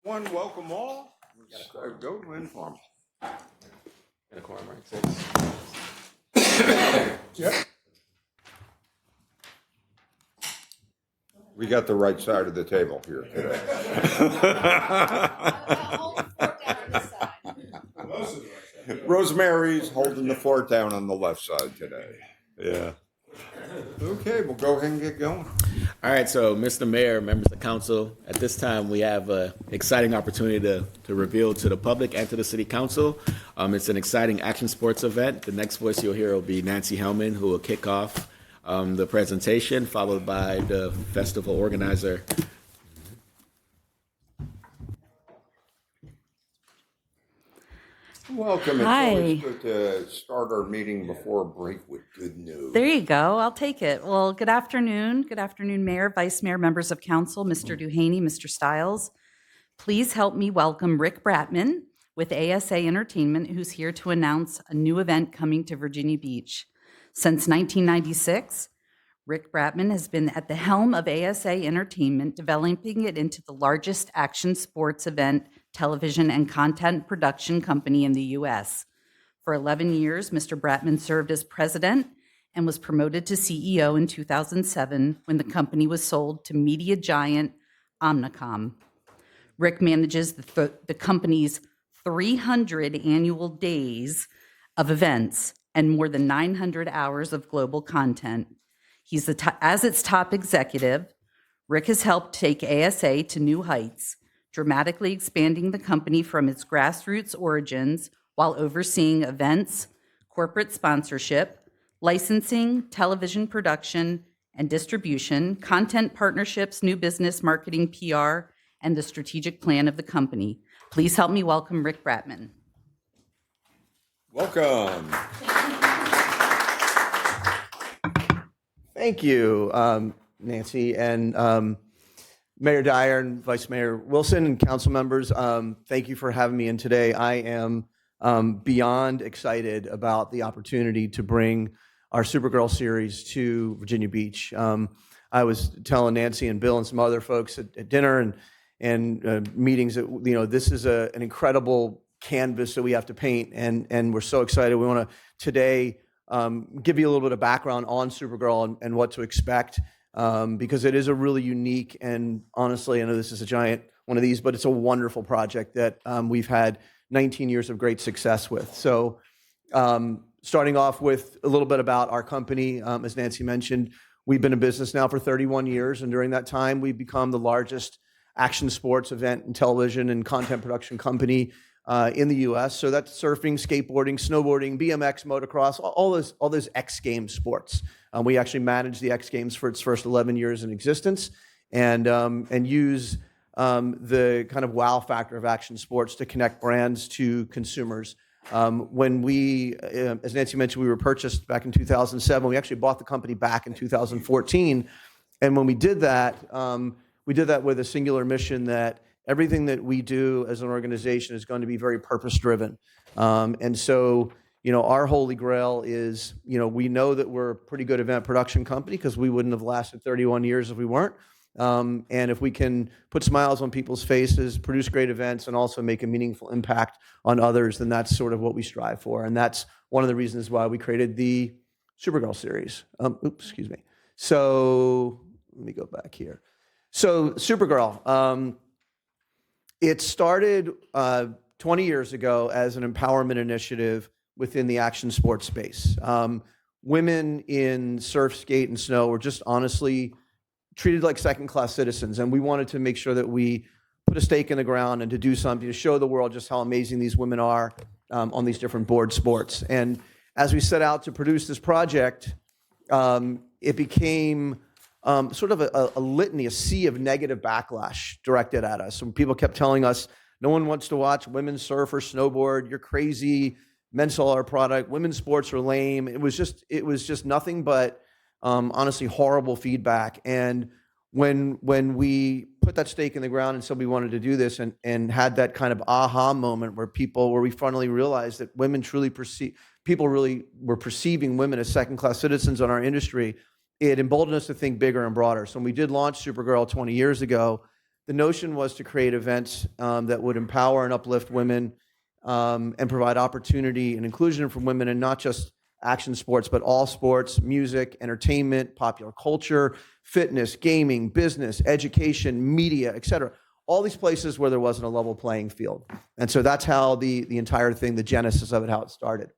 One, welcome all. Let's go to Informal. Got a quorum, right? 6. Yep. We got the right side of the table here today. Rosemary's holding the fort down on the left side today. Yeah. Okay, we'll go ahead and get going. All right, so Mr. Mayor, members of council, at this time we have an exciting opportunity to reveal to the public and to the city council. It's an exciting action sports event. The next voice you'll hear will be Nancy Hellman, who will kick off the presentation, followed by the festival organizer. Welcome. Hi. It's always good to start our meeting before break with good news. There you go. I'll take it. Well, good afternoon. Good afternoon, Mayor, Vice Mayor, members of council, Mr. Duhaney, Mr. Stiles. Please help me welcome Rick Bratman with ASA Entertainment, who's here to announce a new event coming to Virginia Beach. Since 1996, Rick Bratman has been at the helm of ASA Entertainment, developing it into the largest action sports event, television, and content production company in the U.S. For 11 years, Mr. Bratman served as president and was promoted to CEO in 2007 when the company was sold to media giant Omnicom. Rick manages the company's 300 annual days of events and more than 900 hours of global content. He's as its top executive, Rick has helped take ASA to new heights, dramatically expanding the company from its grassroots origins while overseeing events, corporate sponsorship, licensing, television production and distribution, content partnerships, new business, marketing, PR, and the strategic plan of the company. Please help me welcome Rick Bratman. Welcome. Thank you, Nancy, and Mayor Dyer and Vice Mayor Wilson and council members. Thank you for having me in today. I am beyond excited about the opportunity to bring our Supergirl series to Virginia Beach. I was telling Nancy and Bill and some other folks at dinner and meetings that this is an incredible canvas that we have to paint, and we're so excited. We want to today give you a little bit of background on Supergirl and what to expect, because it is a really unique and honestly, I know this is a giant one of these, but it's a wonderful project that we've had 19 years of great success with. So starting off with a little bit about our company, as Nancy mentioned, we've been in business now for 31 years, and during that time, we've become the largest action sports event and television and content production company in the U.S. So that's surfing, skateboarding, snowboarding, BMX, motocross, all those X Games sports. We actually managed the X Games for its first 11 years in existence, and use the kind of wow factor of action sports to connect brands to consumers. When we, as Nancy mentioned, we were purchased back in 2007. We actually bought the company back in 2014, and when we did that with a singular mission that everything that we do as an organization is going to be very purpose-driven. And so, our holy grail is, we know that we're a pretty good event production company because we wouldn't have lasted 31 years if we weren't. And if we can put smiles on people's faces, produce great events, and also make a meaningful impact on others, then that's sort of what we strive for. And that's one of the reasons why we created the Supergirl series. Excuse me. So let me go back here. So Supergirl, it started 20 years ago as an empowerment initiative within the action sports space. Women in surf, skate, and snow were just honestly treated like second-class citizens, and we wanted to make sure that we put a stake in the ground and to do something to show the world just how amazing these women are on these different board sports. And as we set out to produce this project, it became sort of a litany, a sea of negative backlash directed at us. And people kept telling us, no one wants to watch women surf or snowboard. You're crazy. Men sell our product. Women's sports are lame. It was just nothing but honestly horrible feedback. And when we put that stake in the ground and said we wanted to do this and had that kind of aha moment where we finally realized that people really were perceiving women as second-class citizens in our industry, it emboldened us to think bigger and broader. So when we did launch Supergirl 20 years ago, the notion was to create events that would empower and uplift women and provide opportunity and inclusion for women in not just action sports, but all sports, music, entertainment, popular culture, fitness, gaming, business, education, media, etc. All these places where there wasn't a level playing field. And so that's how the entire thing, the genesis of it, how it started.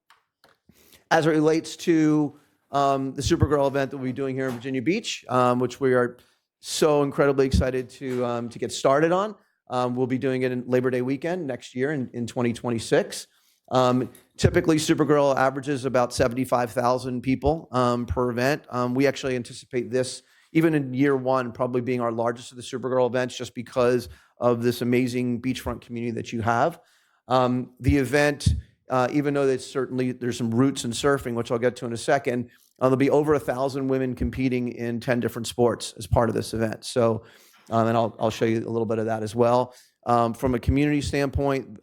As it relates to the Supergirl event that we'll be doing here in Virginia Beach, which we are so incredibly excited to get started on. We'll be doing it in Labor Day weekend next year in 2026. Typically, Supergirl averages about 75,000 people per event. We actually anticipate this, even in year one, probably being our largest of the Supergirl events just because of this amazing beachfront community that you have. The event, even though there's some roots in surfing, which I'll get to in a second, there'll be over 1,000 women competing in 10 different sports as part of this event. So, and I'll show you a little bit of that as well. From a community standpoint,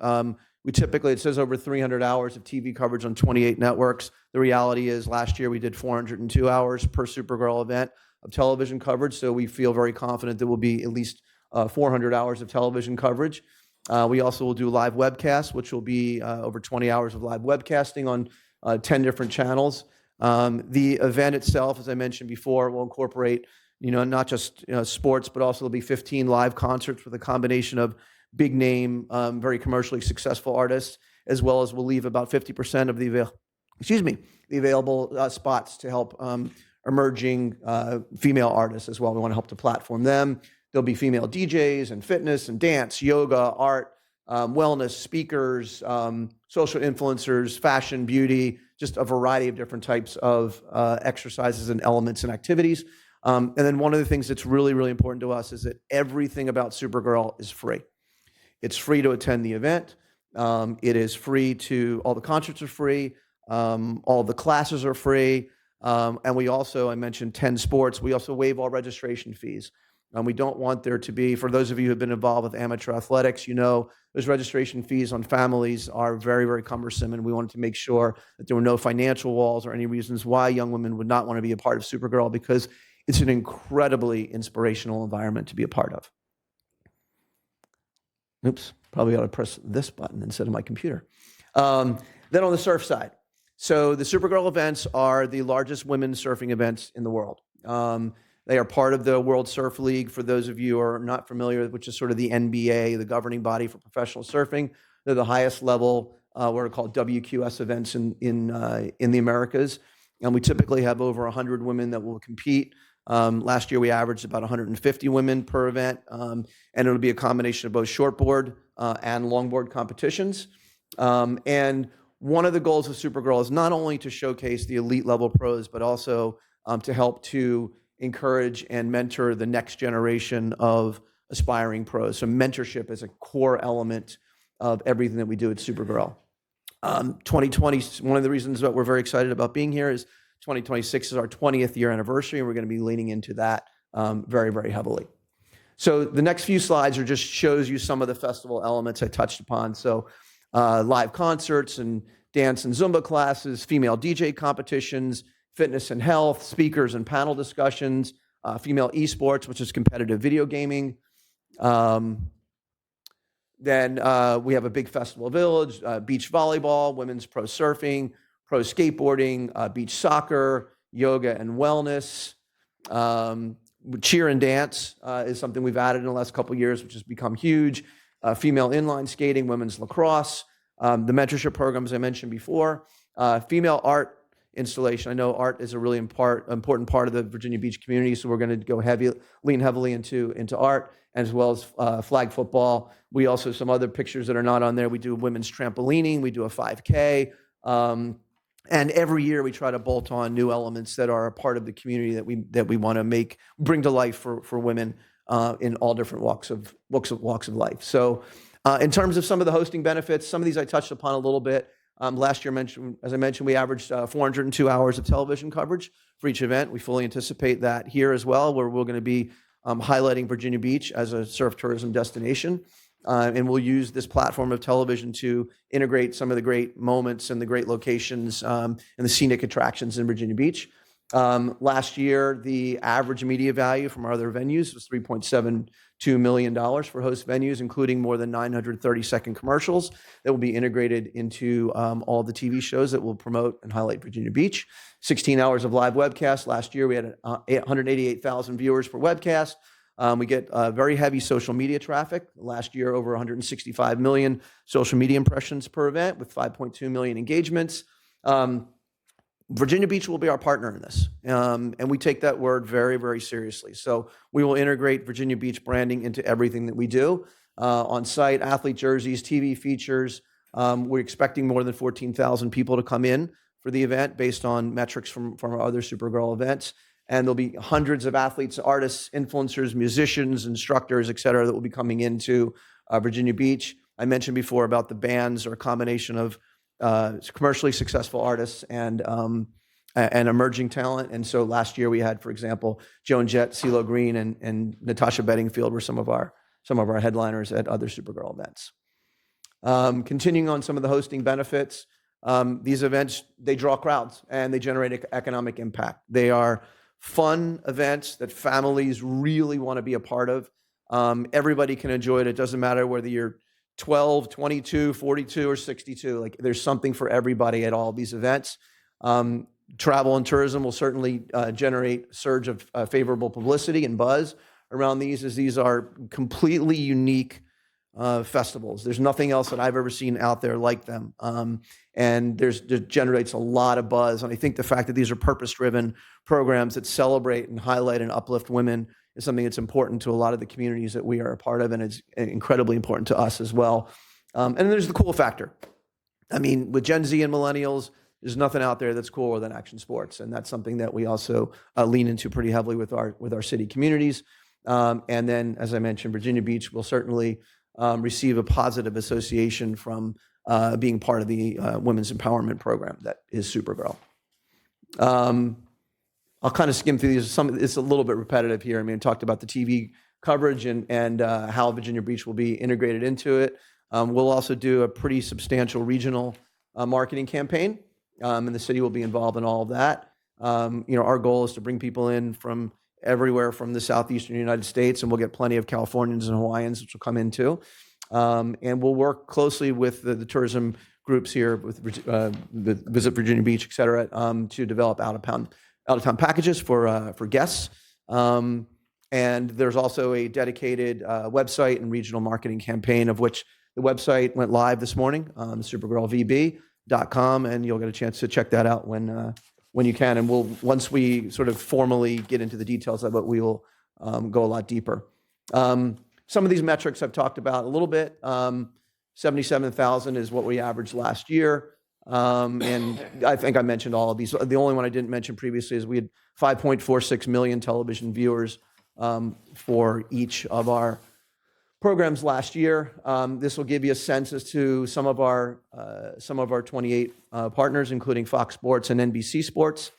we typically, it says over 300 hours of TV coverage on 28 networks. The reality is last year we did 402 hours per Supergirl event of television coverage. So we feel very confident that we'll be at least 400 hours of television coverage. We also will do live webcasts, which will be over 20 hours of live webcasting on 10 different channels. The event itself, as I mentioned before, will incorporate, not just sports, but also there'll be 15 live concerts with a combination of big name, very commercially successful artists, as well as we'll leave about 50% of the available spots to help emerging female artists as well. We want to help to platform them. There'll be female DJs and fitness and dance, yoga, art, wellness, speakers, social influencers, fashion, beauty, just a variety of different types of exercises and elements and activities. And then one of the things that's really, really important to us is that everything about Supergirl is free. It's free to attend the event. It is free all the concerts are free. All the classes are free. And we also, I mentioned 10 sports. We also waive all registration fees. We don't want there to be, for those of you who have been involved with amateur athletics, those registration fees on families are very, very cumbersome. And we wanted to make sure that there were no financial walls or any reasons why young women would not want to be a part of Supergirl, because it's an incredibly inspirational environment to be a part of. Oops, probably ought to press this button instead of my computer. Then on the surf side. So the Supergirl events are the largest women's surfing events in the world. They are part of the World Surf League, for those of you who are not familiar, which is sort of the NBA, the governing body for professional surfing. They're the highest level, what are called WQS events in the Americas. And we typically have over 100 women that will compete. Last year, we averaged about 150 women per event, and it'll be a combination of both shortboard and longboard competitions. And one of the goals of Supergirl is not only to showcase the elite level pros, but also to help to encourage and mentor the next generation of aspiring pros. So mentorship is a core element of everything that we do at Supergirl. 2020, one of the reasons that we're very excited about being here is 2026 is our 20th year anniversary, and we're going to be leaning into that very, very heavily. So the next few slides are just shows you some of the festival elements I touched upon. So live concerts and dance and Zumba classes, female DJ competitions, fitness and health, speakers and panel discussions, female esports, which is competitive video gaming. Then we have a big festival village, beach volleyball, women's pro surfing, pro skateboarding, beach soccer, yoga and wellness. Cheer and dance is something we've added in the last couple of years, which has become huge. Female inline skating, women's lacrosse, the mentorship programs I mentioned before, female art installation. I know art is a really important part of the Virginia Beach community, so we're going to go lean heavily into art, as well as flag football. We also, some other pictures that are not on there, we do women's trampolining, we do a 5K, and every year we try to bolt on new elements that are a part of the community that we want to bring to life for women in all different walks of life. So in terms of some of the hosting benefits, some of these I touched upon a little bit. Last year, as I mentioned, we averaged 402 hours of television coverage for each event. We fully anticipate that here as well, where we're going to be highlighting Virginia Beach as a surf tourism destination. And we'll use this platform of television to integrate some of the great moments and the great locations and the scenic attractions in Virginia Beach. Last year, the average media value from our other venues was $3.72 million for host venues, including more than 930-second commercials that will be integrated into all the TV shows that will promote and highlight Virginia Beach. 16 hours of live webcast. Last year, we had 188,000 viewers per webcast. We get very heavy social media traffic. Last year, over 165 million social media impressions per event with 5.2 million engagements. Virginia Beach will be our partner in this, and we take that word very, very seriously. So we will integrate Virginia Beach branding into everything that we do. On site, athlete jerseys, TV features. We're expecting more than 14,000 people to come in for the event based on metrics from our other Supergirl events. And there'll be hundreds of athletes, artists, influencers, musicians, instructors, et cetera, that will be coming into Virginia Beach. I mentioned before about the bands are a combination of commercially successful artists and emerging talent. And so last year we had, for example, Joan Jett, CeeLo Green, and Natasha Bedingfield were some of our headliners at other Supergirl events. Continuing on some of the hosting benefits, these events, they draw crowds and they generate economic impact. They are fun events that families really want to be a part of. Everybody can enjoy it. It doesn't matter whether you're 12, 22, 42, or 62. Like, there's something for everybody at all these events. Travel and tourism will certainly generate a surge of favorable publicity and buzz around these, as these are completely unique festivals. There's nothing else that I've ever seen out there like them. And it generates a lot of buzz. And I think the fact that these are purpose-driven programs that celebrate and highlight and uplift women is something that's important to a lot of the communities that we are a part of, and it's incredibly important to us as well. And then there's the cool factor. I mean, with Gen Z and millennials, there's nothing out there that's cooler than action sports, and that's something that we also lean into pretty heavily with our city communities. And then, as I mentioned, Virginia Beach will certainly receive a positive association from being part of the women's empowerment program that is Supergirl. I'll kind of skim through these. It's a little bit repetitive here. I mean, I talked about the TV coverage and how Virginia Beach will be integrated into it. We'll also do a pretty substantial regional marketing campaign, and the city will be involved in all of that. Our goal is to bring people in from everywhere from the southeastern United States, and we'll get plenty of Californians and Hawaiians, which will come in too. And we'll work closely with the tourism groups here with Visit Virginia Beach, et cetera, to develop out-of-town packages for guests. And there's also a dedicated website and regional marketing campaign, of which the website went live this morning, supergirlvb.com, and you'll get a chance to check that out when you can. And once we sort of formally get into the details of it, we will go a lot deeper. Some of these metrics I've talked about a little bit. 77,000 is what we averaged last year. And I think I mentioned all of these. The only one I didn't mention previously is we had 5.46 million television viewers for each of our programs last year. This will give you a sense as to some of our 28 partners, including Fox Sports and NBC Sports.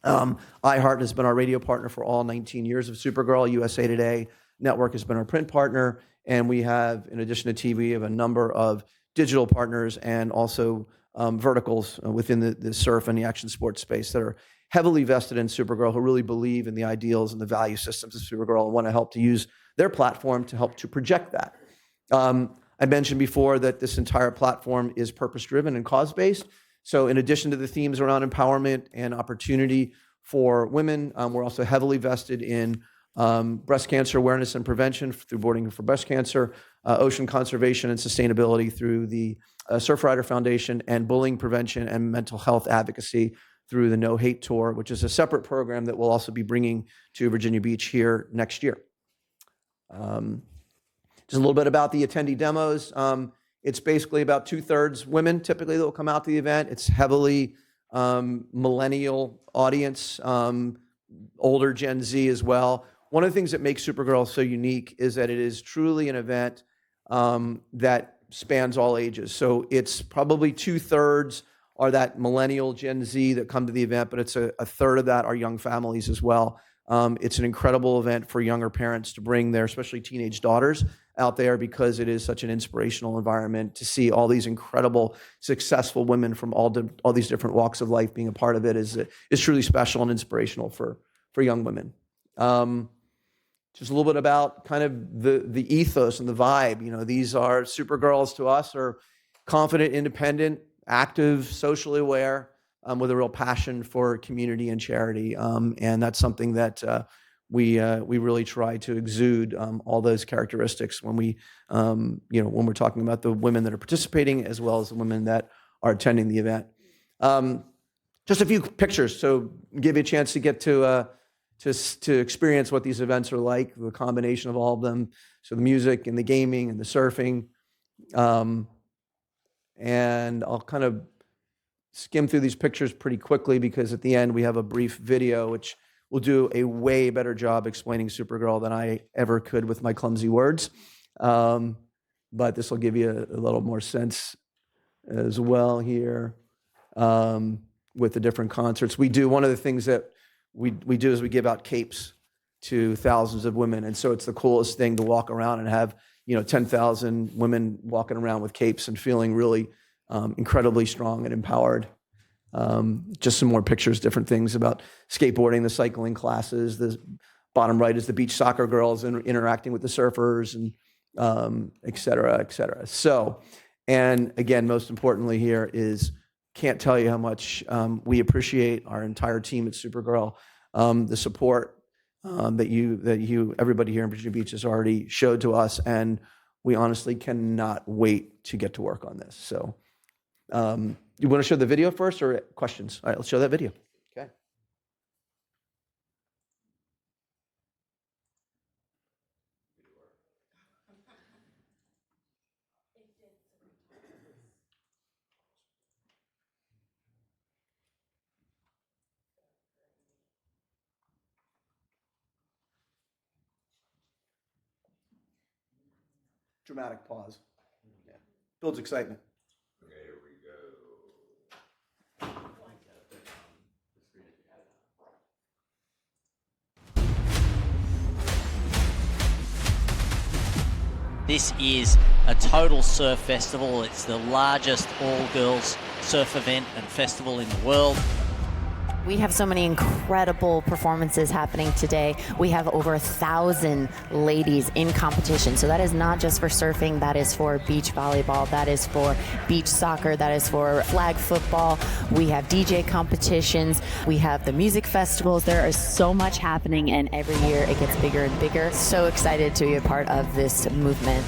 iHeart has been our radio partner for all 19 years of Supergirl. USA Today Network has been our print partner. And we have, in addition to TV, we have a number of digital partners and also verticals within the surf and the action sports space that are heavily vested in Supergirl, who really believe in the ideals and the value systems of Supergirl and want to help to use their platform to help to project that. I mentioned before that this entire platform is purpose-driven and cause-based. So in addition to the themes around empowerment and opportunity for women, we're also heavily vested in breast cancer awareness and prevention through Boarding for Breast Cancer, ocean conservation and sustainability through the Surfrider Foundation, and bullying prevention and mental health advocacy through the No Hate Tour, which is a separate program that we'll also be bringing to Virginia Beach here next year. Just a little bit about the attendee demos. It's basically about 2/3 women typically that will come out to the event. It's heavily millennial audience, older Gen Z as well. One of the things that makes Supergirl so unique is that it is truly an event that spans all ages. So it's probably 2/3 are that millennial Gen Z that come to the event, but it's a third of that are young families as well. It's an incredible event for younger parents to bring their, especially teenage daughters, out there, because it is such an inspirational environment to see all these incredible, successful women from all these different walks of life being a part of it is truly special and inspirational for young women. Just a little bit about kind of the ethos and the vibe. You know, these are Supergirls to us are confident, independent, active, socially aware, with a real passion for community and charity. And that's something that we really try to exude all those characteristics when we, when we're talking about the women that are participating as well as the women that are attending the event. Just a few pictures, so give you a chance to get to experience what these events are like, the combination of all of them. So the music and the gaming and the surfing. And I'll kind of skim through these pictures pretty quickly because at the end we have a brief video which will do a way better job explaining Supergirl than I ever could with my clumsy words. But this will give you a little more sense as well here with the different concerts. We do, one of the things that we do is we give out capes to thousands of women. And so it's the coolest thing to walk around and have, 10,000 women walking around with capes and feeling really incredibly strong and empowered. Just some more pictures, different things about skateboarding, the cycling classes. The bottom right is the beach soccer girls interacting with the surfers, and et cetera, et cetera. So, and again, most importantly here is, can't tell you how much we appreciate our entire team at Supergirl, the support that everybody here in Virginia Beach has already showed to us, and we honestly cannot wait to get to work on this. So, you want to show the video first or questions? All right, let's show that video. Okay. Dramatic pause. Yeah. Builds excitement. Okay, here we go. This is a total surf festival. It's the largest all-girls surf event and festival in the world. We have so many incredible performances happening today. We have over 1,000 ladies in competition. So that is not just for surfing, that is for beach volleyball, that is for beach soccer, that is for flag football. We have DJ competitions, we have the music festivals. There is so much happening, and every year it gets bigger and bigger. So excited to be a part of this movement.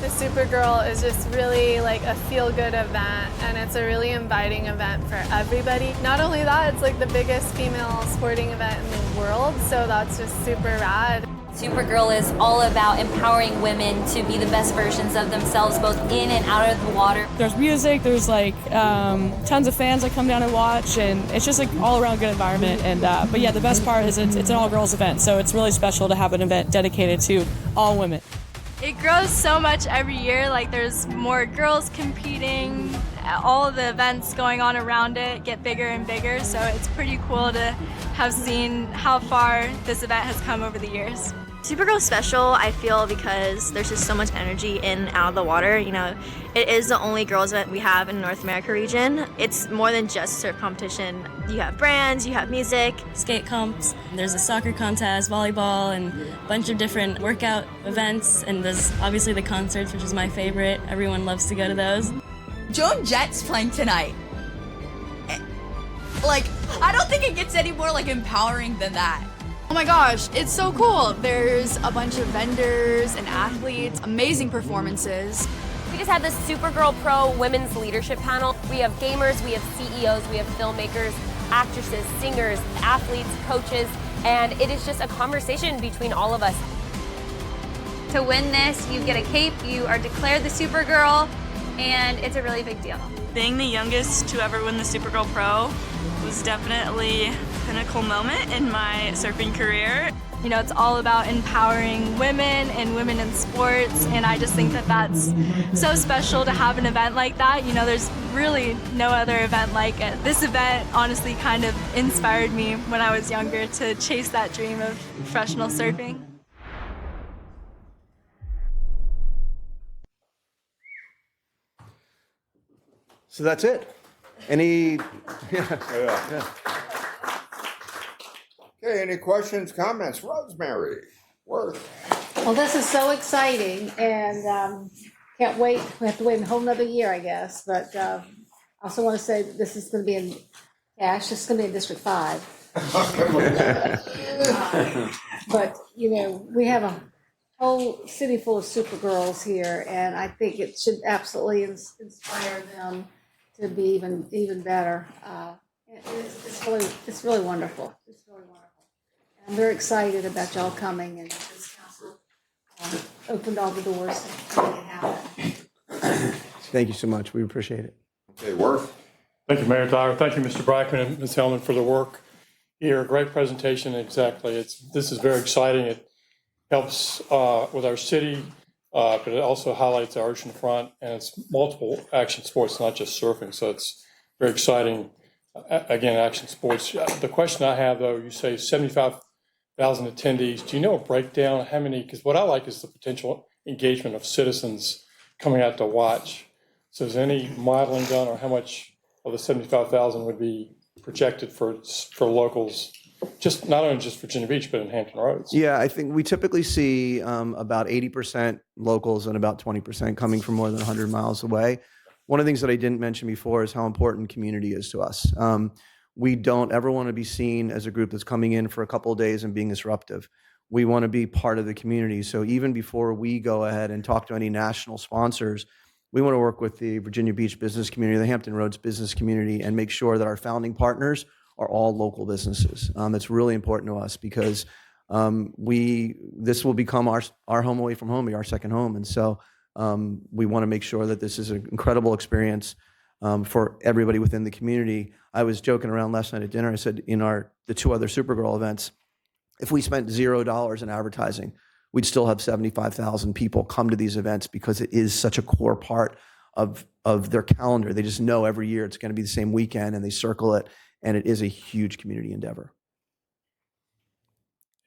The Supergirl is just really like a feel-good event, and it's a really inviting event for everybody. Not only that, it's like the biggest female sporting event in the world, so that's just super rad. Supergirl is all about empowering women to be the best versions of themselves, both in and out of the water. There's music, there's like tons of fans that come down and watch, and it's just like all around good environment. And but yeah, the best part is it's an all-girls event, so it's really special to have an event dedicated to all women. It grows so much every year, like there's more girls competing, all of the events going on around it get bigger and bigger, so it's pretty cool to have seen how far this event has come over the years. Supergirl special, I feel, because there's just so much energy in and out of the water. It is the only girls event we have in the North America region. It's more than just surf competition. You have brands, you have music. Skate comps, there's a soccer contest, volleyball, and a bunch of different workout events. And there's obviously the concerts, which is my favorite. Everyone loves to go to those. Joan Jett's playing tonight. I don't think it gets any more empowering than that. Oh my gosh, it's so cool. There's a bunch of vendors and athletes, amazing performances. We just had the Supergirl Pro Women's Leadership Panel. We have gamers, we have CEOs, we have filmmakers, actresses, singers, athletes, coaches, and it is just a conversation between all of us. To win this, you get a cape, you are declared the Supergirl, and it's a really big deal. Being the youngest to ever win the Supergirl Pro was definitely a pinnacle moment in my surfing career. You know, it's all about empowering women and women in sports, and I just think that that's so special to have an event like that. You know, there's really no other event like it. This event honestly kind of inspired me when I was younger to chase that dream of professional surfing. So that's it. Any? Yeah. Okay, any questions, comments? Rosemary, Worth. Well, this is so exciting, and can't wait. We have to wait a whole nother year, I guess. But I also want to say that this is going to be in Cash. This is going to be in District 5. But you know, we have a whole city full of Supergirls here, and I think it should absolutely inspire them to be even better. It's really wonderful. It's really wonderful. And I'm very excited about y'all coming, and this council opened all the doors to make it happen. Thank you so much. We appreciate it. Okay, Worth. Thank you, Mayor Dyer. Thank you, Mr. Brackman and Ms. Hellman, for the work here. Great presentation. Exactly. This is very exciting. It helps with our city, but it also highlights our ocean front, and it's multiple action sports, not just surfing. So it's very exciting. Again, action sports. The question I have, though, you say 75,000 attendees. Do you know a breakdown? How many? Because what I like is the potential engagement of citizens coming out to watch. So is any modeling done, or how much of the 75,000 would be projected for locals? Just not only just Virginia Beach, but in Hampton Roads. Yeah, I think we typically see about 80% locals and about 20% coming from more than 100 miles away. One of the things that I didn't mention before is how important community is to us. We don't ever want to be seen as a group that's coming in for a couple of days and being disruptive. We want to be part of the community. So even before we go ahead and talk to any national sponsors, we want to work with the Virginia Beach business community, the Hampton Roads business community, and make sure that our founding partners are all local businesses. That's really important to us because this will become our home away from home, our second home. And so we want to make sure that this is an incredible experience for everybody within the community. I was joking around last night at dinner. I said in the two other Supergirl events, if we spent $0 in advertising, we'd still have 75,000 people come to these events because it is such a core part of their calendar. They just know every year it's going to be the same weekend, and they circle it, and it is a huge community endeavor.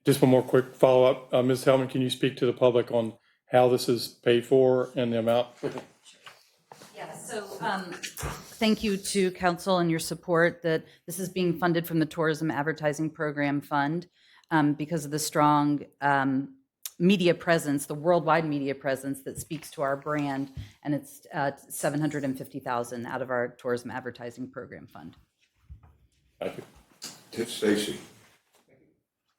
Just one more quick follow-up. Ms. Hellman, can you speak to the public on how this is paid for and the amount? Yeah, so thank you to council and your support that this is being funded from the Tourism Advertising Program Fund because of the strong media presence, the worldwide media presence that speaks to our brand, and it's $750,000 out of our Tourism Advertising Program Fund. Thank you. Stacy.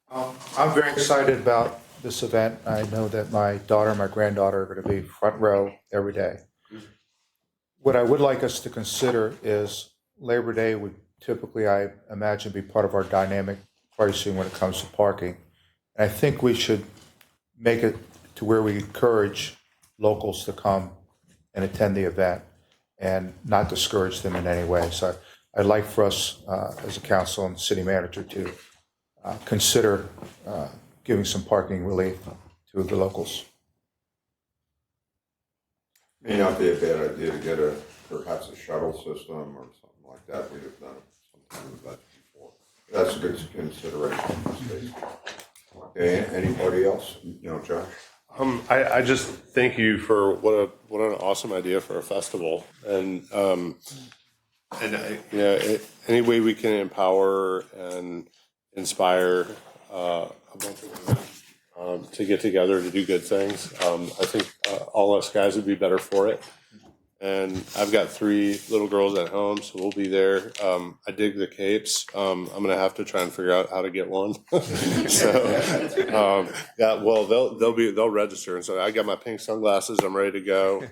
I'm very excited about this event. I know that my daughter and my granddaughter are going to be front row every day. What I would like us to consider is Labor Day would typically, I imagine, be part of our dynamic pricing when it comes to parking. And I think we should make it to where we encourage locals to come and attend the event and not discourage them in any way. So I'd like for us as a council and city manager to consider giving some parking relief to the locals. May not be a bad idea to get perhaps a shuttle system or something like that. We have done it sometime with that before. That's a good consideration. Okay, anybody else? Josh? I just thank you for what an awesome idea for a festival, and any way we can empower and inspire a bunch of women to get together to do good things. I think all us guys would be better for it. And I've got 3 little girls at home, so we'll be there. I dig the capes. I'm gonna have to try and figure out how to get one. So, they'll register, and so I got my pink sunglasses. I'm ready to go.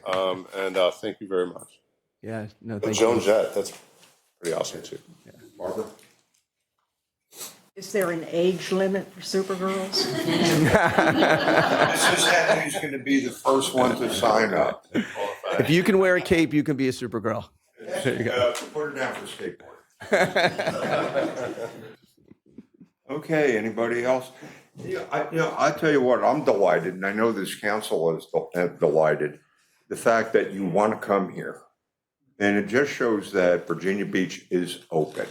And thank you very much. Yeah, no, the thank Joan you. Jett, that's pretty awesome too. Yeah. Barbara? Is there an age limit for Supergirls? Mrs. Henry's going to be the first one to sign up. If you can wear a cape, you can be a Supergirl. There you go. Put her down for skateboard. Okay, anybody else? I tell you what, I'm delighted, and I know this council is delighted, the fact that you want to come here. And it just shows that Virginia Beach is open.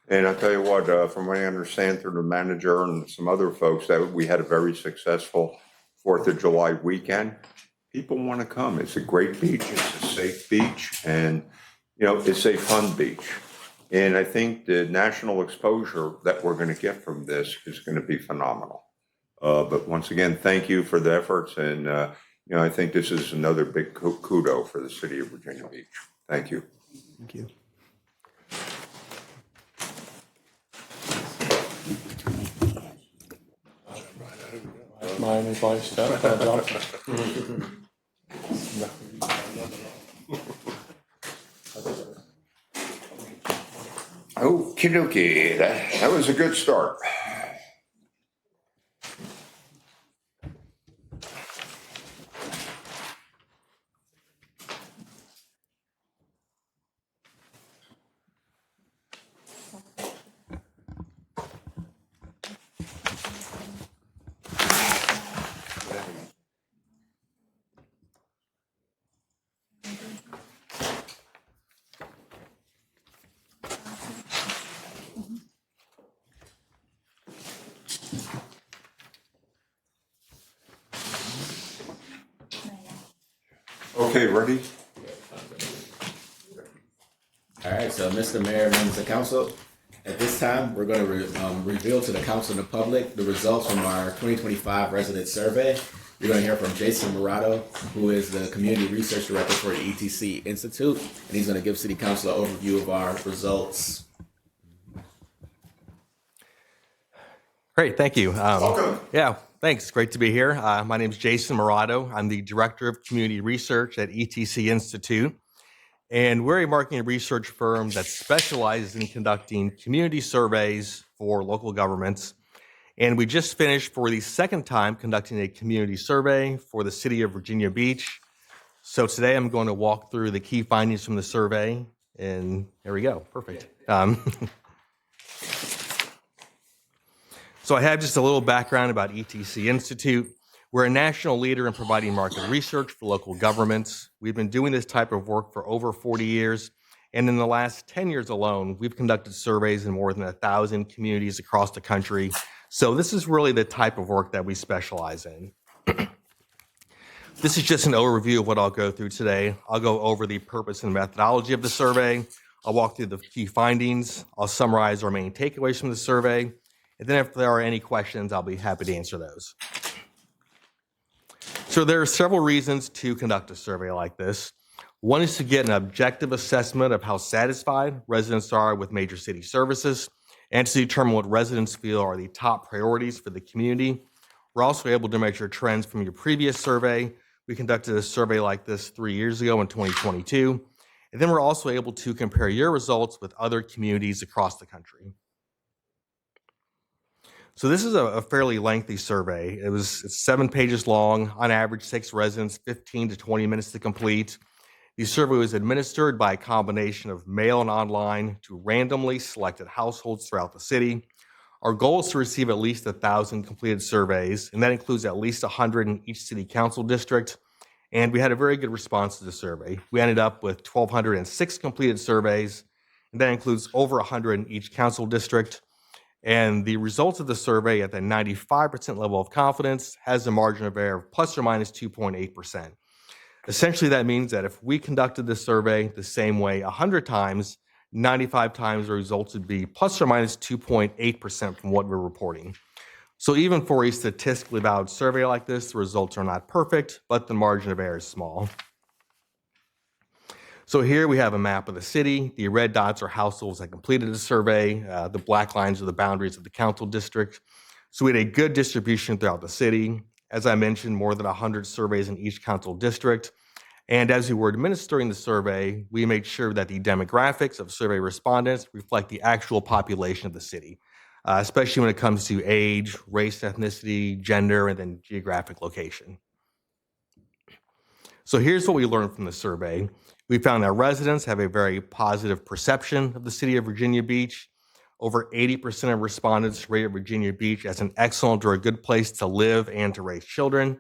And I tell you what, from what I understand through the manager and some other folks, that we had a very successful 4th of July weekend. People want to come. It's a great beach. It's a safe beach, and it's a fun beach. And I think the national exposure that we're going to get from this is going to be phenomenal. But once again, thank you for the efforts, and I think this is another big kudo for the city of Virginia Beach. Thank you. Thank you. Miami Vice, Johnson. Okie dokie, that was a good start. Okay, ready? All right, so Mr. Mayor, members of council, at this time, we're going to reveal to the council and the public the results from our 2025 resident survey. You're going to hear from Jason Murato, who is the Community Research Director for the ETC Institute, and he's going to give City Council an overview of our results. Great, thank you. Welcome. Yeah, thanks. Great to be here. My name is Jason Murato. I'm the Director of Community Research at ETC Institute. And we're a marketing and research firm that specializes in conducting community surveys for local governments. And we just finished for the second time conducting a community survey for the city of Virginia Beach. So today I'm going to walk through the key findings from the survey. And there we go. Perfect. So I have just a little background about ETC Institute. We're a national leader in providing market research for local governments. We've been doing this type of work for over 40 years. And in the last 10 years alone, we've conducted surveys in more than 1,000 communities across the country. So this is really the type of work that we specialize in. This is just an overview of what I'll go through today. I'll go over the purpose and methodology of the survey. I'll walk through the key findings. I'll summarize our main takeaways from the survey. And then if there are any questions, I'll be happy to answer those. So there are several reasons to conduct a survey like this. One is to get an objective assessment of how satisfied residents are with major city services and to determine what residents feel are the top priorities for the community. We're also able to measure trends from your previous survey. We conducted a survey like this 3 years ago in 2022. And then we're also able to compare your results with other communities across the country. So this is a fairly lengthy survey. It's 7 pages long, on average takes residents 15 to 20 minutes to complete. The survey was administered by a combination of mail and online to randomly selected households throughout the city. Our goal is to receive at least 1,000 completed surveys, and that includes at least 100 in each city council district. And we had a very good response to the survey. We ended up with 1,206 completed surveys, and that includes over 100 in each council district. And the results of the survey at the 95% level of confidence has a margin of error of plus or minus 2.8%. Essentially, that means that if we conducted the survey the same way 100 times, 95 times the results would be plus or minus 2.8% from what we're reporting. So even for a statistically valid survey like this, the results are not perfect, but the margin of error is small. So here we have a map of the city. The red dots are households that completed the survey. The black lines are the boundaries of the council district. So we had a good distribution throughout the city. As I mentioned, more than 100 surveys in each council district. And as we were administering the survey, we made sure that the demographics of survey respondents reflect the actual population of the city, especially when it comes to age, race, ethnicity, gender, and then geographic location. So here's what we learned from the survey. We found that residents have a very positive perception of the city of Virginia Beach. over 80% of respondents rated Virginia Beach as an excellent or a good place to live and to raise children.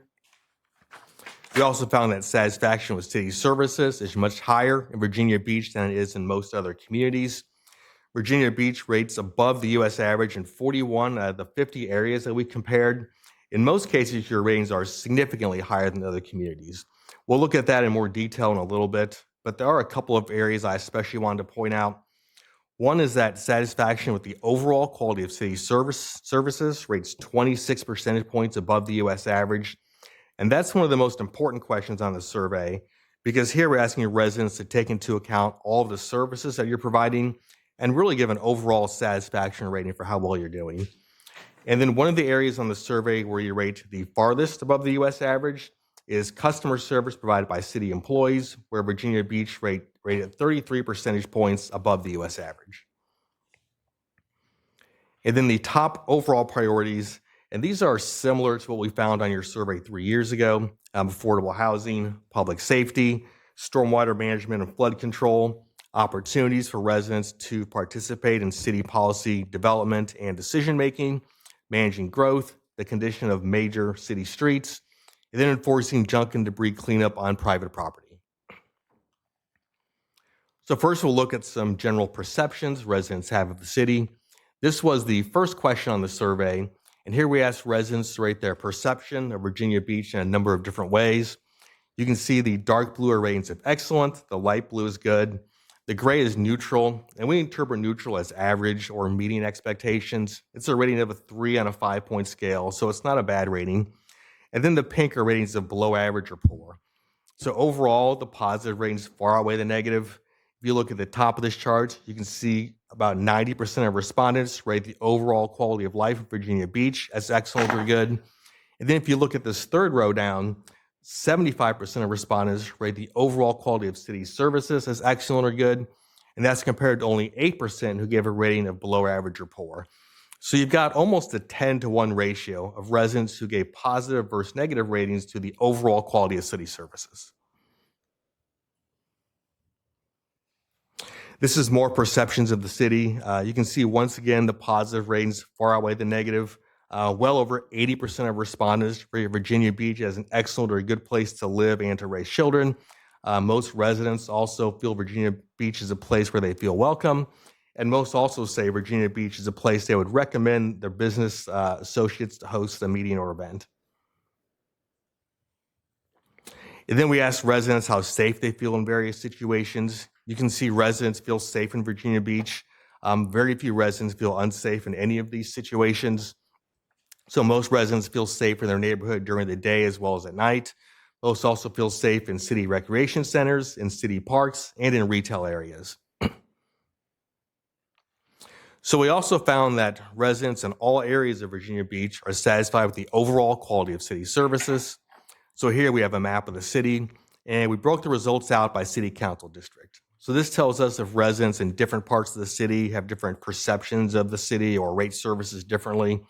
We also found that satisfaction with city services is much higher in Virginia Beach than it is in most other communities. Virginia Beach rates above the U.S. average in 41 out of the 50 areas that we compared. In most cases, your ratings are significantly higher than other communities. We'll look at that in more detail in a little bit, but there are a couple of areas I especially wanted to point out. One is that satisfaction with the overall quality of city services rates 26 percentage points above the U.S. average. And that's one of the most important questions on the survey, because here we're asking your residents to take into account all of the services that you're providing and really give an overall satisfaction rating for how well you're doing. And then one of the areas on the survey where you rate the farthest above the U.S. average is customer service provided by city employees, where Virginia Beach rated 33 percentage points above the U.S. average. And then the top overall priorities, and these are similar to what we found on your survey 3 years ago: affordable housing, public safety, stormwater management and flood control, opportunities for residents to participate in city policy development and decision-making, managing growth, the condition of major city streets, and then enforcing junk and debris cleanup on private property. So first we'll look at some general perceptions residents have of the city. This was the first question on the survey, and here we asked residents to rate their perception of Virginia Beach in a number of different ways. You can see the dark blue are ratings of excellent, the light blue is good, the gray is neutral, and we interpret neutral as average or meeting expectations. It's a rating of a 3 on a 5-point scale, so it's not a bad rating. And then the pink are ratings of below average or poor. So overall, the positive ratings far outweigh the negative. If you look at the top of this chart, you can see about 90% of respondents rate the overall quality of life in Virginia Beach as excellent or good. And then if you look at this third row down, 75% of respondents rate the overall quality of city services as excellent or good, and that's compared to only 8% who gave a rating of below average or poor. So you've got almost a 10-to-1 ratio of residents who gave positive versus negative ratings to the overall quality of city services. This is more perceptions of the city. You can see once again the positive ratings far outweigh the negative. Well over 80% of respondents rate Virginia Beach as an excellent or a good place to live and to raise children. Most residents also feel Virginia Beach is a place where they feel welcome. And most also say Virginia Beach is a place they would recommend their business associates to host a meeting or event. And then we asked residents how safe they feel in various situations. You can see residents feel safe in Virginia Beach. Very few residents feel unsafe in any of these situations. So most residents feel safe in their neighborhood during the day as well as at night. Most also feel safe in city recreation centers, in city parks, and in retail areas. So we also found that residents in all areas of Virginia Beach are satisfied with the overall quality of city services. So here we have a map of the city, and we broke the results out by city council district. So this tells us if residents in different parts of the city have different perceptions of the city or rate services differently.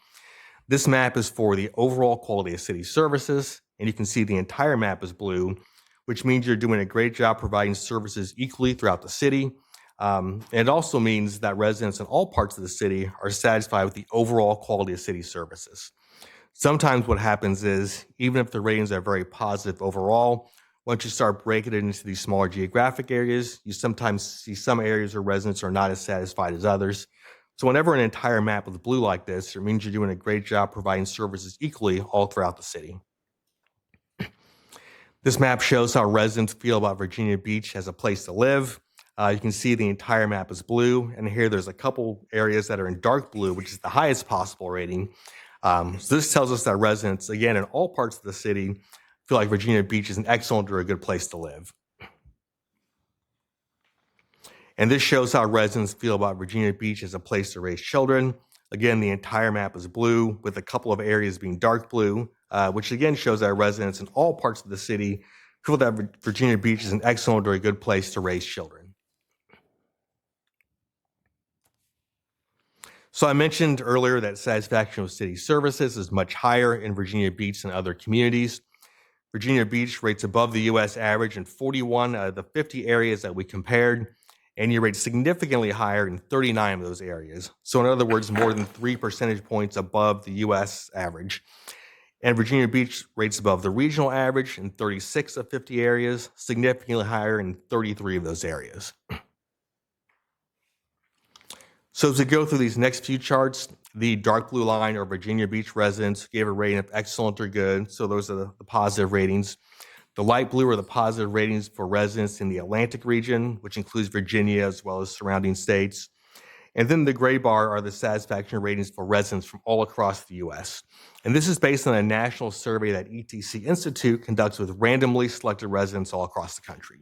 This map is for the overall quality of city services, and you can see the entire map is blue, which means you're doing a great job providing services equally throughout the city. And it also means that residents in all parts of the city are satisfied with the overall quality of city services. Sometimes what happens is, even if the ratings are very positive overall, once you start breaking it into these smaller geographic areas, you sometimes see some areas where residents are not as satisfied as others. So whenever an entire map is blue like this, it means you're doing a great job providing services equally all throughout the city. This map shows how residents feel about Virginia Beach as a place to live. You can see the entire map is blue, and here there's a couple areas that are in dark blue, which is the highest possible rating. So this tells us that residents, again, in all parts of the city, feel like Virginia Beach is an excellent or a good place to live. And this shows how residents feel about Virginia Beach as a place to raise children. Again, the entire map is blue, with a couple of areas being dark blue, which again shows that residents in all parts of the city feel that Virginia Beach is an excellent or a good place to raise children. So I mentioned earlier that satisfaction with city services is much higher in Virginia Beach than other communities. Virginia Beach rates above the U.S. average in 41 out of the 50 areas that we compared. and you rate significantly higher in 39 of those areas. So in other words, more than 3 percentage points above the U.S. average. And Virginia Beach rates above the regional average in 36 of 50 areas, significantly higher in 33 of those areas. So as we go through these next few charts, the dark blue line are Virginia Beach residents gave a rating of excellent or good. So those are the positive ratings. The light blue are the positive ratings for residents in the Atlantic region, which includes Virginia as well as surrounding states. And then the gray bar are the satisfaction ratings for residents from all across the U.S. And this is based on a national survey that ETC Institute conducts with randomly selected residents all across the country.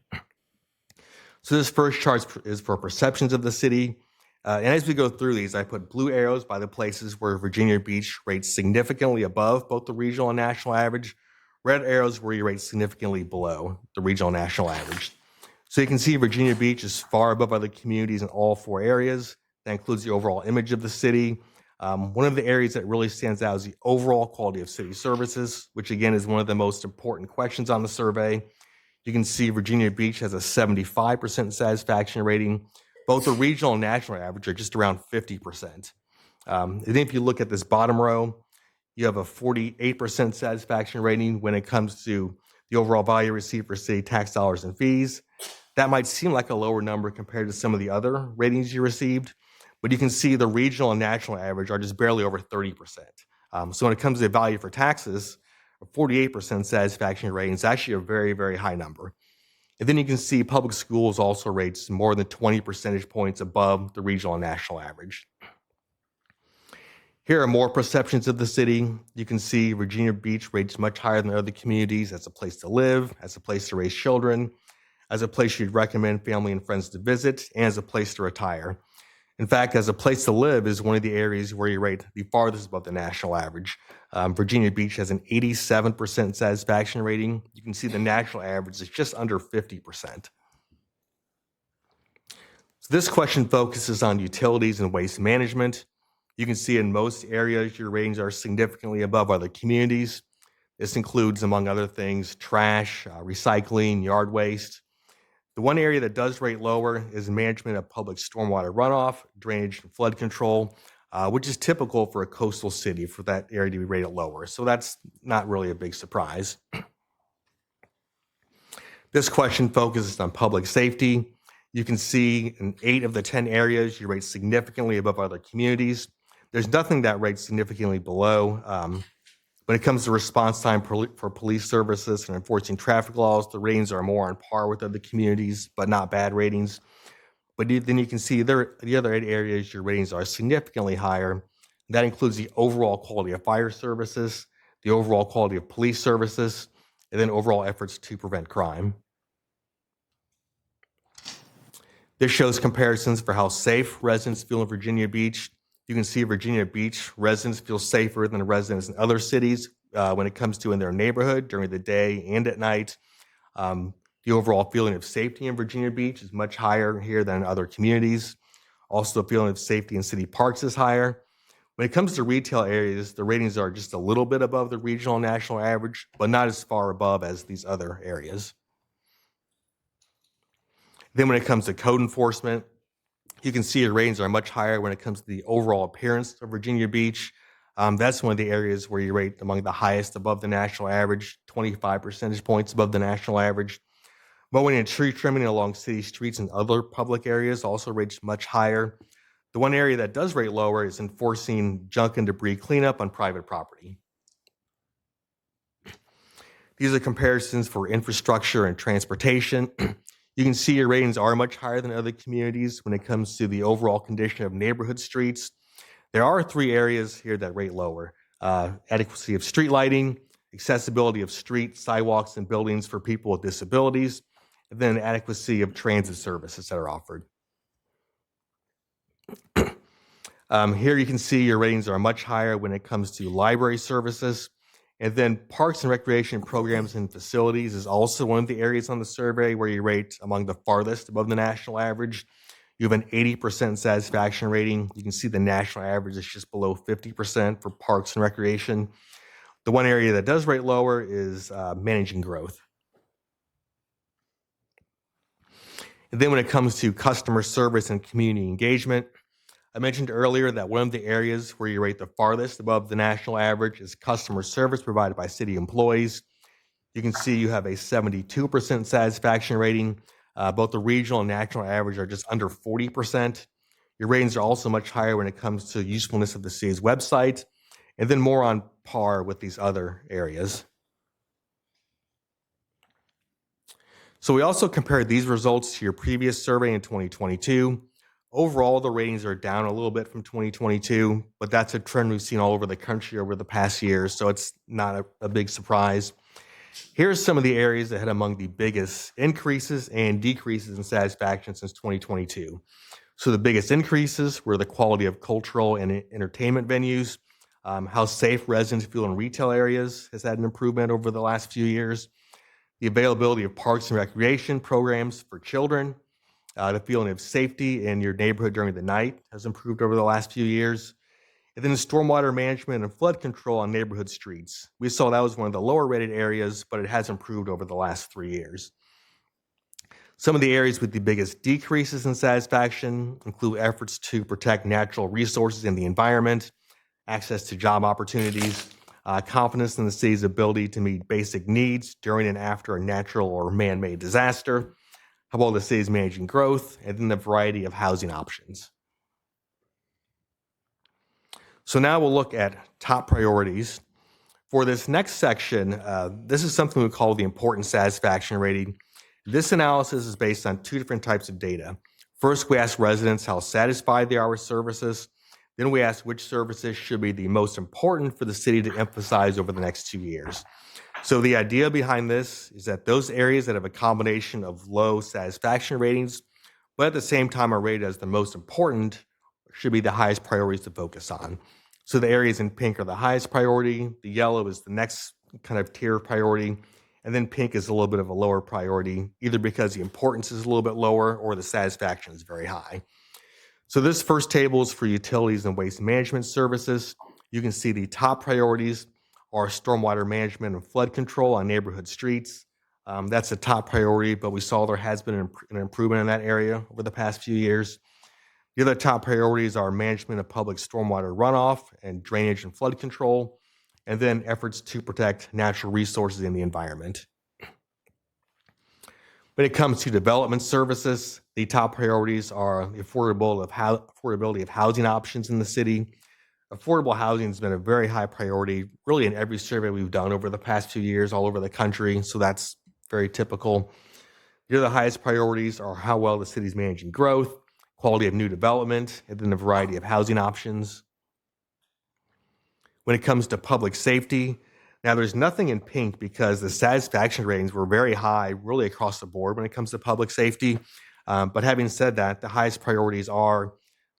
So this first chart is for perceptions of the city. And as we go through these, I put blue arrows by the places where Virginia Beach rates significantly above both the regional and national average. Red arrows where you rate significantly below the regional and national average. So you can see Virginia Beach is far above other communities in all 4 areas. That includes the overall image of the city. One of the areas that really stands out is the overall quality of city services, which again is one of the most important questions on the survey. You can see Virginia Beach has a 75% satisfaction rating. Both the regional and national average are just around 50%. And then if you look at this bottom row, you have a 48% satisfaction rating when it comes to the overall value received for city tax dollars and fees. That might seem like a lower number compared to some of the other ratings you received, but you can see the regional and national average are just barely over 30%. So when it comes to value for taxes, a 48% satisfaction rating is actually a very, very high number. And then you can see public schools also rates more than 20 percentage points above the regional and national average. Here are more perceptions of the city. You can see Virginia Beach rates much higher than other communities as a place to live, as a place to raise children, as a place you'd recommend family and friends to visit, and as a place to retire. In fact, as a place to live is one of the areas where you rate the farthest above the national average. Virginia Beach has an 87% satisfaction rating. You can see the national average is just under 50%. So this question focuses on utilities and waste management. You can see in most areas your ratings are significantly above other communities. This includes, among other things, trash, recycling, yard waste. The one area that does rate lower is management of public stormwater runoff, drainage, and flood control, which is typical for a coastal city for that area to be rated lower. So that's not really a big surprise. This question focuses on public safety. You can see in 8 of the 10 areas you rate significantly above other communities. There's nothing that rates significantly below. When it comes to response time for police services and enforcing traffic laws, the ratings are more on par with other communities, but not bad ratings. But then you can see the other 8 areas your ratings are significantly higher. That includes the overall quality of fire services, the overall quality of police services, and then overall efforts to prevent crime. This shows comparisons for how safe residents feel in Virginia Beach. You can see Virginia Beach residents feel safer than residents in other cities when it comes to in their neighborhood during the day and at night. The overall feeling of safety in Virginia Beach is much higher here than in other communities. Also, the feeling of safety in city parks is higher. When it comes to retail areas, the ratings are just a little bit above the regional and national average, but not as far above as these other areas. Then when it comes to code enforcement, you can see your ratings are much higher when it comes to the overall appearance of Virginia Beach. That's one of the areas where you rate among the highest above the national average, 25 percentage points above the national average. Mowing and tree trimming along city streets and other public areas also rates much higher. The one area that does rate lower is enforcing junk and debris cleanup on private property. These are comparisons for infrastructure and transportation. You can see your ratings are much higher than other communities when it comes to the overall condition of neighborhood streets. There are 3 areas here that rate lower: adequacy of street lighting, accessibility of streets, sidewalks, and buildings for people with disabilities, and then adequacy of transit services that are offered. Here you can see your ratings are much higher when it comes to library services. And then parks and recreation programs and facilities is also one of the areas on the survey where you rate among the farthest above the national average. You have an 80% satisfaction rating. You can see the national average is just below 50% for parks and recreation. The one area that does rate lower is managing growth. And then when it comes to customer service and community engagement, I mentioned earlier that one of the areas where you rate the farthest above the national average is customer service provided by city employees. You can see you have a 72% satisfaction rating. Both the regional and national average are just under 40%. Your ratings are also much higher when it comes to usefulness of the city's website, and then more on par with these other areas. So we also compared these results to your previous survey in 2022. Overall, the ratings are down a little bit from 2022, but that's a trend we've seen all over the country over the past years, so it's not a big surprise. Here's some of the areas that had among the biggest increases and decreases in satisfaction since 2022. So the biggest increases were the quality of cultural and entertainment venues, how safe residents feel in retail areas has had an improvement over the last few years, the availability of parks and recreation programs for children, the feeling of safety in your neighborhood during the night has improved over the last few years. And then stormwater management and flood control on neighborhood streets. We saw that was one of the lower rated areas, but it has improved over the last 3 years. Some of the areas with the biggest decreases in satisfaction include efforts to protect natural resources and the environment, access to job opportunities, confidence in the city's ability to meet basic needs during and after a natural or man-made disaster, how well the city is managing growth, and then the variety of housing options. So now we'll look at top priorities. For this next section, this is something we call the important satisfaction rating. This analysis is based on 2 different types of data. First, we ask residents how satisfied they are with services. Then we ask which services should be the most important for the city to emphasize over the next 2 years. So the idea behind this is that those areas that have a combination of low satisfaction ratings, but at the same time are rated as the most important, should be the highest priorities to focus on. So the areas in pink are the highest priority, the yellow is the next kind of tier of priority, and then pink is a little bit of a lower priority, either because the importance is a little bit lower or the satisfaction is very high. So this first table is for utilities and waste management services. You can see the top priorities are stormwater management and flood control on neighborhood streets. That's the top priority, but we saw there has been an improvement in that area over the past few years. The other top priorities are management of public stormwater runoff and drainage and flood control, and then efforts to protect natural resources in the environment. When it comes to development services, the top priorities are the affordability of housing options in the city. Affordable housing has been a very high priority, really in every survey we've done over the past few years all over the country, so that's very typical. The other highest priorities are how well the city's managing growth, quality of new development, and then a variety of housing options. When it comes to public safety, now there's nothing in pink because the satisfaction ratings were very high really across the board when it comes to public safety. But having said that, the highest priorities are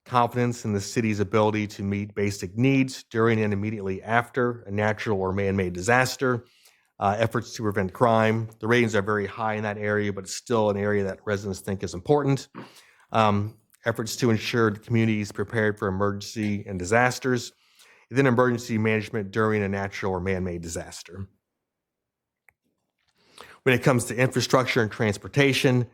confidence in the city's ability to meet basic needs during and immediately after a natural or man-made disaster, efforts to prevent crime. The ratings are very high in that area, but it's still an area that residents think is important. Efforts to ensure the community is prepared for emergency and disasters, and then emergency management during a natural or man-made disaster. When it comes to infrastructure and transportation,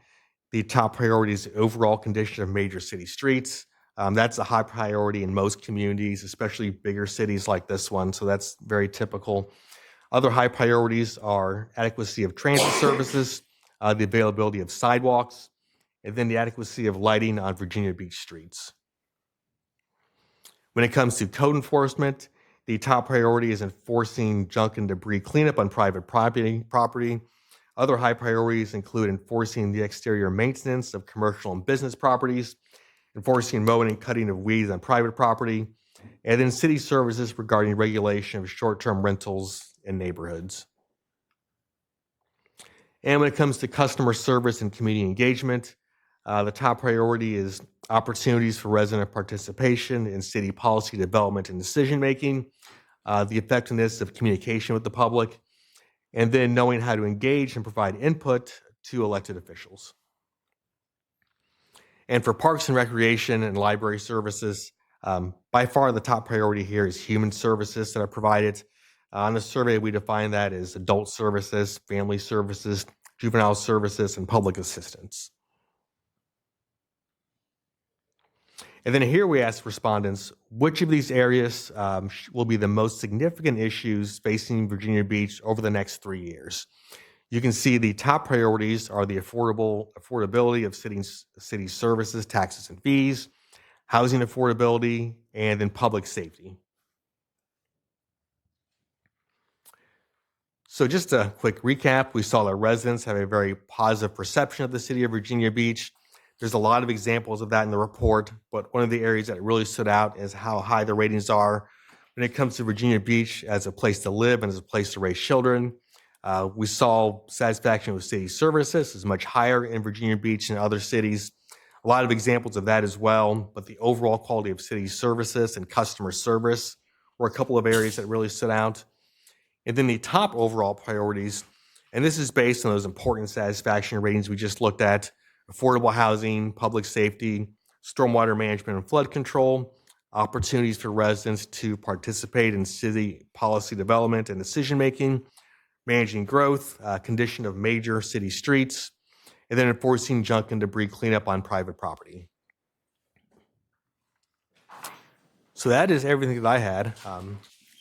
the top priority is the overall condition of major city streets. That's a high priority in most communities, especially bigger cities like this one, so that's very typical. Other high priorities are adequacy of transit services, the availability of sidewalks, and then the adequacy of lighting on Virginia Beach streets. When it comes to code enforcement, the top priority is enforcing junk and debris cleanup on private property. Other high priorities include enforcing the exterior maintenance of commercial and business properties, enforcing mowing and cutting of weeds on private property, and then city services regarding regulation of short-term rentals in neighborhoods. And when it comes to customer service and community engagement, the top priority is opportunities for resident participation in city policy development and decision-making, the effectiveness of communication with the public, and then knowing how to engage and provide input to elected officials. And for parks and recreation and library services, by far the top priority here is human services that are provided. On the survey, we define that as adult services, family services, juvenile services, and public assistance. And then here we ask respondents, which of these areas will be the most significant issues facing Virginia Beach over the next 3 years? You can see the top priorities are the affordability of city services, taxes and fees, housing affordability, and then public safety. So just a quick recap, we saw that residents have a very positive perception of the city of Virginia Beach. There's a lot of examples of that in the report, but one of the areas that really stood out is how high the ratings are when it comes to Virginia Beach as a place to live and as a place to raise children. We saw satisfaction with city services is much higher in Virginia Beach than other cities. A lot of examples of that as well, but the overall quality of city services and customer service were a couple of areas that really stood out. And then the top overall priorities, and this is based on those important satisfaction ratings we just looked at: affordable housing, public safety, stormwater management and flood control, opportunities for residents to participate in city policy development and decision-making, managing growth, condition of major city streets, and then enforcing junk and debris cleanup on private property. So that is everything that I had.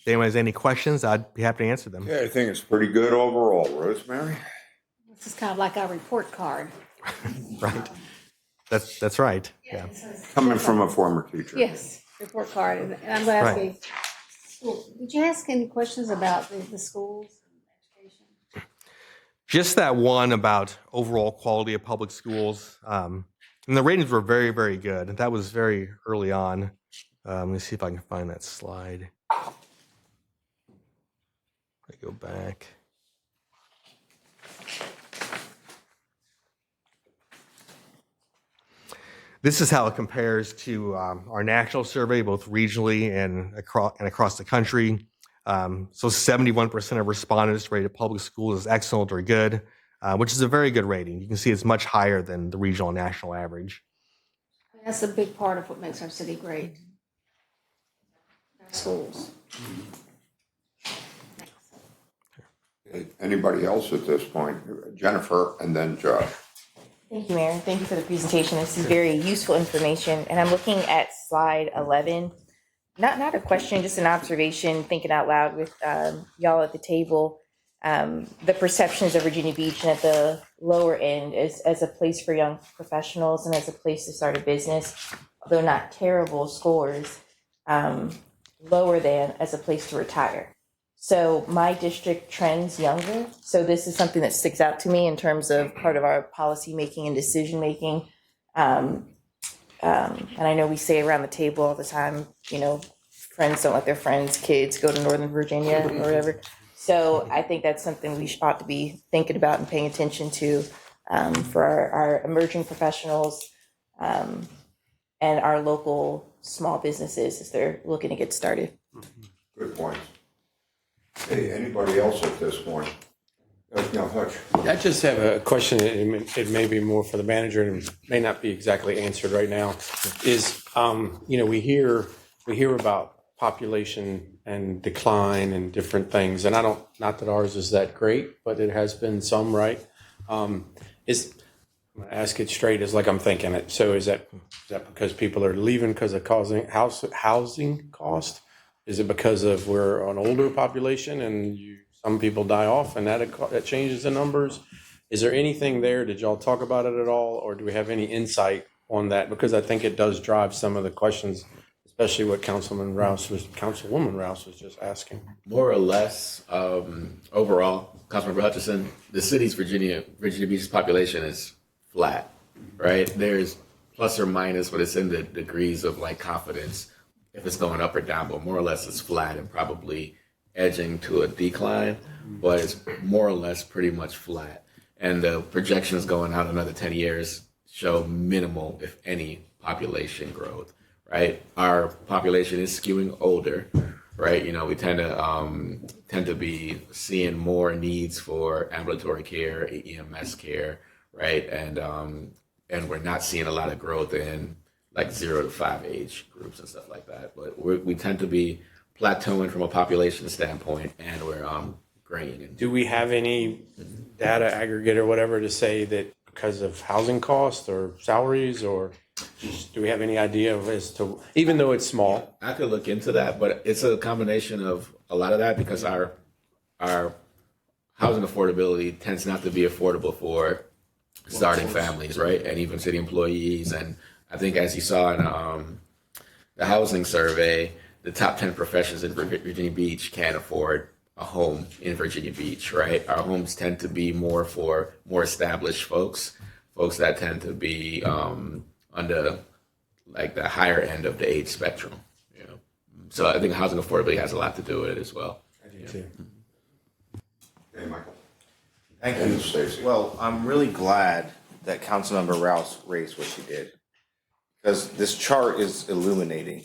If anyone has any questions, I'd be happy to answer them. Yeah, I think it's pretty good overall. Rosemary? This is kind of like our report card. Right. That's right. Yeah. Coming from a former teacher. Yes, report card. And I'm going to ask you, did you ask any questions about the schools and education? Just that one about overall quality of public schools. And the ratings were very, very good. That was very early on. Let me see if I can find that slide. I go back. This is how it compares to our national survey, both regionally and across the country. So 71% of respondents rated public schools as excellent or good, which is a very good rating. You can see it's much higher than the regional and national average. That's a big part of what makes our city great. Our schools. Anybody else at this point? Jennifer and then Josh. Thank you, Mayor. Thank you for the presentation. This is very useful information. And I'm looking at slide 11. Not a question, just an observation, thinking out loud with y'all at the table. The perceptions of Virginia Beach and at the lower end as a place for young professionals and as a place to start a business, although not terrible scores, lower than as a place to retire. So my district trends younger. So this is something that sticks out to me in terms of part of our policy making and decision making. And I know we say around the table all the time, friends don't let their friends' kids go to Northern Virginia or whatever. So I think that's something we ought to be thinking about and paying attention to for our emerging professionals and our local small businesses as they're looking to get started. Good point. Hey, anybody else at this point? Hutch. I just have a question. It may be more for the manager and it may not be exactly answered right now. Is we hear about population and decline and different things, and not that ours is that great, but it has been some, right? I'm gonna ask it straight as like I'm thinking it. So is that because people are leaving because of housing cost? Is it because of we're an older population and some people die off and that changes the numbers? Is there anything there? Did y'all talk about it at all, or do we have any insight on that? Because I think it does drive some of the questions, especially what Councilwoman Rouse was just asking. More or less, overall, Councilmember Hutchison, the city's Virginia Beach's population is flat, right? There's plus or minus, but it's in the degrees of like confidence if it's going up or down, but more or less it's flat and probably edging to a decline, but it's more or less pretty much flat. And the projections going out another 10 years show minimal, if any, population growth, right? Our population is skewing older, right? We tend to be seeing more needs for ambulatory care, EMS care, right? And we're not seeing a lot of growth in like 0 to 5 age groups and stuff like that. But we tend to be plateauing from a population standpoint, and we're graying. Do we have any data aggregate or whatever to say that because of housing costs or salaries or Do we have any idea of as to, even though it's small? I could look into that, but it's a combination of a lot of that because our housing affordability tends not to be affordable for starting families, right? And even city employees. And I think as you saw in the housing survey, the top 10 professions in Virginia Beach can't afford a home in Virginia Beach, right? Our homes tend to be more for more established folks that tend to be on the like the higher end of the age spectrum. You know, so I think housing affordability has a lot to do with it as well. I do too. Okay, Michael. Thank And you. Stacy. Well, I'm really glad that Councilmember Rouse raised what she did, because this chart is illuminating.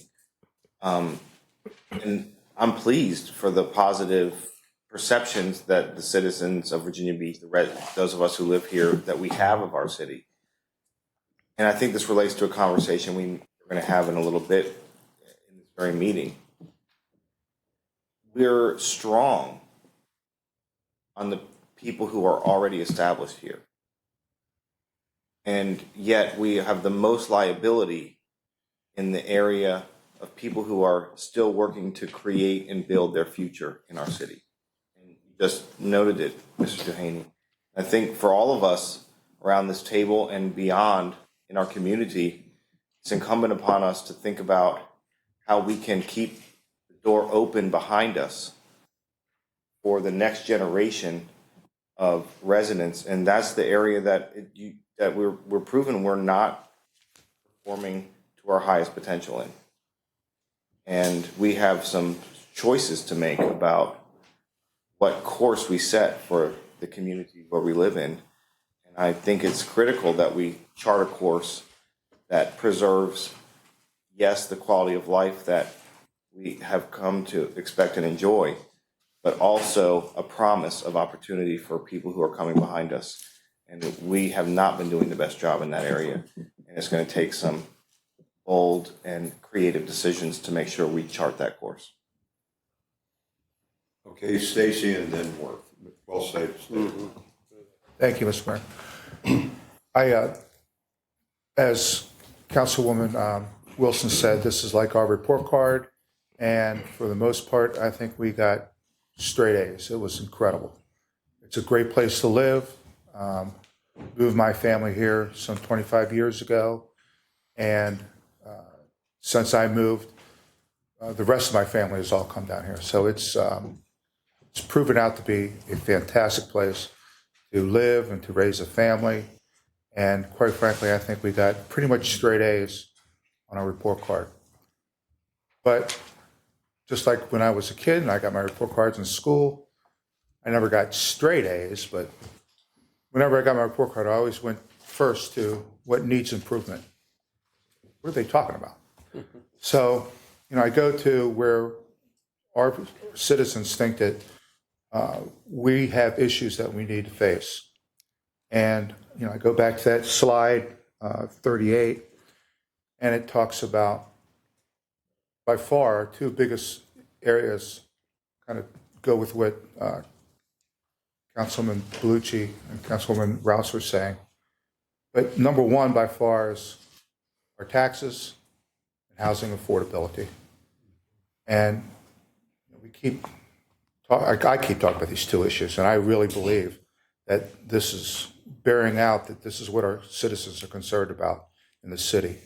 And I'm pleased for the positive perceptions that the citizens of Virginia Beach, those of us who live here, that we have of our city. And I think this relates to a conversation we're going to have in a little bit in this very meeting. We're strong on the people who are already established here. And yet we have the most liability in the area of people who are still working to create and build their future in our city. And you just noted it, Mr. Duhaney. I think for all of us around this table and beyond in our community, it's incumbent upon us to think about how we can keep the door open behind us for the next generation of residents. And that's the area that we're proven we're not performing to our highest potential in. And we have some choices to make about what course we set for the community where we live in. And I think it's critical that we chart a course that preserves, yes, the quality of life that we have come to expect and enjoy, but also a promise of opportunity for people who are coming behind us. And we have not been doing the best job in that area. And it's going to take some bold and creative decisions to make sure we chart that course. Okay, Stacy and then Worth. Well said, Stacy. Thank you, Mr. Mayor. As Councilwoman Wilson said, this is like our report card, and for the most part, I think we got straight A's. It was incredible. It's a great place to live. Moved my family here some 25 years ago, and since I moved, the rest of my family has all come down here. So it's proven out to be a fantastic place to live and to raise a family. And quite frankly, I think we got pretty much straight A's on our report card. But just like when I was a kid and I got my report cards in school, I never got straight A's, but whenever I got my report card, I always went first to what needs improvement. What are they talking about? So, I go to where our citizens think that we have issues that we need to face. And, I go back to that slide 38, and it talks about, by far, our two biggest areas kind of go with what Councilman Bellucci and Councilwoman Rouse were saying. But number one, by far, is our taxes and housing affordability. And I keep talking about these two issues, and I really believe that this is bearing out that this is what our citizens are concerned about in the city.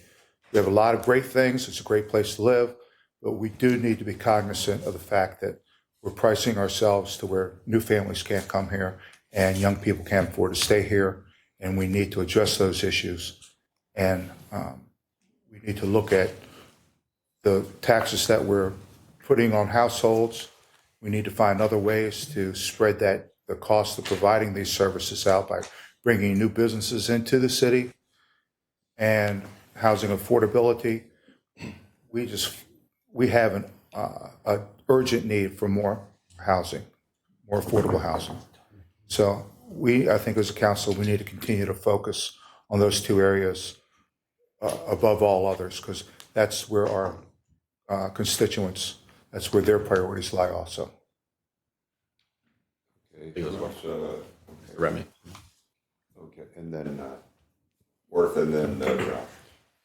We have a lot of great things. It's a great place to live, but we do need to be cognizant of the fact that we're pricing ourselves to where new families can't come here and young people can't afford to stay here, and we need to address those issues. And we need to look at the taxes that we're putting on households. We need to find other ways to spread the cost of providing these services out by bringing new businesses into the city. And housing affordability, we have an urgent need for more housing, more affordable housing. So I think as a council, we need to continue to focus on those two areas above all others, because that's where our constituents, that's where their priorities lie also. Okay, Remy. Okay, and then Worth and then Josh.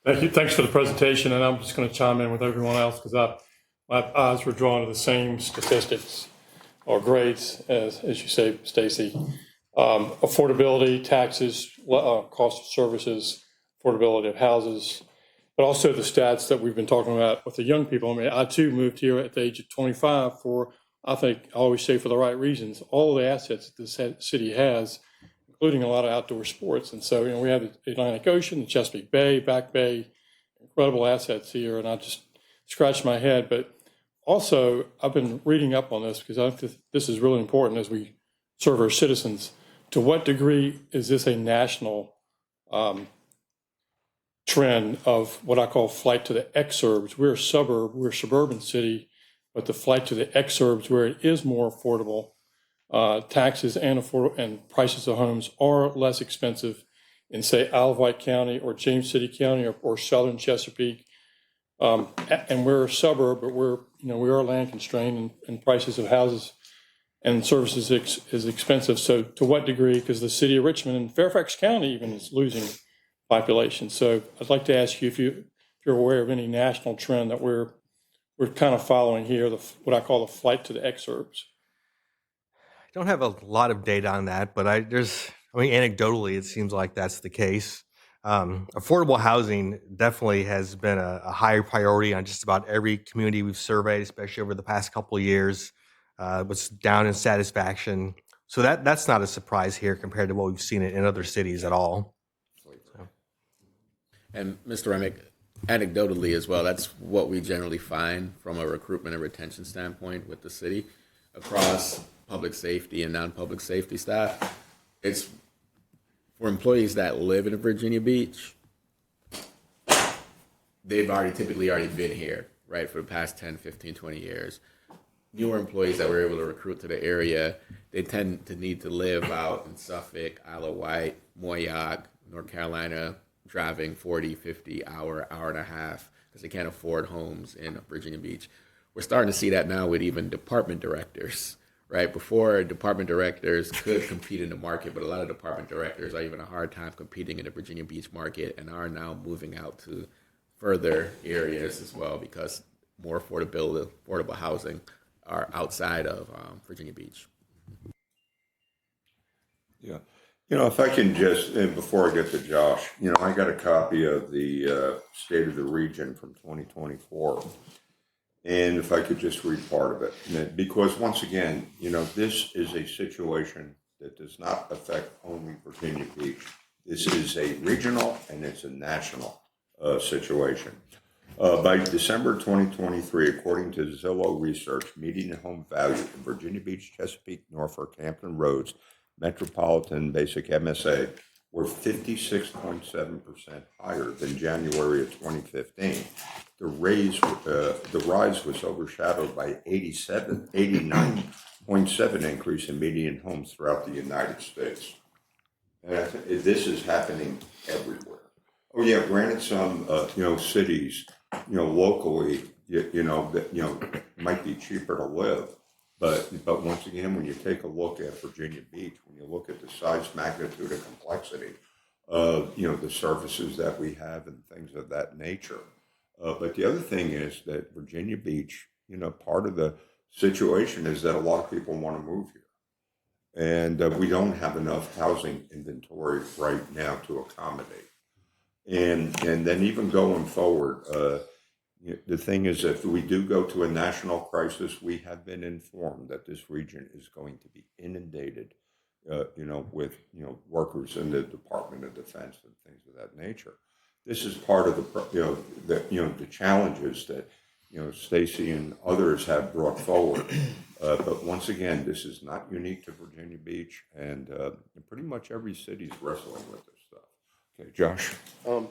Thank you. Thanks for the presentation, and I'm just going to chime in with everyone else because my eyes were drawn to the same statistics or grades as you say, Stacy. Affordability, taxes, cost of services, affordability of houses, but also the stats that we've been talking about with the young people. I mean, I too moved here at the age of 25 for, I think, I always say for the right reasons, all the assets that the city has, including a lot of outdoor sports. And so, we have the Atlantic Ocean, the Chesapeake Bay, Back Bay, incredible assets here. And I just scratched my head. But also, I've been reading up on this because I think this is really important as we serve our citizens. To what degree is this a national trend of what I call flight to the exurbs? We're a suburb, we're a suburban city, but the flight to the exurbs where it is more affordable, taxes and prices of homes are less expensive in, say, Isle of Wight County or James City County or southern Chesapeake. And we're a suburb, but we are land constrained and prices of houses and services is expensive. So to what degree? Because the city of Richmond and Fairfax County even is losing population. So I'd like to ask you if you're aware of any national trend that we're kind of following here, what I call the flight to the exurbs. I don't have a lot of data on that, but anecdotally, it seems like that's the case. Affordable housing definitely has been a higher priority on just about every community we've surveyed, especially over the past couple of years. Was down in satisfaction. So that's not a surprise here compared to what we've seen in other cities at all. So. And Mr. Remick, anecdotally as well, that's what we generally find from a recruitment and retention standpoint with the city across public safety and non-public safety staff. It's for employees that live in Virginia Beach, they've typically already been here, right, for the past 10, 15, 20 years. Newer employees that we're able to recruit to the area, they tend to need to live out in Suffolk, Isle of Wight, Moyock, North Carolina, driving 40, 50 hour and a half because they can't afford homes in Virginia Beach. We're starting to see that now with even department directors, right? Before, department directors could compete in the market, but a lot of department directors are having a hard time competing in the Virginia Beach market and are now moving out to further areas as well because more affordable housing are outside of Virginia Beach. Yeah. If I can just, and before I get to Josh, I got a copy of the State of the Region from 2024. And if I could just read part of it, because once again, this is a situation that does not affect only Virginia Beach. This is a regional and it's a national situation. By December 2023, according to Zillow Research, median home value in Virginia Beach, Chesapeake, Norfolk, Hampton Roads, Metropolitan Basic MSA were 56.7% higher than January of 2015. The rise was overshadowed by 89.7% increase in median homes throughout the United States. And I think this is happening everywhere. Oh yeah, granted, some cities, locally, might be cheaper to live, but once again, when you take a look at Virginia Beach, when you look at the size, magnitude, and complexity of the services that we have and things of that nature, but the other thing is that Virginia Beach, part of the situation is that a lot of people want to move here, and we don't have enough housing inventory right now to accommodate. And then even going forward, the thing is, if we do go to a national crisis, we have been informed that this region is going to be inundated, with workers in the Department of Defense and things of that nature. This is part of the challenges that Stacy and others have brought forward. But once again, this is not unique to Virginia Beach, and pretty much every city is wrestling with this stuff. Okay, Josh.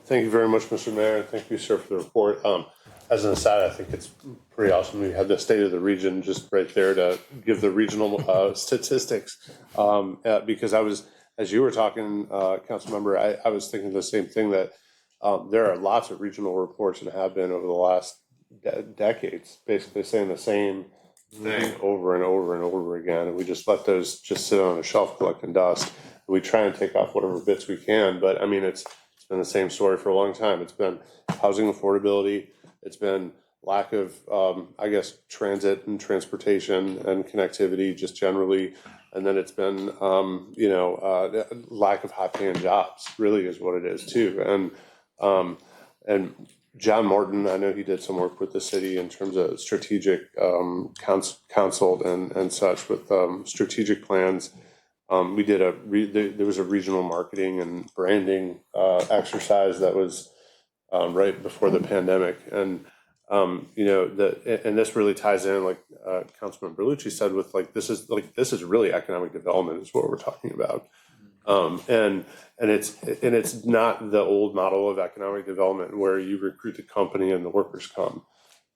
Thank you very much, Mr. Mayor, and thank you, sir, for the report. As an aside, I think it's pretty awesome. We have the State of the Region just right there to give the regional statistics. Because as you were talking, Council Member, I was thinking the same thing, that there are lots of regional reports and have been over the last decades, basically saying the same thing over and over and over again. And we just let those just sit on a shelf collecting dust. We try and take off whatever bits we can, but I mean, it's been the same story for a long time. It's been housing affordability. It's been lack of, I guess, transit and transportation and connectivity just generally. And then it's been, lack of high-paying jobs really is what it is too. And John Morton, I know he did some work with the city in terms of strategic counsel and such with strategic plans. We did there was a regional marketing and branding exercise that was right before the pandemic. And and this really ties in, like Councilman Berlucci said, with this is really economic development is what we're talking about. And it's not the old model of economic development where you recruit the company and the workers come.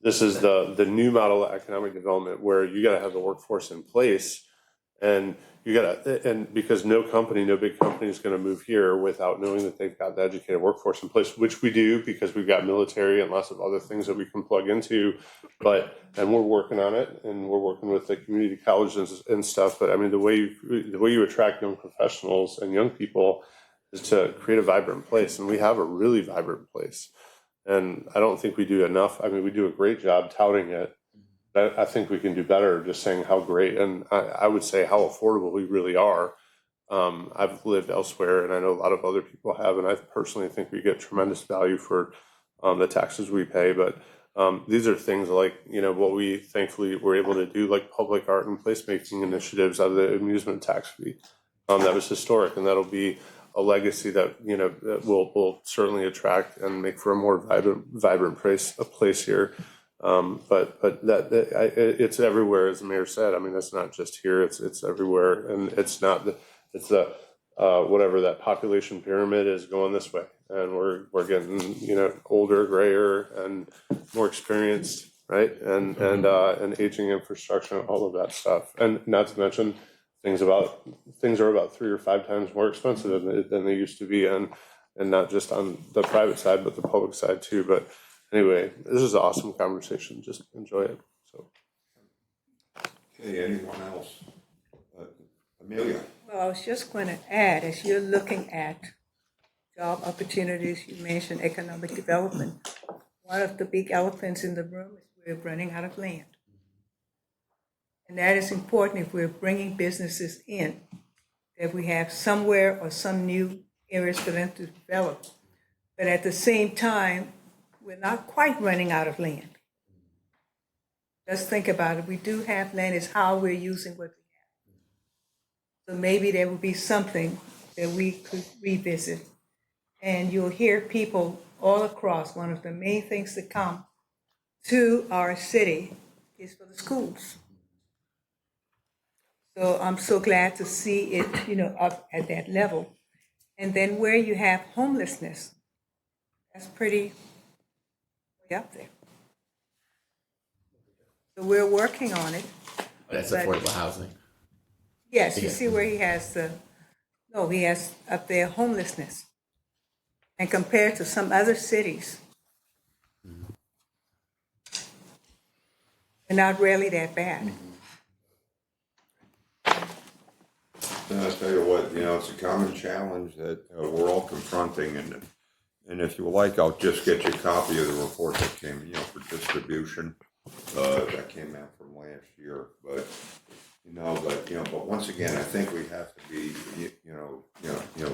This is the new model of economic development where you got to have the workforce in place, and because no big company is going to move here without knowing that they've got the educated workforce in place, which we do because we've got military and lots of other things that we can plug into. And we're working on it, and we're working with the community colleges and stuff. But I mean, the way you attract young professionals and young people is to create a vibrant place, and we have a really vibrant place. And I don't think we do enough. I mean, we do a great job touting it. I think we can do better just saying how great, and I would say how affordable we really are. I've lived elsewhere, and I know a lot of other people have, and I personally think we get tremendous value for the taxes we pay. But these are things like, what we thankfully were able to do, like public art and placemaking initiatives out of the amusement tax fee. That was historic, and that'll be a legacy that, that will certainly attract and make for a more vibrant place here. But it's everywhere, as the mayor said. I mean, that's not just here; it's everywhere, and it's whatever that population pyramid is going this way, and we're getting older, grayer, and more experienced, right? And aging infrastructure and all of that stuff, and not to mention things are about 3 or 5 times more expensive than they used to be, and not just on the private side, but the public side too. But anyway, this is an awesome conversation. Just enjoy it. So, okay, anyone else? Amelia. Well, I was just going to add, as you're looking at job opportunities, you mentioned economic development. One of the big elephants in the room is we're running out of land. And that is important if we're bringing businesses in, that we have somewhere or some new areas for them to develop. But at the same time, we're not quite running out of land. Just think about it. We do have land. It's how we're using what we have. So maybe there will be something that we could revisit. And you'll hear people all across. One of the main things that come to our city is for the schools. So I'm so glad to see it, up at that level. And then where you have homelessness, that's pretty way up there. So we're working on it. That's affordable housing. Yes, you see where he has he has up there homelessness. And compared to some other cities, they're not really that bad. And I'll tell you what, it's a common challenge that we're all confronting, and if you like, I'll just get you a copy of the report that came, for distribution, that came out from last year. But but once again, I think we have to be,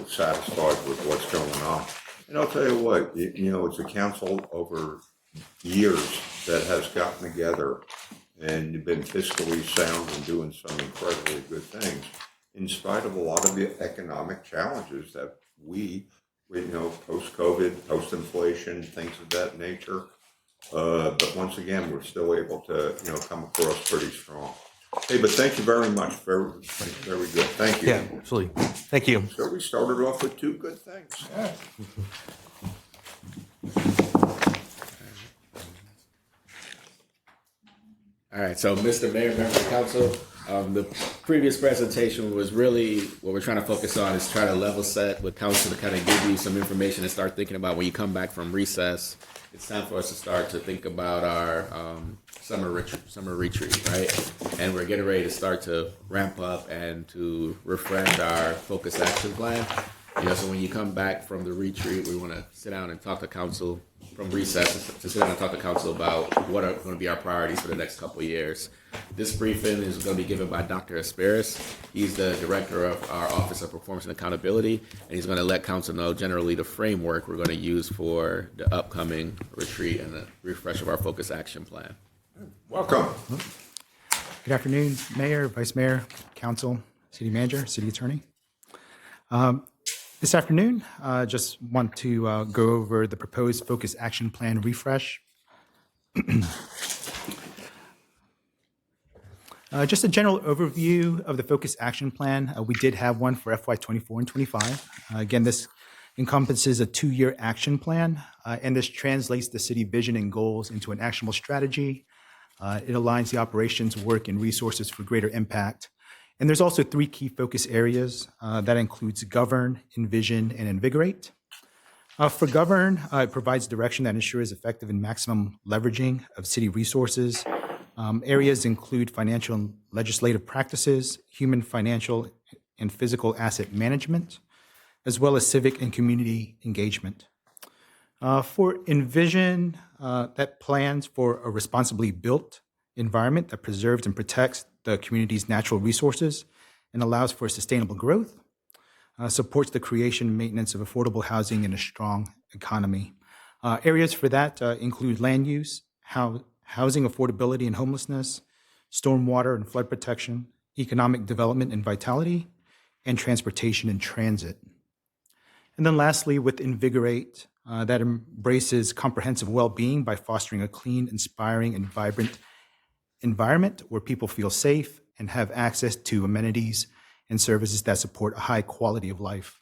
satisfied with what's going on. And I'll tell you what, it's a council over years that has gotten together and been fiscally sound and doing some incredibly good things, in spite of a lot of the economic challenges that we post-COVID, post-inflation, things of that nature. But once again, we're still able to, come across pretty strong. Hey, but thank you very much. Very, very good. Thank you. Yeah, absolutely. Thank you. So we started off with 2 good things. Yeah. All right, so Mr. Mayor, members of council, the previous presentation was really what we're trying to focus on is try to level set with council to kind of give you some information and start thinking about when you come back from recess. It's time for us to start to think about our summer retreat, right? And we're getting ready to start to ramp up and to refresh our focus action plan. So when you come back from the retreat, we want to sit down and talk to council from recess to sit down and talk to council about what are going to be our priorities for the next couple of years. This briefing is going to be given by Dr. Asperis. He's the director of our Office of Performance and Accountability, and he's going to let council know generally the framework we're going to use for the upcoming retreat and the refresh of our focus action plan. Welcome. Good afternoon, Mayor, Vice Mayor, Council, City Manager, City Attorney. This afternoon, just want to go over the proposed Focus Action Plan refresh. Just a general overview of the Focus Action Plan. We did have one for FY24 and 25. Again, this encompasses a 2-year action plan, and this translates the city vision and goals into an actionable strategy. It aligns the operations, work, and resources for greater impact. And there's also 3 key focus areas that includes govern, envision, and invigorate. For govern, it provides direction that ensures effective and maximum leveraging of city resources. Areas include financial and legislative practices, human, financial, and physical asset management, as well as civic and community engagement. For envision, that plans for a responsibly built environment that preserves and protects the community's natural resources and allows for sustainable growth, supports the creation and maintenance of affordable housing in a strong economy. Areas for that include land use, housing affordability and homelessness, stormwater and flood protection, economic development and vitality, and transportation and transit. And then lastly, with invigorate, that embraces comprehensive well-being by fostering a clean, inspiring, and vibrant environment where people feel safe and have access to amenities and services that support a high quality of life.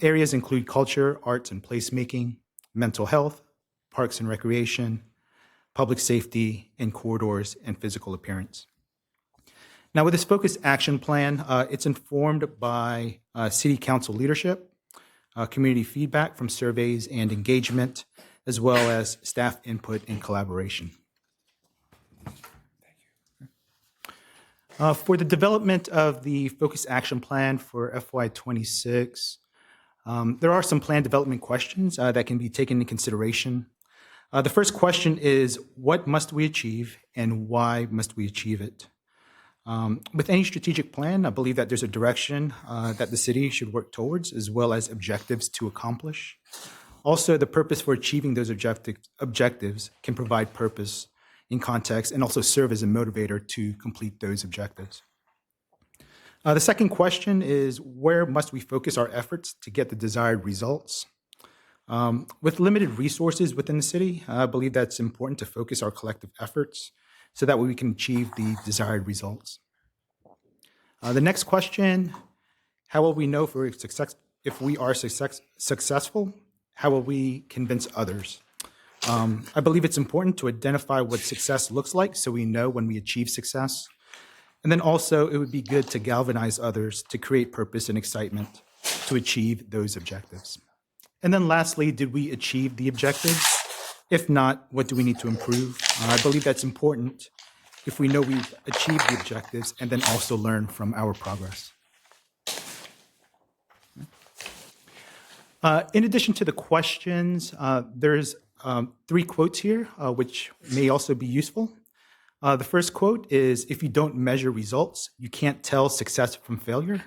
Areas include culture, arts and placemaking, mental health, parks and recreation, public safety, and corridors and physical appearance. Now with this focused action plan, it's informed by city council leadership, community feedback from surveys and engagement, as well as staff input and collaboration. For the development of the Focus Action Plan for FY26, there are some plan development questions that can be taken into consideration. The first question is, what must we achieve and why must we achieve it? With any strategic plan, I believe that there's a direction that the city should work towards, as well as objectives to accomplish. Also, the purpose for achieving those objectives can provide purpose in context and also serve as a motivator to complete those objectives. The second question is, where must we focus our efforts to get the desired results? With limited resources within the city, I believe that's important to focus our collective efforts so that way we can achieve the desired results. The next question, how will we know if we are successful? How will we convince others? I believe it's important to identify what success looks like so we know when we achieve success. And then also, it would be good to galvanize others to create purpose and excitement to achieve those objectives. And then lastly, did we achieve the objectives? If not, what do we need to improve? I believe that's important if we know we've achieved the objectives and then also learn from our progress. In addition to the questions, there's 3 quotes here, which may also be useful. The first quote is, if you don't measure results, you can't tell success from failure.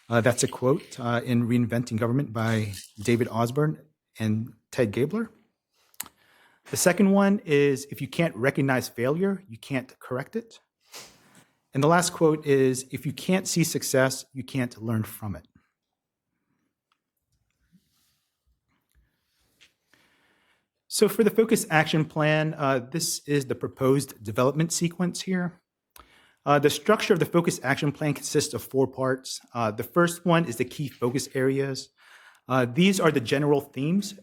That's a quote in Reinventing Government by David Osborne and Ted Gabler. The second one is, if you can't recognize failure, you can't correct it. And the last quote is, if you can't see success, you can't learn from it. So for the Focus Action Plan, this is the proposed development sequence here. The structure of the Focus Action Plan consists of 4 parts. The first one is the key focus areas. These are the general themes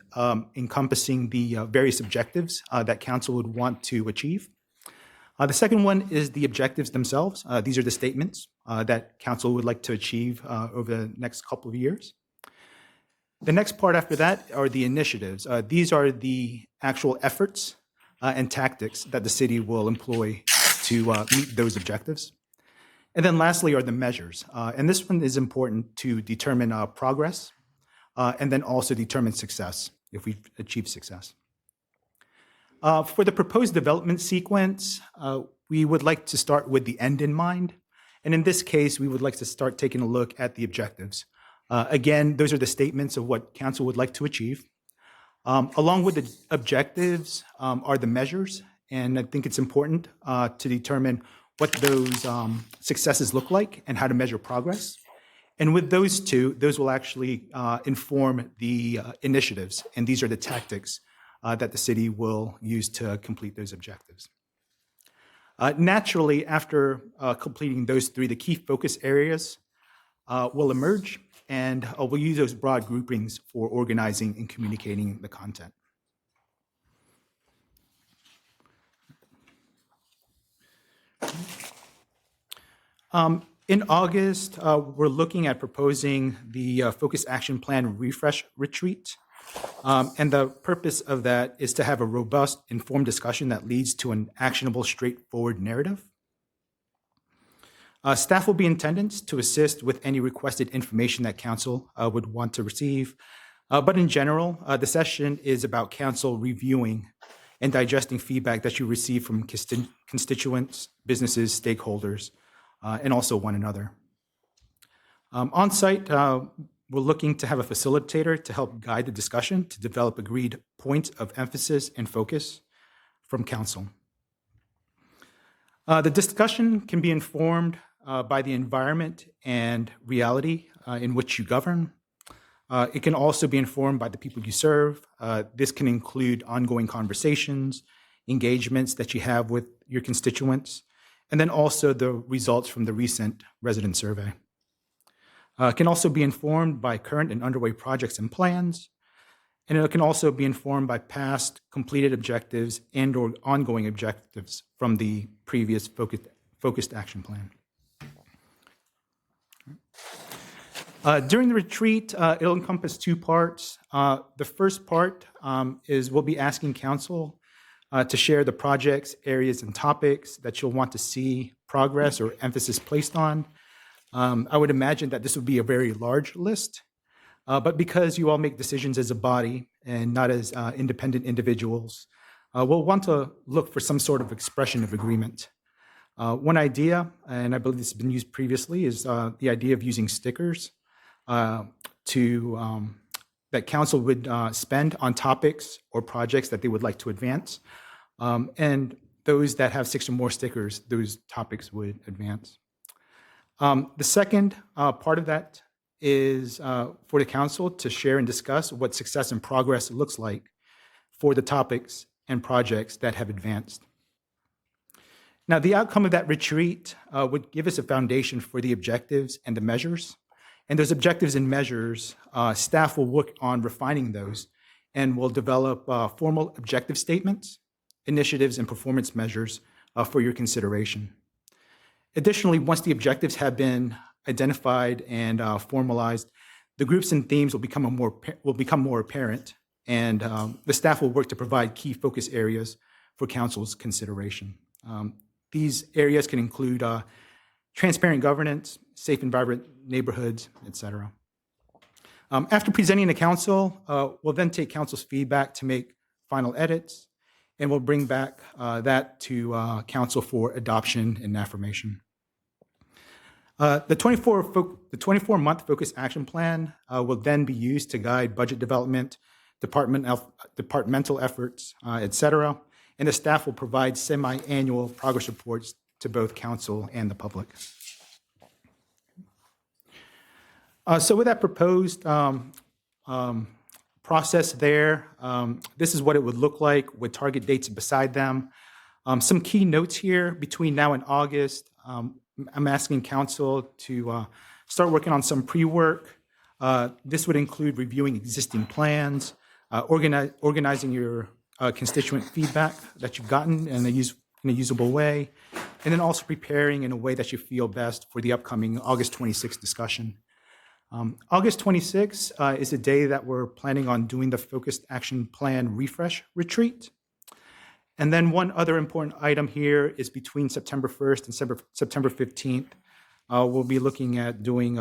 encompassing the various objectives that council would want to achieve. The second one is the objectives themselves. These are the statements that council would like to achieve over the next couple of years. The next part after that are the initiatives. These are the actual efforts and tactics that the city will employ to meet those objectives. And then lastly are the measures. And this one is important to determine progress and then also determine success if we've achieved success. For the proposed development sequence, we would like to start with the end in mind. And in this case, we would like to start taking a look at the objectives. Again, those are the statements of what council would like to achieve. Along with the objectives are the measures, and I think it's important to determine what those successes look like and how to measure progress. And with those two, those will actually inform the initiatives, and these are the tactics that the city will use to complete those objectives. Naturally, after completing those three, the key focus areas will emerge, and we'll use those broad groupings for organizing and communicating the content. In August, we're looking at proposing the Focus Action Plan Refresh Retreat. And the purpose of that is to have a robust, informed discussion that leads to an actionable, straightforward narrative. Staff will be in attendance to assist with any requested information that council would want to receive. But in general, the session is about council reviewing and digesting feedback that you receive from constituents, businesses, stakeholders, and also one another. On site, we're looking to have a facilitator to help guide the discussion to develop agreed points of emphasis and focus from council. The discussion can be informed by the environment and reality in which you govern. It can also be informed by the people you serve. This can include ongoing conversations, engagements that you have with your constituents, and then also the results from the recent resident survey. It can also be informed by current and underway projects and plans, and it can also be informed by past completed objectives and or ongoing objectives from the previous focused action plan. During the retreat, it'll encompass two parts. The first part is we'll be asking council to share the projects, areas, and topics that you'll want to see progress or emphasis placed on. I would imagine that this would be a very large list, but because you all make decisions as a body and not as independent individuals, we'll want to look for some sort of expression of agreement. One idea, and I believe this has been used previously, is the idea of using stickers that council would spend on topics or projects that they would like to advance. And those that have 6 or more stickers, those topics would advance. The second part of that is for the council to share and discuss what success and progress looks like for the topics and projects that have advanced. Now, the outcome of that retreat would give us a foundation for the objectives and the measures. And those objectives and measures, staff will work on refining those and will develop formal objective statements, initiatives, and performance measures for your consideration. Additionally, once the objectives have been identified and formalized, the groups and themes will become more apparent, and the staff will work to provide key focus areas for council's consideration. These areas can include transparent governance, safe and vibrant neighborhoods, et cetera. After presenting to council, we'll then take council's feedback to make final edits, and we'll bring back that to council for adoption and affirmation. The 24-month Focus Action Plan will then be used to guide budget development, departmental efforts, et cetera, and the staff will provide semi-annual progress reports to both council and the public. So with that proposed process there, this is what it would look like with target dates beside them. Some key notes here between now and August. I'm asking council to start working on some pre-work. This would include reviewing existing plans, organizing your constituent feedback that you've gotten in a usable way, and then also preparing in a way that you feel best for the upcoming August 26th discussion. August 26th is a day that we're planning on doing the Focused Action Plan Refresh Retreat. And then one other important item here is between September 1st and September 15th, we'll be looking at doing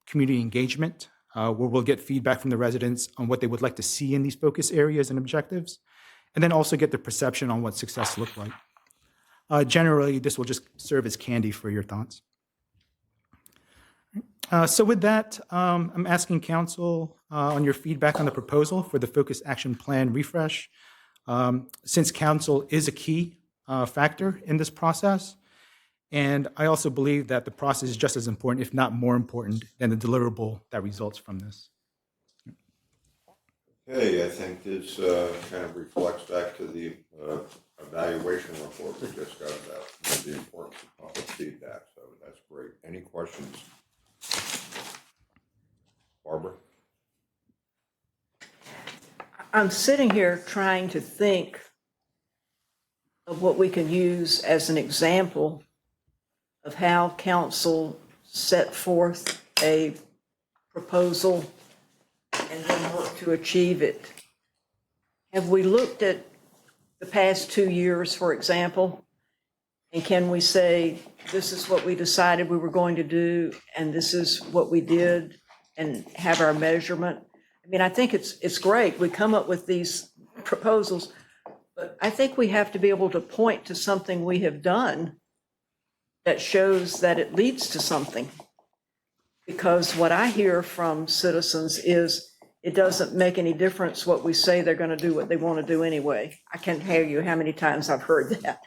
community engagement where we'll get feedback from the residents on what they would like to see in these focus areas and objectives, and then also get the perception on what success looked like. Generally, this will just serve as candy for your thoughts. So with that, I'm asking council on your feedback on the proposal for the Focus Action Plan refresh. Since council is a key factor in this process, and I also believe that the process is just as important, if not more important, than the deliverable that results from this. Okay, I think this kind of reflects back to the evaluation report we just got about the importance of public feedback, so that's great. Any questions? Barbara? I'm sitting here trying to think of what we can use as an example of how council set forth a proposal and then work to achieve it. Have we looked at the past 2 years, for example, and can we say, this is what we decided we were going to do, and this is what we did, and have our measurement? I mean, I think it's great. We come up with these proposals, but I think we have to be able to point to something we have done that shows that it leads to something. Because what I hear from citizens is it doesn't make any difference what we say, they're going to do what they want to do anyway. I can't tell you how many times I've heard that.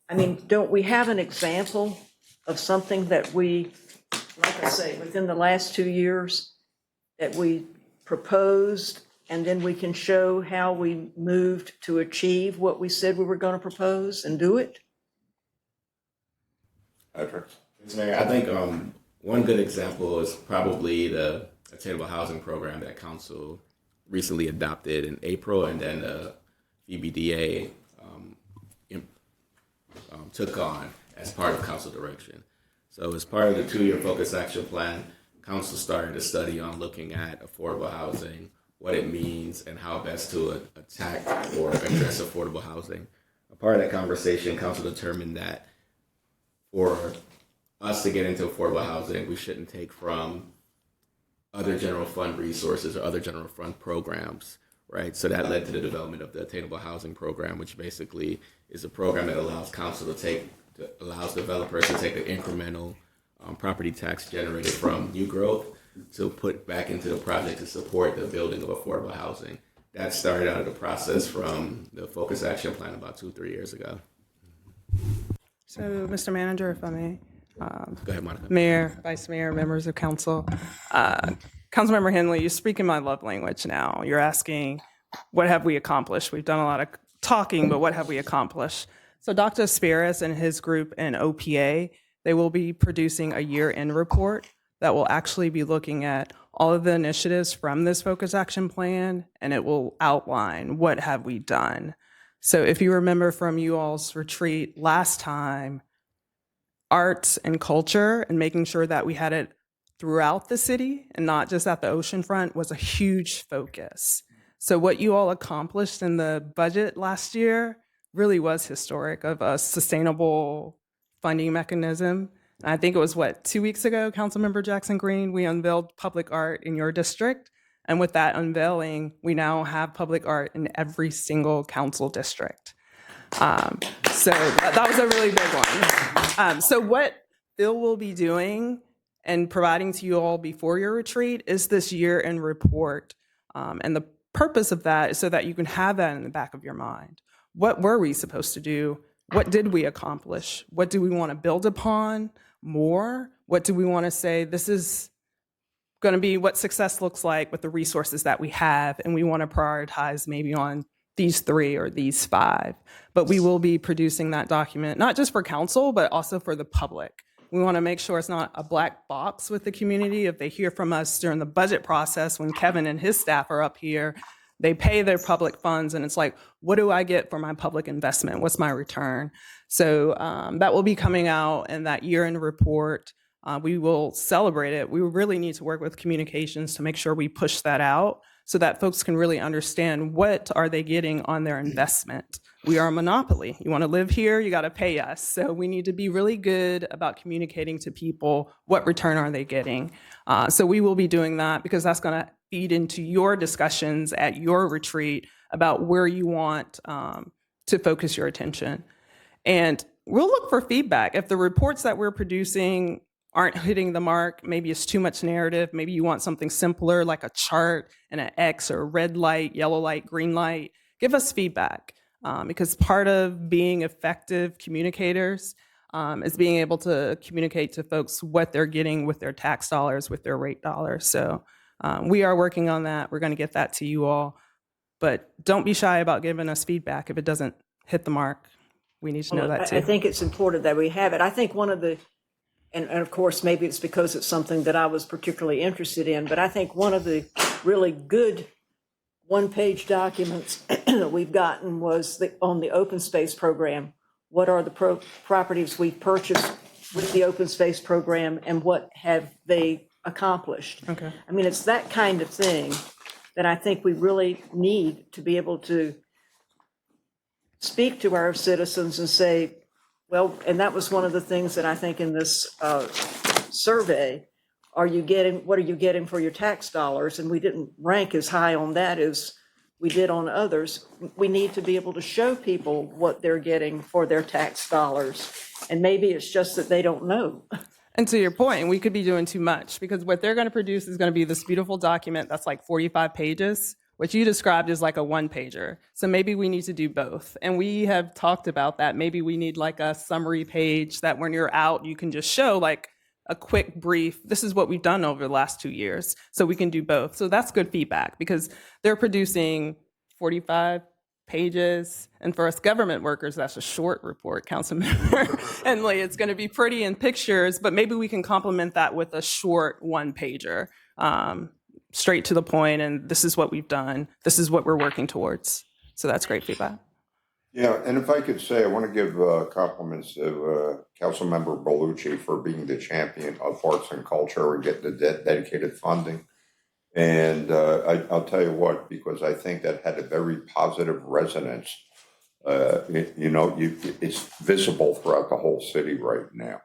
I mean, don't we have an example of something that we, like I say, within the last 2 years that we proposed, and then we can show how we moved to achieve what we said we were going to propose and do it? Patrick? Mr. Mayor, I think one good example is probably the attainable housing program that council recently adopted in April, and then the VBDA took on as part of council direction. So as part of the 2-year focus action plan, council started a study on looking at affordable housing, what it means, and how best to attack or address affordable housing. A part of that conversation, council determined that for us to get into affordable housing, we shouldn't take from other general fund resources or other general fund programs, right? So that led to the development of the Attainable Housing Program, which basically is a program that allows allows developers to take the incremental property tax generated from new growth to put back into the project to support the building of affordable housing. That started out of the process from the Focus Action Plan about 2-3 years ago. So, Mr. Manager, if I may. Go ahead, Monica. Mayor, Vice Mayor, members of council. Councilmember Henley, you're speaking my love language now. You're asking, what have we accomplished? We've done a lot of talking, but what have we accomplished? So Dr. Aspiras and his group in OPA, they will be producing a year-end report that will actually be looking at all of the initiatives from this Focus Action Plan, and it will outline what have we done. So if you remember from you all's retreat last time, arts and culture and making sure that we had it throughout the city and not just at the oceanfront was a huge focus. So what you all accomplished in the budget last year really was historic, of a sustainable funding mechanism. And I think it was, 2 weeks ago, Councilmember Jackson Green, we unveiled public art in your district. And with that unveiling, we now have public art in every single council district. So that was a really big one. So what Phil will be doing and providing to you all before your retreat is this year-end report. And the purpose of that is so that you can have that in the back of your mind. What were we supposed to do? What did we accomplish? What do we want to build upon more? What do we want to say, this is going to be what success looks like with the resources that we have, and we want to prioritize maybe on these 3 or these 5. But we will be producing that document, not just for council, but also for the public. We want to make sure it's not a black box with the community. If they hear from us during the budget process, when Kevin and his staff are up here, they pay their public funds, and it's like, what do I get for my public investment? What's my return? So that will be coming out in that year-end report. We will celebrate it. We really need to work with communications to make sure we push that out. so that folks can really understand what are they getting on their investment. We are a monopoly. You want to live here, you got to pay us. So we need to be really good about communicating to people what return are they getting. So we will be doing that because that's going to feed into your discussions at your retreat about where you want to focus your attention. And we'll look for feedback. If the reports that we're producing aren't hitting the mark, maybe it's too much narrative, maybe you want something simpler like a chart and an X or red light, yellow light, green light, give us feedback. Because part of being effective communicators is being able to communicate to folks what they're getting with their tax dollars, with their rate dollars. So we are working on that. We're going to get that to you all. But don't be shy about giving us feedback if it doesn't hit the mark. We need to know that too. I think it's important that we have it. I think one of the, and of course, maybe it's because it's something that I was particularly interested in, but I think one of the really good one-page documents that we've gotten was on the open space program. What are the properties we've purchased with the open space program and what have they accomplished? Okay. I mean, it's that kind of thing that I think we really need to be able to speak to our citizens and say, well, and that was one of the things that I think in this survey, what are you getting for your tax dollars? And we didn't rank as high on that as we did on others. We need to be able to show people what they're getting for their tax dollars. And maybe it's just that they don't know. And to your point, we could be doing too much because what they're going to produce is going to be this beautiful document that's like 45 pages, which you described as like a one-pager. So maybe we need to do both. And we have talked about that. Maybe we need like a summary page that when you're out, you can just show like a quick brief. This is what we've done over the last 2 years. So we can do both. So that's good feedback because they're producing 45 pages. And for us government workers, that's a short report, Councilmember Henley. It's going to be pretty in pictures, but maybe we can complement that with a short one-pager, straight to the point, and this is what we've done. This is what we're working towards. So that's great feedback. Yeah, and if I could say, I want to give compliments to Councilmember Bellucci for being the champion of arts and culture and getting the dedicated funding. And I'll tell you what, because I think that had a very positive resonance. It's visible throughout the whole city right now.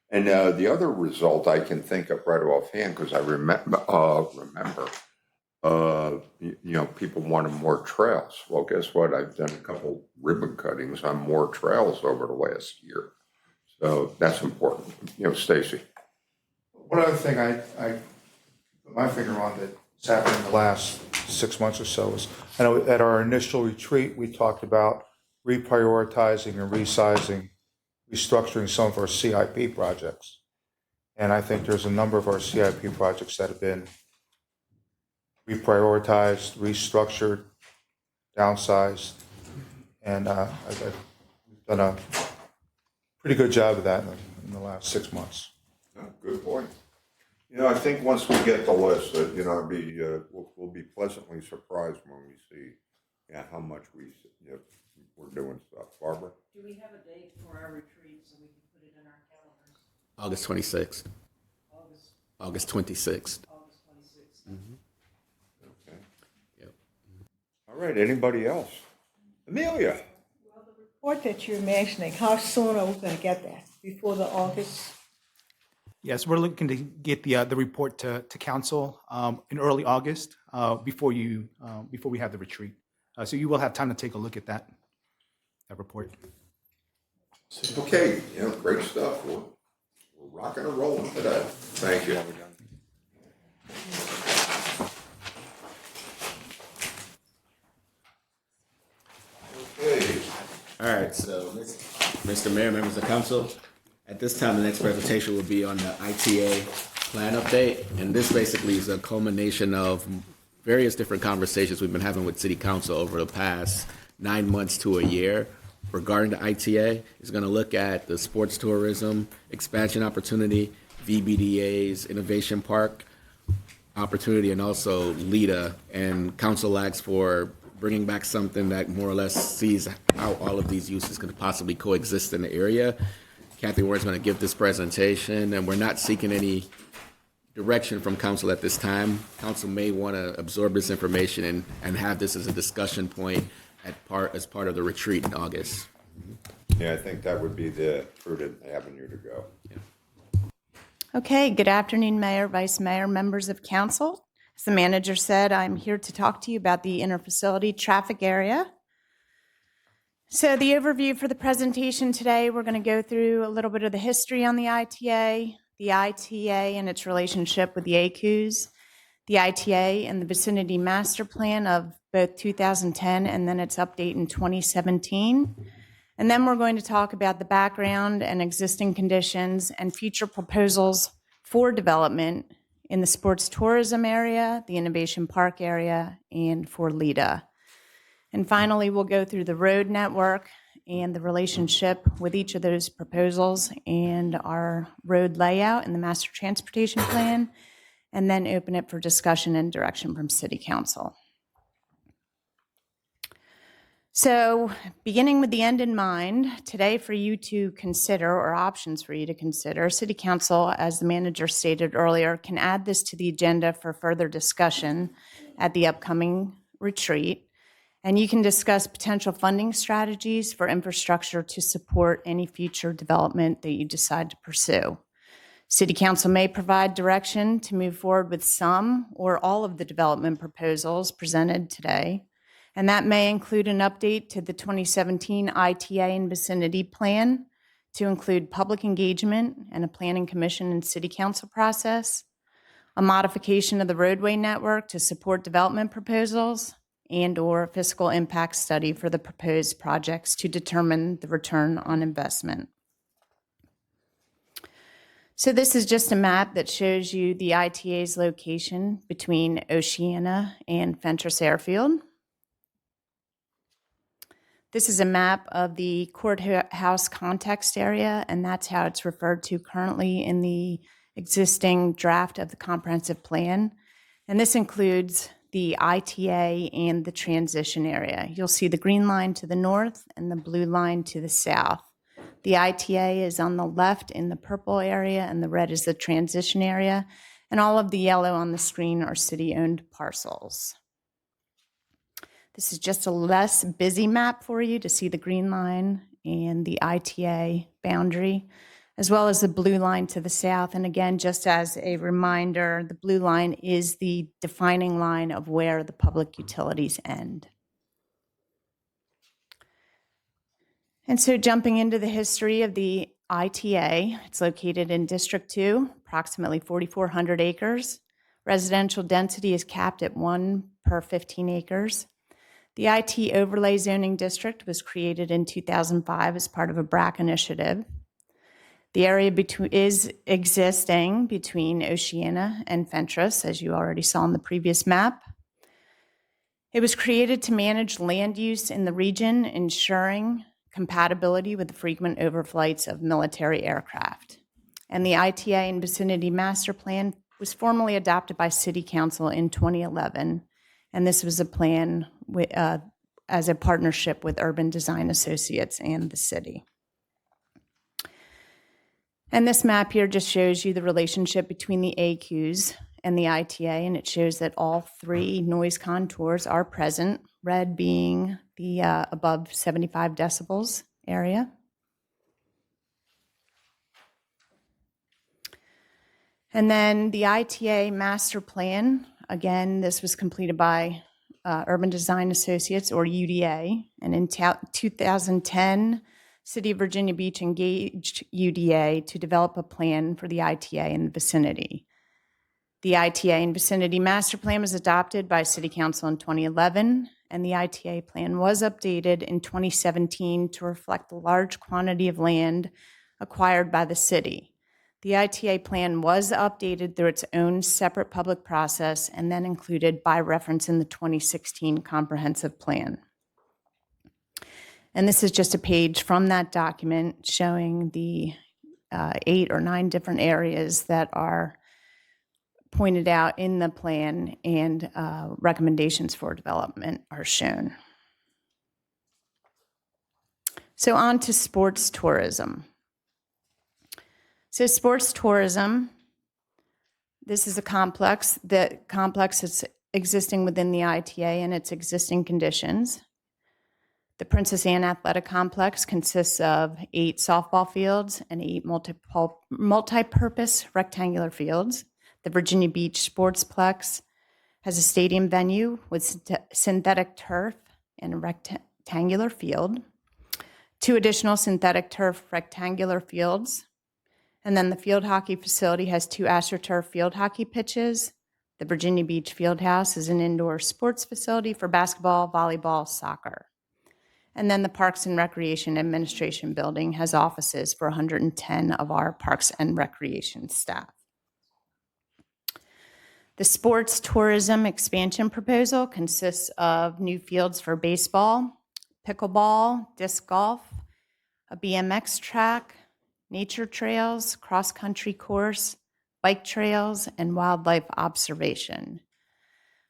And the other result I can think of right offhand, because I remember, people wanted more trails. Well, guess what? I've done a couple ribbon cuttings on more trails over the last year. So that's important. Stacy. One other thing I put my finger on that's happened in the last 6 months or so is, I know at our initial retreat, we talked about reprioritizing and resizing, restructuring some of our CIP projects. And I think there's a number of our CIP projects that have been reprioritized, restructured, downsized, and we've done a pretty good job of that in the last 6 months. Good point. I think once we get the list, we'll be pleasantly surprised when we see how much we're doing stuff. Barbara? Do we have a date for our retreat so we can put it in our calendars? August 26th. August 26th. August 26th. Okay. Yep. All right, anybody else? Amelia? Well, the report that you're mentioning, how soon are we going to get that? Before the August? Yes, we're looking to get the report to council in early August before we have the retreat. So you will have time to take a look at that report. Okay, great stuff. We're rocking and rolling today. Thank you. Okay. All right, so Mr. Mayor, members of council, at this time, the next presentation will be on the ITA plan update. And this basically is a culmination of various different conversations we've been having with City Council over the past 9 months to a year regarding the ITA. It's going to look at the sports tourism expansion opportunity, VBDA's Innovation Park opportunity, and also LIDA. And council asks for bringing back something that more or less sees how all of these uses could possibly coexist in the area. Kathy Ward's going to give this presentation, and we're not seeking any direction from council at this time. Council may want to absorb this information and have this as a discussion point as part of the retreat in August. Yeah, I think that would be the prudent avenue to go. Okay, good afternoon, Mayor, Vice Mayor, members of council. As the manager said, I'm here to talk to you about the interfacility traffic area. So the overview for the presentation today, we're going to go through a little bit of the history on the ITA and its relationship with the ACUs, the ITA and the vicinity master plan of both 2010 and then its update in 2017. And then we're going to talk about the background and existing conditions and future proposals for development in the sports tourism area, the innovation park area, and for LIDA. And finally, we'll go through the road network and the relationship with each of those proposals and our road layout in the master transportation plan, and then open it for discussion and direction from City Council. So beginning with the end in mind, today for you to consider, or options for you to consider, City Council, as the manager stated earlier, can add this to the agenda for further discussion at the upcoming retreat. And you can discuss potential funding strategies for infrastructure to support any future development that you decide to pursue. City Council may provide direction to move forward with some or all of the development proposals presented today. And that may include an update to the 2017 ITA and vicinity plan to include public engagement and a planning commission and city council process, a modification of the roadway network to support development proposals, and or a fiscal impact study for the proposed projects to determine the return on investment. So this is just a map that shows you the ITA's location between Oceana and Fentress Airfield. This is a map of the courthouse context area, and that's how it's referred to currently in the existing draft of the comprehensive plan. And this includes the ITA and the transition area. You'll see the green line to the north and the blue line to the south. The ITA is on the left in the purple area, and the red is the transition area. And all of the yellow on the screen are city-owned parcels. This is just a less busy map for you to see the green line and the ITA boundary, as well as the blue line to the south. And again, just as a reminder, the blue line is the defining line of where the public utilities end. And so jumping into the history of the ITA, it's located in District 2, approximately 4,400 acres. Residential density is capped at 1 per 15 acres. The IT Overlay Zoning District was created in 2005 as part of a BRAC initiative. The area is existing between Oceana and Fentress, as you already saw in the previous map. It was created to manage land use in the region, ensuring compatibility with the frequent overflights of military aircraft. And the ITA and Vicinity Master Plan was formally adopted by City Council in 2011. And this was a plan as a partnership with Urban Design Associates and the city. And this map here just shows you the relationship between the AQs and the ITA, and it shows that all three noise contours are present, red being the above 75 decibels area. And then the ITA master plan, again, this was completed by Urban Design Associates, or UDA, and in 2010, City of Virginia Beach engaged UDA to develop a plan for the ITA in the vicinity. The ITA and Vicinity Master Plan was adopted by City Council in 2011, and the ITA plan was updated in 2017 to reflect the large quantity of land acquired by the city. The ITA plan was updated through its own separate public process and then included by reference in the 2016 comprehensive plan. And this is just a page from that document showing the 8 or 9 different areas that are pointed out in the plan, and recommendations for development are shown. So on to sports tourism. So sports tourism, This is a complex. The complex is existing within the ITA and its existing conditions. The Princess Anne Athletic Complex consists of 8 softball fields and 8 multi-purpose rectangular fields. The Virginia Beach Sportsplex has a stadium venue with synthetic turf and a rectangular field, 2 additional synthetic turf rectangular fields, and then the field hockey facility has 2 AstroTurf field hockey pitches. The Virginia Beach Fieldhouse is an indoor sports facility for basketball, volleyball, soccer. And then the Parks and Recreation Administration Building has offices for 110 of our Parks and Recreation staff. The sports tourism expansion proposal consists of new fields for baseball, pickleball, disc golf, a BMX track, nature trails, cross-country course, bike trails, and wildlife observation.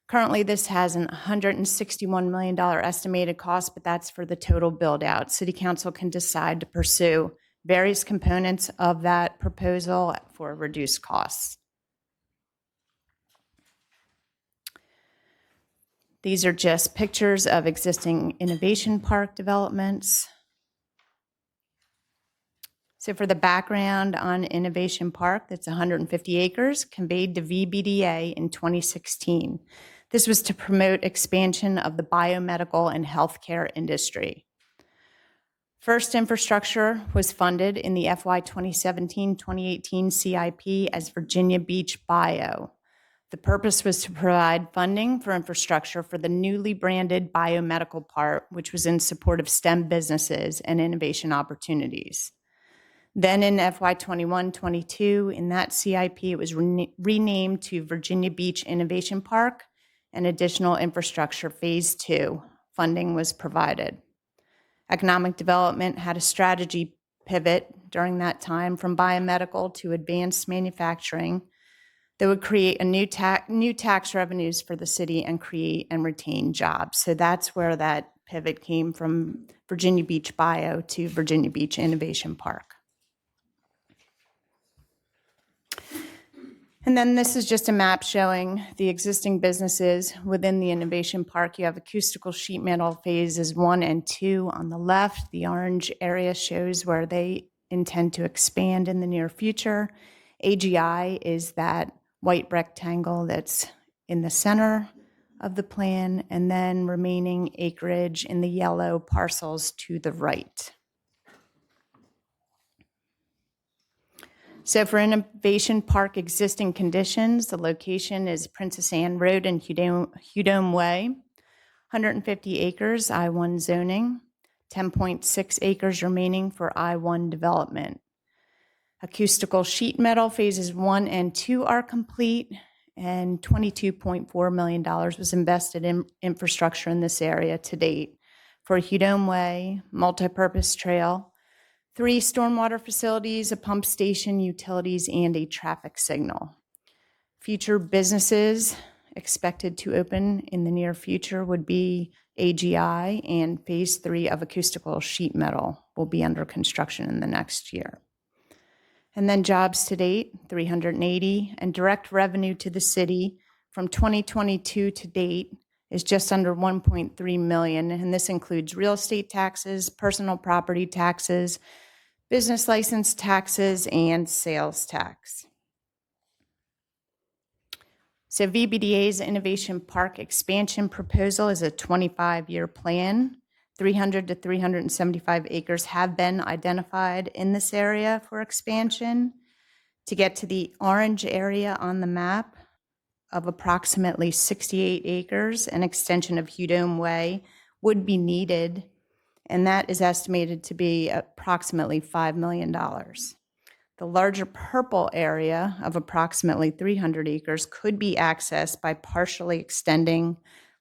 Currently, this has an $161 million estimated cost, but that's for the total build-out. City Council can decide to pursue various components of that proposal for reduced costs. These are just pictures of existing innovation park developments. So for the background on Innovation Park, that's 150 acres, conveyed to VBDA in 2016. This was to promote expansion of the biomedical and healthcare industry. First infrastructure was funded in the FY 2017-2018 CIP as Virginia Beach Bio. The purpose was to provide funding for infrastructure for the newly branded biomedical part, which was in support of STEM businesses and innovation opportunities. Then in FY 21-22, in that CIP, it was renamed to Virginia Beach Innovation Park, and additional infrastructure phase 2 funding was provided. Economic development had a strategy pivot during that time from biomedical to advanced manufacturing that would create a new tax revenues for the city and create and retain jobs. So that's where that pivot came from Virginia Beach Bio to Virginia Beach Innovation Park. And then this is just a map showing the existing businesses within the Innovation Park. You have acoustical sheet metal phases 1 and 2 on the left. The orange area shows where they intend to expand in the near future. AGI is that white rectangle that's in the center of the plan, and then remaining acreage in the yellow parcels to the right. So for Innovation Park existing conditions, the location is Princess Anne Road and Hudome Way, 150 acres, I-1 zoning, 10.6 acres remaining for I-1 development. Acoustical sheet metal phases 1 and 2 are complete, and $22.4 million was invested in infrastructure in this area to date for Hudome Way, multipurpose trail, 3 stormwater facilities, a pump station, utilities, and a traffic signal. Future businesses expected to open in the near future would be AGI, and phase 3 of acoustical sheet metal will be under construction in the next year. And then jobs to date, 380, and direct revenue to the city from 2022 to date is just under 1.3 million, and this includes real estate taxes, personal property taxes, business license taxes, and sales tax. So VBDA's Innovation Park expansion proposal is a 25-year plan. 300 to 375 acres have been identified in this area for expansion. To get to the orange area on the map of approximately 68 acres, an extension of Hudome Way would be needed, and that is estimated to be approximately $5 million. The larger purple area of approximately 300 acres could be accessed by partially extending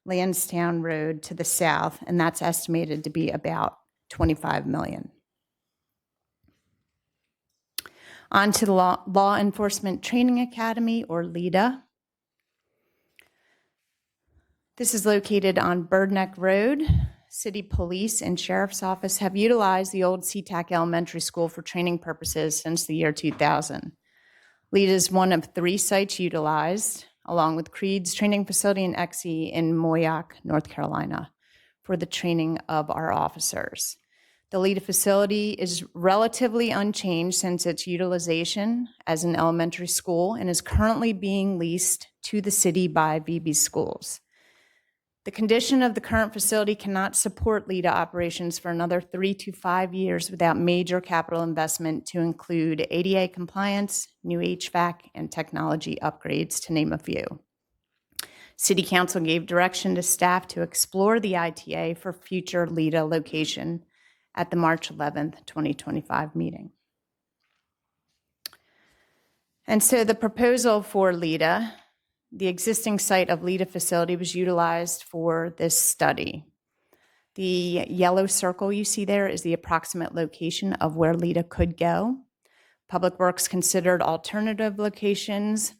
Lansdowne Road to the south, and that's estimated to be about $25 million. On to the Law Enforcement Training Academy, or LEADA. This is located on Bird Neck Road. City Police and Sheriff's Office have utilized the old SeaTac Elementary School for training purposes since the year 2000. LEAD is one of 3 sites utilized, along with Creed's training facility in Exie in Moyock, North Carolina, for the training of our officers. The LEAD facility is relatively unchanged since its utilization as an elementary school and is currently being leased to the city by VB Schools. The condition of the current facility cannot support LEAD operations for another 3 to 5 years without major capital investment to include ADA compliance, new HVAC, and technology upgrades, to name a few. City Council gave direction to staff to explore the ITA for future LEDA location at the March 11th, 2025 meeting. And so the proposal for LEDA, the existing site of LEDA facility, was utilized for this study. The yellow circle you see there is the approximate location of where LEDA could go. Public Works considered alternative locations,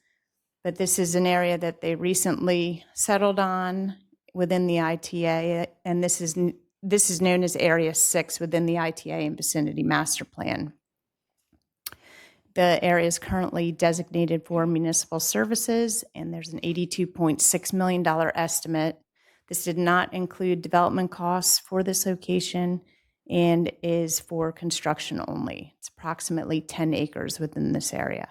but this is an area that they recently settled on within the ITA, and this is known as Area 6 within the ITA and Vicinity Master Plan. The area is currently designated for municipal services, and there's an $82.6 million estimate. This did not include development costs for this location and is for construction only. It's approximately 10 acres within this area.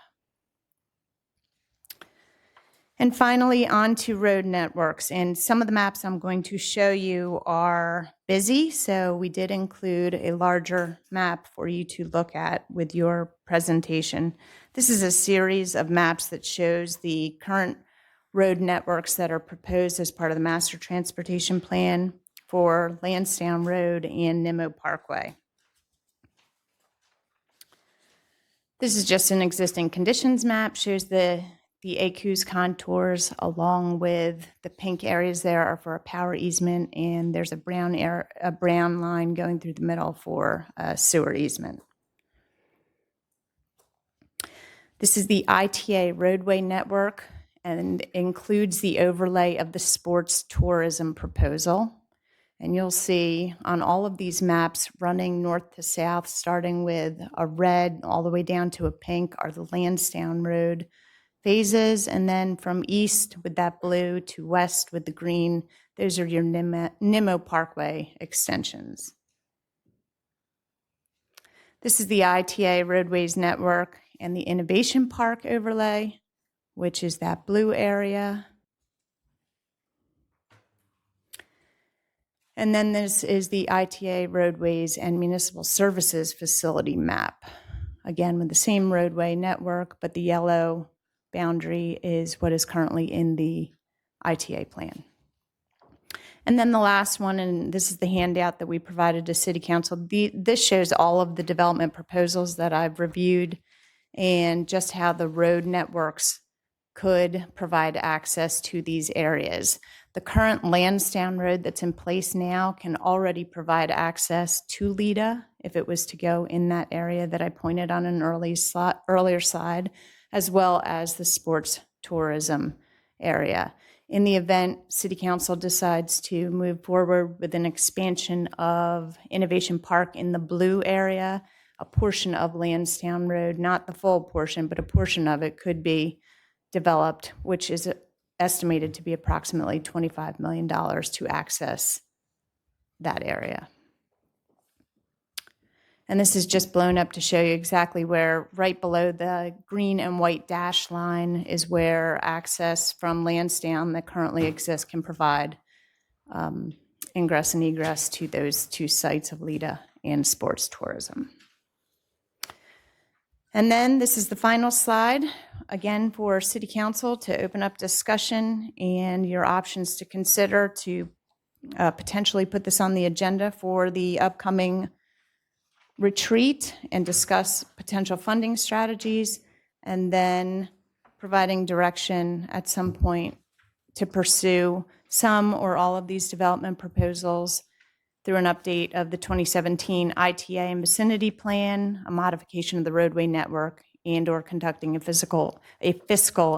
And finally, on to road networks. And some of the maps I'm going to show you are busy, so we did include a larger map for you to look at with your presentation. This is a series of maps that shows the current road networks that are proposed as part of the Master Transportation Plan for Lansdowne Road and Nimmo Parkway. This is just an existing conditions map, shows the ACU's contours along with the pink areas there are for a power easement, and there's a brown line going through the middle for a sewer easement. This is the ITA roadway network and includes the overlay of the sports tourism proposal. And you'll see on all of these maps running north to south, starting with a red all the way down to a pink, are the Lansdowne Road phases, and then from east with that blue to west with the green, those are your Nimmo Parkway extensions. This is the ITA roadways network and the Innovation Park overlay, which is that blue area. And then this is the ITA roadways and municipal services facility map. Again, with the same roadway network, but the yellow boundary is what is currently in the ITA plan. And then the last one, and this is the handout that we provided to City Council. This shows all of the development proposals that I've reviewed and just how the road networks could provide access to these areas. The current Lansdowne Road that's in place now can already provide access to LEDA if it was to go in that area that I pointed on an earlier slide, as well as the sports tourism area. In the event City Council decides to move forward with an expansion of Innovation Park in the blue area, a portion of Lansdowne Road, not the full portion, but a portion of it could be developed, which is estimated to be approximately $25 million to access that area. And this is just blown up to show you exactly where, right below the green and white dash line is where access from Lansdowne that currently exists can provide ingress and egress to those 2 sites of LEDA and sports tourism. And then this is the final slide, again, for City Council to open up discussion and your options to consider to potentially put this on the agenda for the upcoming retreat and discuss potential funding strategies, and then providing direction at some point to pursue some or all of these development proposals through an update of the 2017 ITA and Vicinity Plan, a modification of the roadway network, and or conducting a fiscal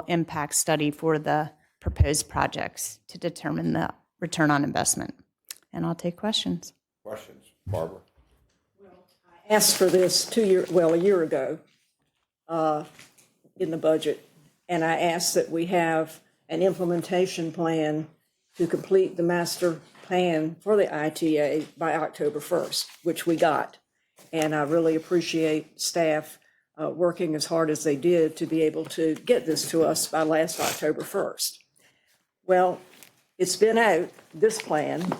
impact study for the proposed projects to determine the return on investment. And I'll take questions. Questions, Barbara? Asked for this a year ago. in the budget. And I asked that we have an implementation plan to complete the master plan for the ITA by October 1st, which we got. And I really appreciate staff working as hard as they did to be able to get this to us by last October 1st. Well, it's been out, this plan,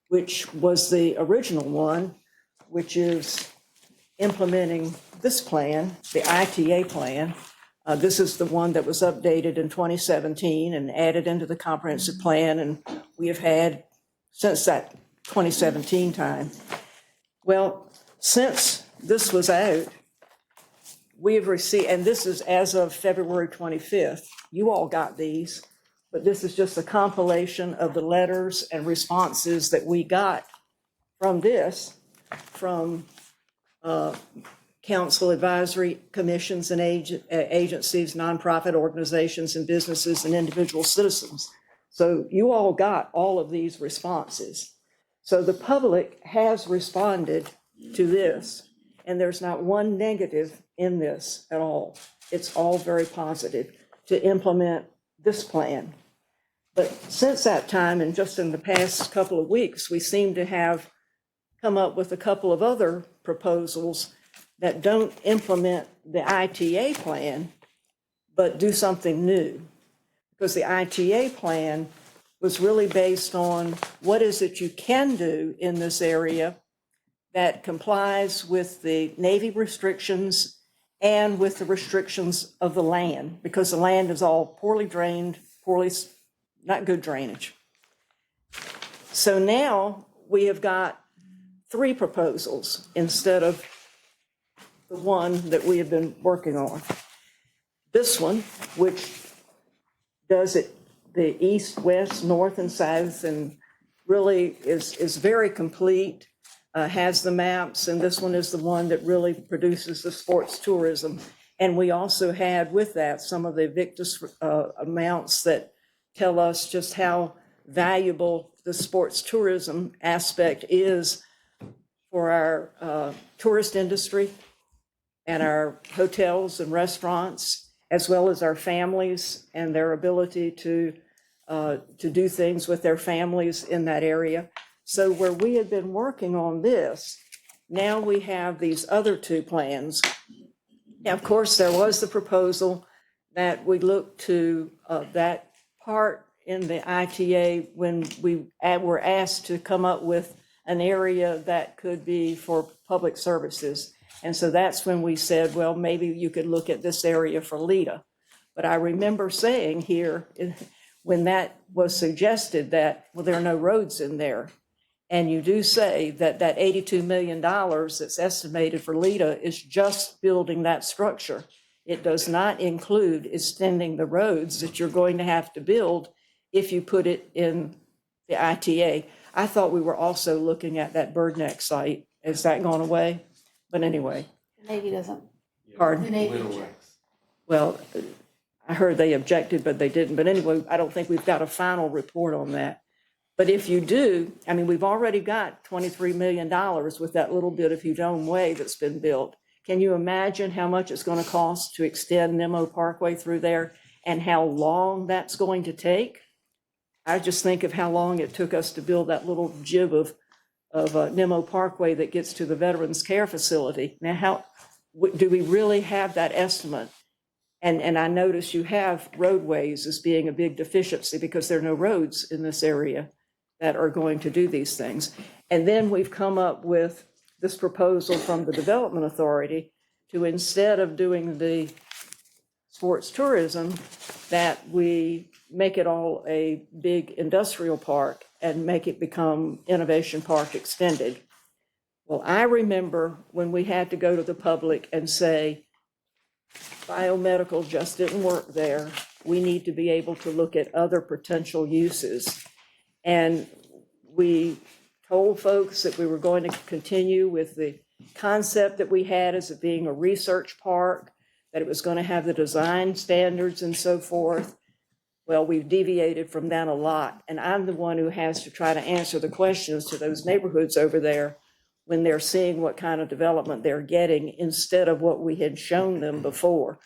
which was the original one, which is implementing this plan, the ITA plan. This is the one that was updated in 2017 and added into the comprehensive plan, and we have had since that 2017 time. Well, since this was out, we have received, and this is as of February 25th, you all got these, but this is just a compilation of the letters and responses that we got from this, from council advisory commissions and agencies, nonprofit organizations and businesses and individual citizens. So you all got all of these responses. So the public has responded to this, and there's not one negative in this at all. It's all very positive to implement this plan. But since that time, and just in the past couple of weeks, we seem to have come up with a couple of other proposals that don't implement the ITA plan, but do something new. Because the ITA plan was really based on what is it you can do in this area that complies with the Navy restrictions and with the restrictions of the land, because the land is all poorly drained, not good drainage. So now we have got 3 proposals instead of the one that we have been working on. This one, which does it the east, west, north, and south, and really is very complete, has the maps, and this one is the one that really produces the sports tourism. And we also had with that some of the Victus amounts that tell us just how valuable the sports tourism aspect is for our tourist industry and our hotels and restaurants, as well as our families and their ability to do things with their families in that area. So where we had been working on this, now we have these other 2 plans. Now, of course, there was the proposal that we look to that part in the ITA when we were asked to come up with an area that could be for public services. And so that's when we said, well, maybe you could look at this area for LEDA. But I remember saying here, when that was suggested, that, well, there are no roads in there. And you do say that that $82 million that's estimated for LEDA is just building that structure. It does not include extending the roads that you're going to have to build if you put it in the ITA. I thought we were also looking at that Bird Neck site. Has that gone away? But anyway. The Navy doesn't. Pardon? The Navy objects. Well, I heard they objected, but they didn't. But anyway, I don't think we've got a final report on that. But if you do, I mean, we've already got $23 million with that little bit of Hudone Way that's been built. Can you imagine how much it's going to cost to extend Nemo Parkway through there and how long that's going to take? I just think of how long it took us to build that little jib of Nemo Parkway that gets to the Veterans Care Facility. Now, how do we really have that estimate? And I notice you have roadways as being a big deficiency because there are no roads in this area that are going to do these things. And then we've come up with this proposal from the Development Authority to, instead of doing the sports tourism, that we make it all a big industrial park and make it become Innovation Park Extended. Well, I remember when we had to go to the public and say, biomedical just didn't work there. We need to be able to look at other potential uses. And we told folks that we were going to continue with the concept that we had as it being a research park, that it was going to have the design standards and so forth. Well, we've deviated from that a lot. And I'm the one who has to try to answer the questions to those neighborhoods over there when they're seeing what kind of development they're getting instead of what we had shown them before.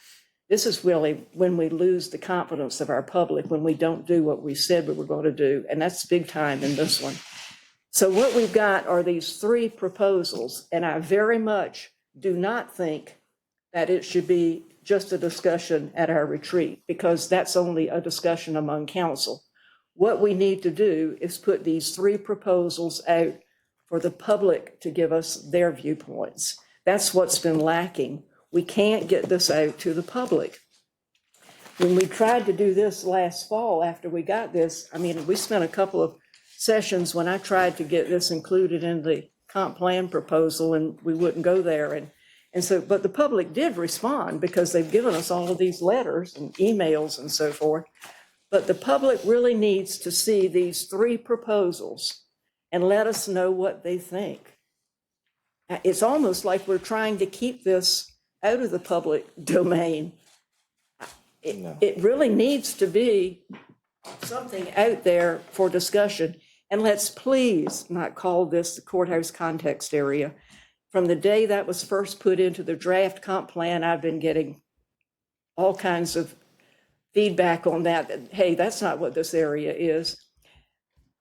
this is really when we lose the confidence of our public, when we don't do what we said we were going to do, and that's big time in this one. So what we've got are these 3 proposals, and I very much do not think that it should be just a discussion at our retreat, because that's only a discussion among council. What we need to do is put these 3 proposals out for the public to give us their viewpoints. That's what's been lacking. We can't get this out to the public. When we tried to do this last fall after we got this, I mean, we spent a couple of sessions when I tried to get this included in the comp plan proposal, and we wouldn't go there. And so, but the public did respond because they've given us all of these letters and emails and so forth. But the public really needs to see these 3 proposals and let us know what they think. It's almost like we're trying to keep this out of the public domain. It really needs to be something out there for discussion. And let's please not call this the courthouse context area. From the day that was first put into the draft comp plan, I've been getting all kinds of feedback on that, hey, that's not what this area is.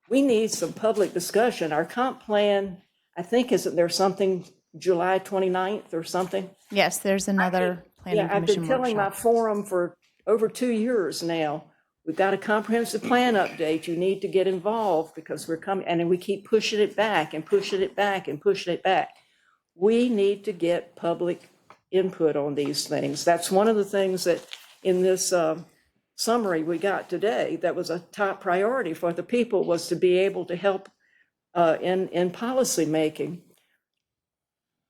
We need some public discussion. Our comp plan, I think, isn't there something July 29th or something? Yes, there's another planning Yeah, I've been commission telling my workshop. forum for over 2 years now, we've got a comprehensive plan update. You need to get involved because we're coming, and then we keep pushing it back and pushing it back and pushing it back. We need to get public input on these things. That's one of the things that in this summary we got today, that was a top priority for the people, was to be able to help in policy making.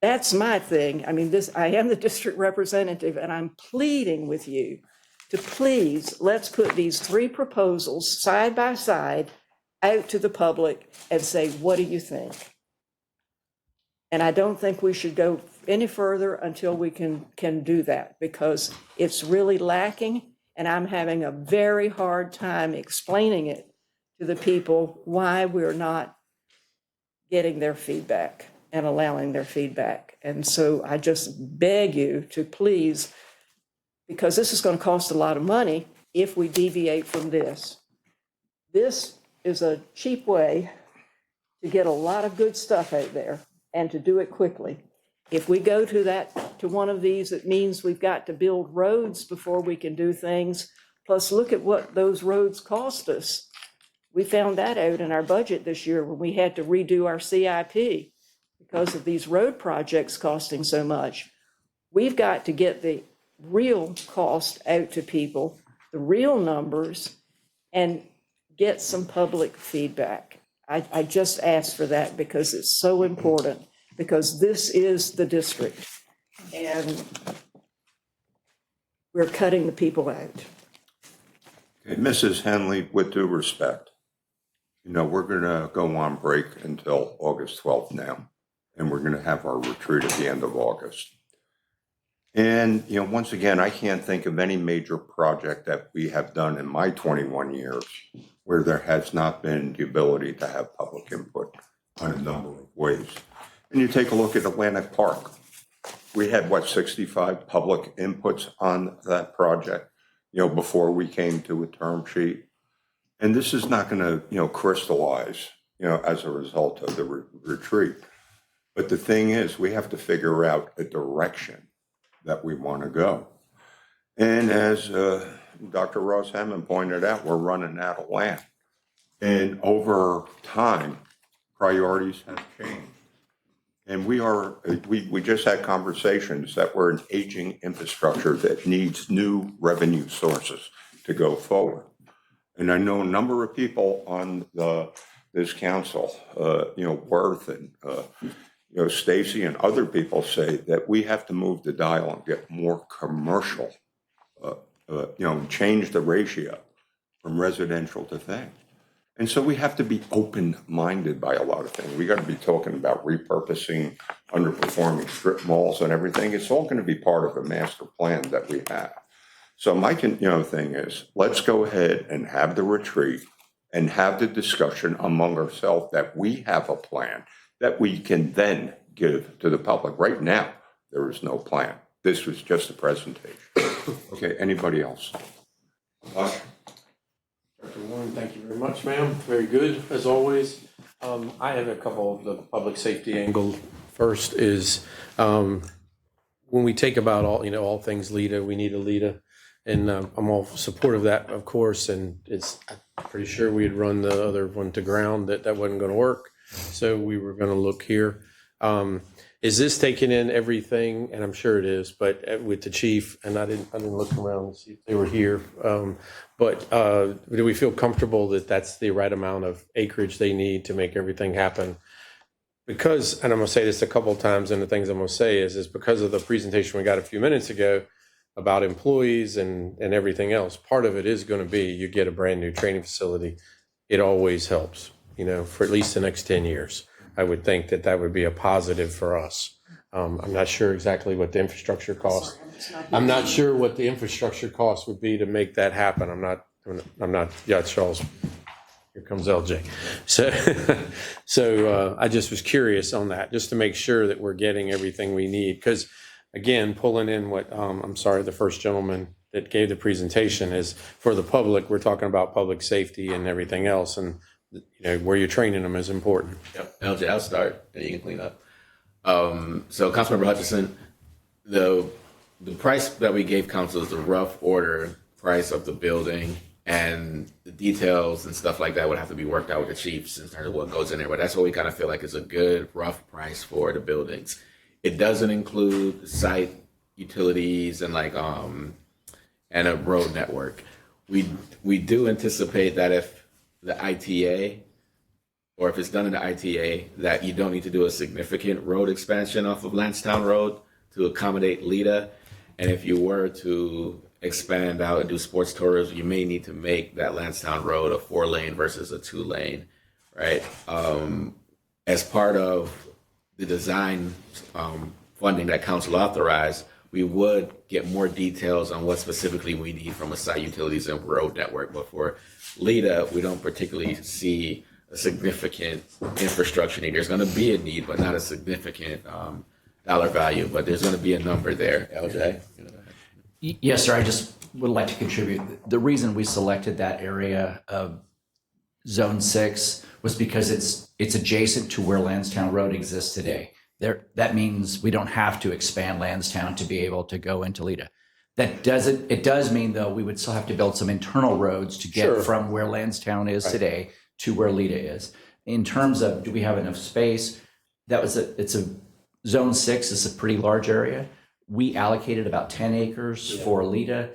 That's my thing. I mean, I am the district representative, and I'm pleading with you to please, let's put these 3 proposals side by side out to the public and say, what do you think? And I don't think we should go any further until we can do that, because it's really lacking, and I'm having a very hard time explaining it to the people why we're not getting their feedback and allowing their feedback. And so I just beg you to please, because this is going to cost a lot of money if we deviate from this. This is a cheap way to get a lot of good stuff out there and to do it quickly. If we go to one of these, it means we've got to build roads before we can do things. Plus, look at what those roads cost us. We found that out in our budget this year when we had to redo our CIP because of these road projects costing so much. We've got to get the real cost out to people, the real numbers, and get some public feedback. I just ask for that because it's so important, because this is the district and we're cutting the people out. Okay, Mrs. Henley, with due respect, we're going to go on break until August 12th now, and we're going to have our retreat at the end of August. And, once again, I can't think of any major project that we have done in my 21 years where there has not been the ability to have public input on a number of ways. And you take a look at Atlantic Park. We had, 65 public inputs on that project, before we came to a term sheet. And this is not going to, crystallize, as a result of the retreat. But the thing is, we have to figure out a direction that we want to go. And as Dr. Ross Hammond pointed out, we're running out of land. And over time, priorities have changed. And we just had conversations that we're an aging infrastructure that needs new revenue sources to go forward. And I know a number of people on this council, Worth and Stacy and other people say that we have to move the dial and get more commercial, change the ratio from residential to things. And so we have to be open-minded by a lot of things. We got to be talking about repurposing underperforming strip malls and everything. It's all going to be part of a master plan that we have. So my thing is, let's go ahead and have the retreat and have the discussion among ourselves that we have a plan that we can then give to the public. Right now, there is no plan. This was just a presentation. Okay, anybody else? Dr. Warren, thank you very much, ma'am. Very good, as always. I have a couple of the public safety angle. First is when we take about all things LEDA, we need a LEDA. And I'm all supportive of that, of course, and I'm pretty sure we had run the other one to ground that wasn't going to work. So we were going to look here. Is this taking in everything? And I'm sure it is, but with the chief, and I didn't look around to see if they were here. But do we feel comfortable that that's the right amount of acreage they need to make everything happen? Because, and I'm going to say this a couple of times, and the things I'm going to say is because of the presentation we got a few minutes ago about employees and everything else, part of it is going to be you get a brand new training facility. It always helps, for at least the next 10 years. I would think that would be a positive for us. I'm not sure exactly what the infrastructure costs. I'm not sure what the infrastructure cost would be to make that happen. I'm not, yeah, Charles. Here comes LJ. So I just was curious on that, just to make sure that we're getting everything we need. Because again, pulling in what, I'm sorry, the first gentleman that gave the presentation is for the public, we're talking about public safety and everything else. And where you're training them is important. Yep. LJ, I'll start, and you can clean up. So, Councilmember Hutchison, the price that we gave council is the rough order price of the building, and the details and stuff like that would have to be worked out with the chiefs in terms of what goes in there. But that's what we kind of feel like is a good rough price for the buildings. It doesn't include site utilities and and a road network. We do anticipate that if the ITA, or if it's done in the ITA, that you don't need to do a significant road expansion off of Lansdowne Road to accommodate LEDA. And if you were to expand out and do sports tourism, you may need to make that Lansdowne Road a 4-lane versus a 2-lane, right? As part of the design funding that council authorized, we would get more details on what specifically we need from a site utilities and road network. But for LEDA, we don't particularly see a significant infrastructure need. There's going to be a need, but not a significant dollar value. But there's going to be a number there. LJ? Yes, sir. I just would like to contribute. The reason we selected that area of Zone 6 was because it's adjacent to where Lansdowne Road exists today. That means we don't have to expand Lansdowne to be able to go into LEDA. It does mean, though, we would still have to build some internal roads to get from where Lansdowne is today to where LEDA is. In terms of, do we have enough space? It's a Zone 6 is a pretty large area. We allocated about 10 acres for LEDA.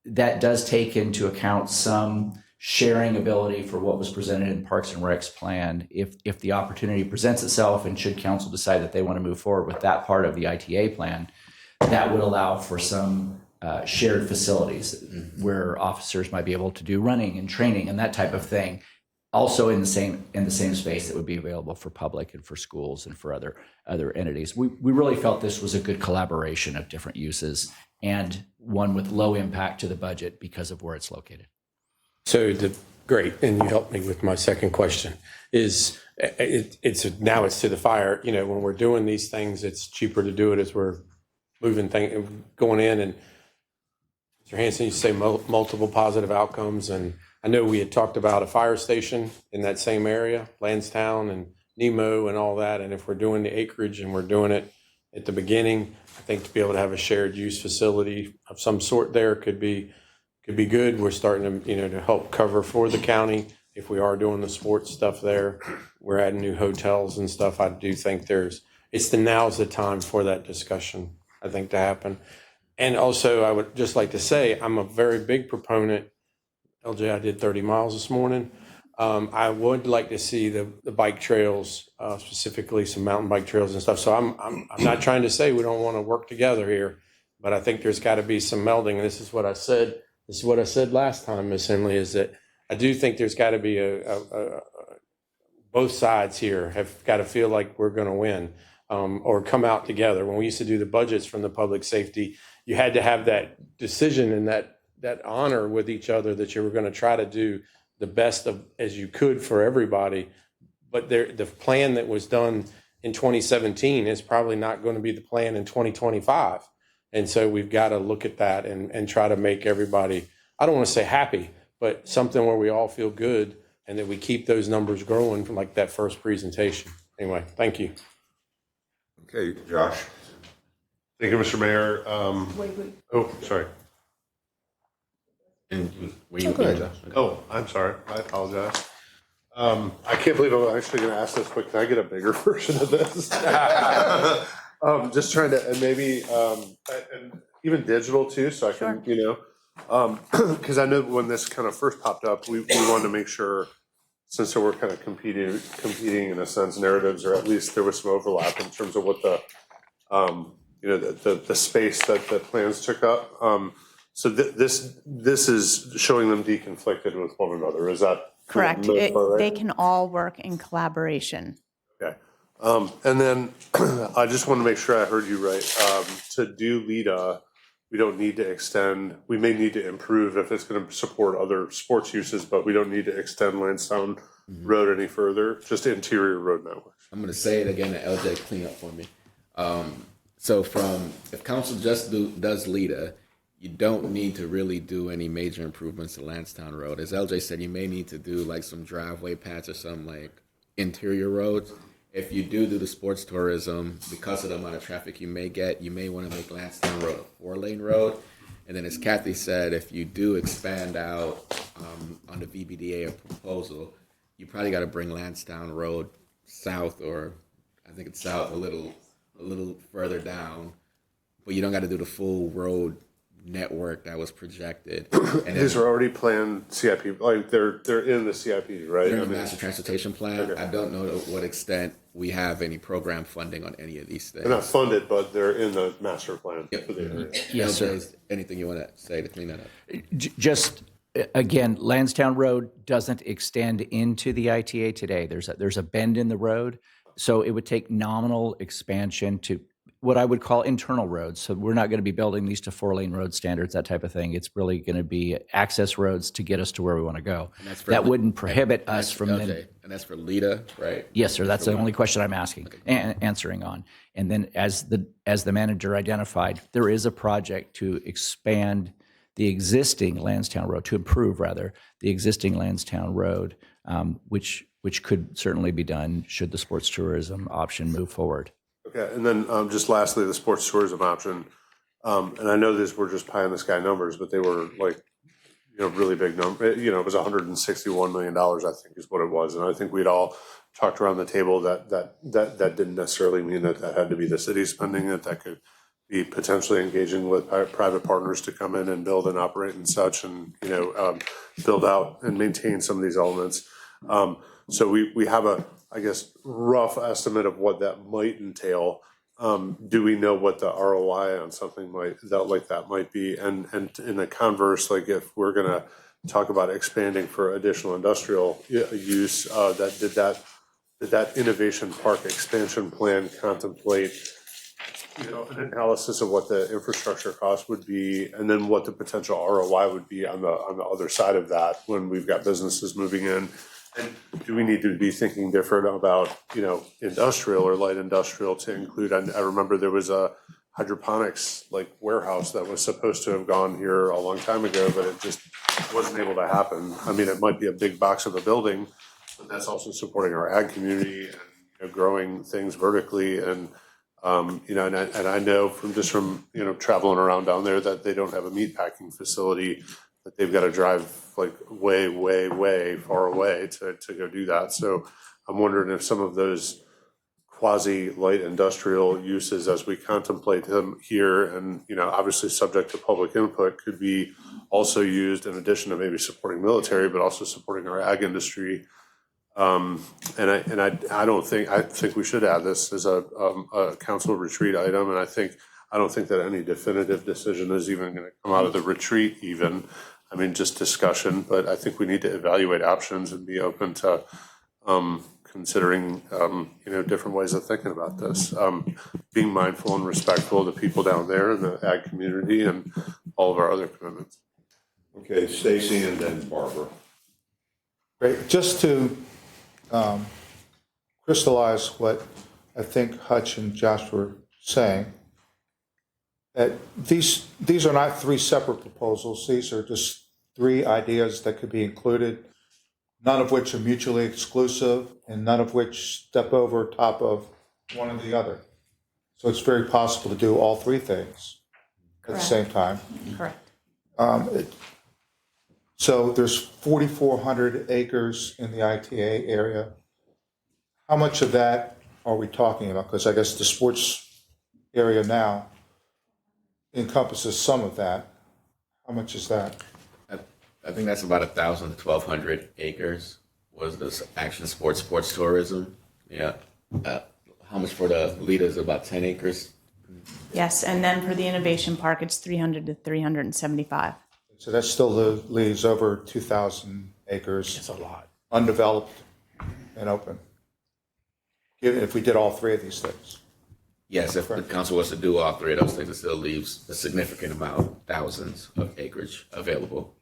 That does take into account some sharing ability for what was presented in Parks and Rec's plan. If the opportunity presents itself, and should council decide that they want to move forward with that part of the ITA plan, that would allow for some shared facilities where officers might be able to do running and training and that type of thing. Also in the same space that would be available for public and for schools and for other entities. We really felt this was a good collaboration of different uses and one with low impact to the budget because of where it's located. So great, and you helped me with my second question. Is now it's to the fire. When we're doing these things, it's cheaper to do it as we're moving things, going in. And Mr. Hanson, you say multiple positive outcomes, and I know we had talked about a fire station in that same area, Lansdowne and Nemo and all that. And if we're doing the acreage and we're doing it at the beginning, I think to be able to have a shared use facility of some sort there could be good. We're starting to, to help cover for the county. If we are doing the sports stuff there, we're adding new hotels and stuff. I do think now's the time for that discussion, I think, to happen. And also, I would just like to say, I'm a very big proponent. LJ, I did 30 miles this morning. I would like to see the bike trails, specifically some mountain bike trails and stuff. So I'm not trying to say we don't want to work together here, but I think there's got to be some melding. And this is what I said. This is what I said last time, Ms. Henley, is that I do think there's got to be both sides here have got to feel like we're going to win or come out together. When we used to do the budgets from the public safety, you had to have that decision and that honor with each other that you were going to try to do the best as you could for everybody. But the plan that was done in 2017 is probably not going to be the plan in 2025. And so we've got to look at that and try to make everybody, I don't want to say happy, but something where we all feel good and that we keep those numbers growing from like that first presentation. Anyway, thank you. Okay, Josh. Thank you, Mr. Mayor. Wait. Oh, sorry. Oh, I'm sorry. I apologize. I can't believe I'm actually going to ask this, but can I get a bigger version of this? Just trying to, and maybe, and even digital too, so I can, because I know when this kind of first popped up, we wanted to make sure, since there were kind of competing in a sense narratives, or at least there was some overlap in terms of what the, the space that the plans took up. So this is showing them deconflicted with one another. Is that Correct. right? They can all work in collaboration. Okay. And then I just want to make sure I heard you right. To do LIDA, we don't need to extend, we may need to improve if it's going to support other sports uses, but we don't need to extend Lansdowne Road any further, just interior road networks. I'm going to say it again, and LJ clean up for me. So if council just does LIDA, you don't need to really do any major improvements to Lansdowne Road. As LJ said, you may need to do like some driveway patch or some like interior roads. If you do the sports tourism, because of the amount of traffic you may get, you may want to make Lansdowne Road a 4-lane road. And then as Kathy said, if you do expand out on the VBDA proposal, you probably got to bring Lansdowne Road south, or I think it's south a little further down, but you don't got to do the full road network that was projected. And These are already planned CIP, like they're in the CIP, right? They're in the master transportation plan. Okay. I don't know to what extent we have any program funding on any of these things. They're not funded, but they're in the master plan. Yep. For the area. Yes, sir. Anything you want to say to clean that up? Just again, Lansdowne Road doesn't extend into the ITA today. There's a bend in the road, so it would take nominal expansion to what I would call internal roads. So we're not going to be building these to 4-lane road standards, that type of thing. It's really going to be access roads to get us to where we want to go. That wouldn't prohibit us from then. And that's for LIDA, right? Yes, sir. That's the only question I'm asking, answering on. And then as the manager identified, there is a project to expand the existing Lansdowne Road, to improve rather the existing Lansdowne Road, which could certainly be done should the sports tourism option move forward. Okay, and then just lastly, the sports tourism option, and I know these were just pie in the sky numbers, but they were like, really big number. It was $161 million, I think, is what it was, and I think we'd all talked around the table that didn't necessarily mean that had to be the city spending it. That could be potentially engaging with private partners to come in and build and operate and such, and build out and maintain some of these elements. So we have a, I guess, rough estimate of what that might entail. Do we know what the ROI on something like that might be? And in the converse, like if we're going to talk about expanding for additional industrial use, did that innovation park expansion plan contemplate an analysis of what the infrastructure cost would be, and then what the potential ROI would be on the other side of that when we've got businesses moving in? And do we need to be thinking different about, industrial or light industrial to include? I remember there was a hydroponics warehouse that was supposed to have gone here a long time ago, but it just wasn't able to happen. I mean, it might be a big box of a building, but that's also supporting our ag community and growing things vertically. And and I know from traveling around down there that they don't have a meat packing facility, that they've got to drive way, way, way far away to go do that. So I'm wondering if some of those quasi light industrial uses, as we contemplate them here, and obviously subject to public input, could be also used in addition to maybe supporting military, but also supporting our ag industry. And I think we should add this as a council retreat item, and I don't think that any definitive decision is even going to come out of the retreat even. I mean, just discussion, but I think we need to evaluate options and be open to considering, different ways of thinking about this. Being mindful and respectful of the people down there in the ag community and all of our other commitments. Okay, Stacy and then Barbara. Great. Just to crystallize what I think Hutch and Josh were saying, These are not three separate proposals. These are just three ideas that could be included, none of which are mutually exclusive and none of which step over top of one or the other. So it's very possible to do all three things at the same time. Correct. So there's 4,400 acres in the ITA area. How much of that are we talking about? Because I guess the sports area now encompasses some of that. How much is that? I think that's about 1,000 to 1,200 acres was this action sports tourism. Yeah. How much for the leaders? About 10 acres. Yes, and then for the innovation park, it's 300 to 375. So that still leaves over 2,000 acres. It's a lot. Undeveloped and open. Even if we did all three of these things. Yes, if the council was to do all three of those things, it still leaves a significant amount, thousands of acreage available.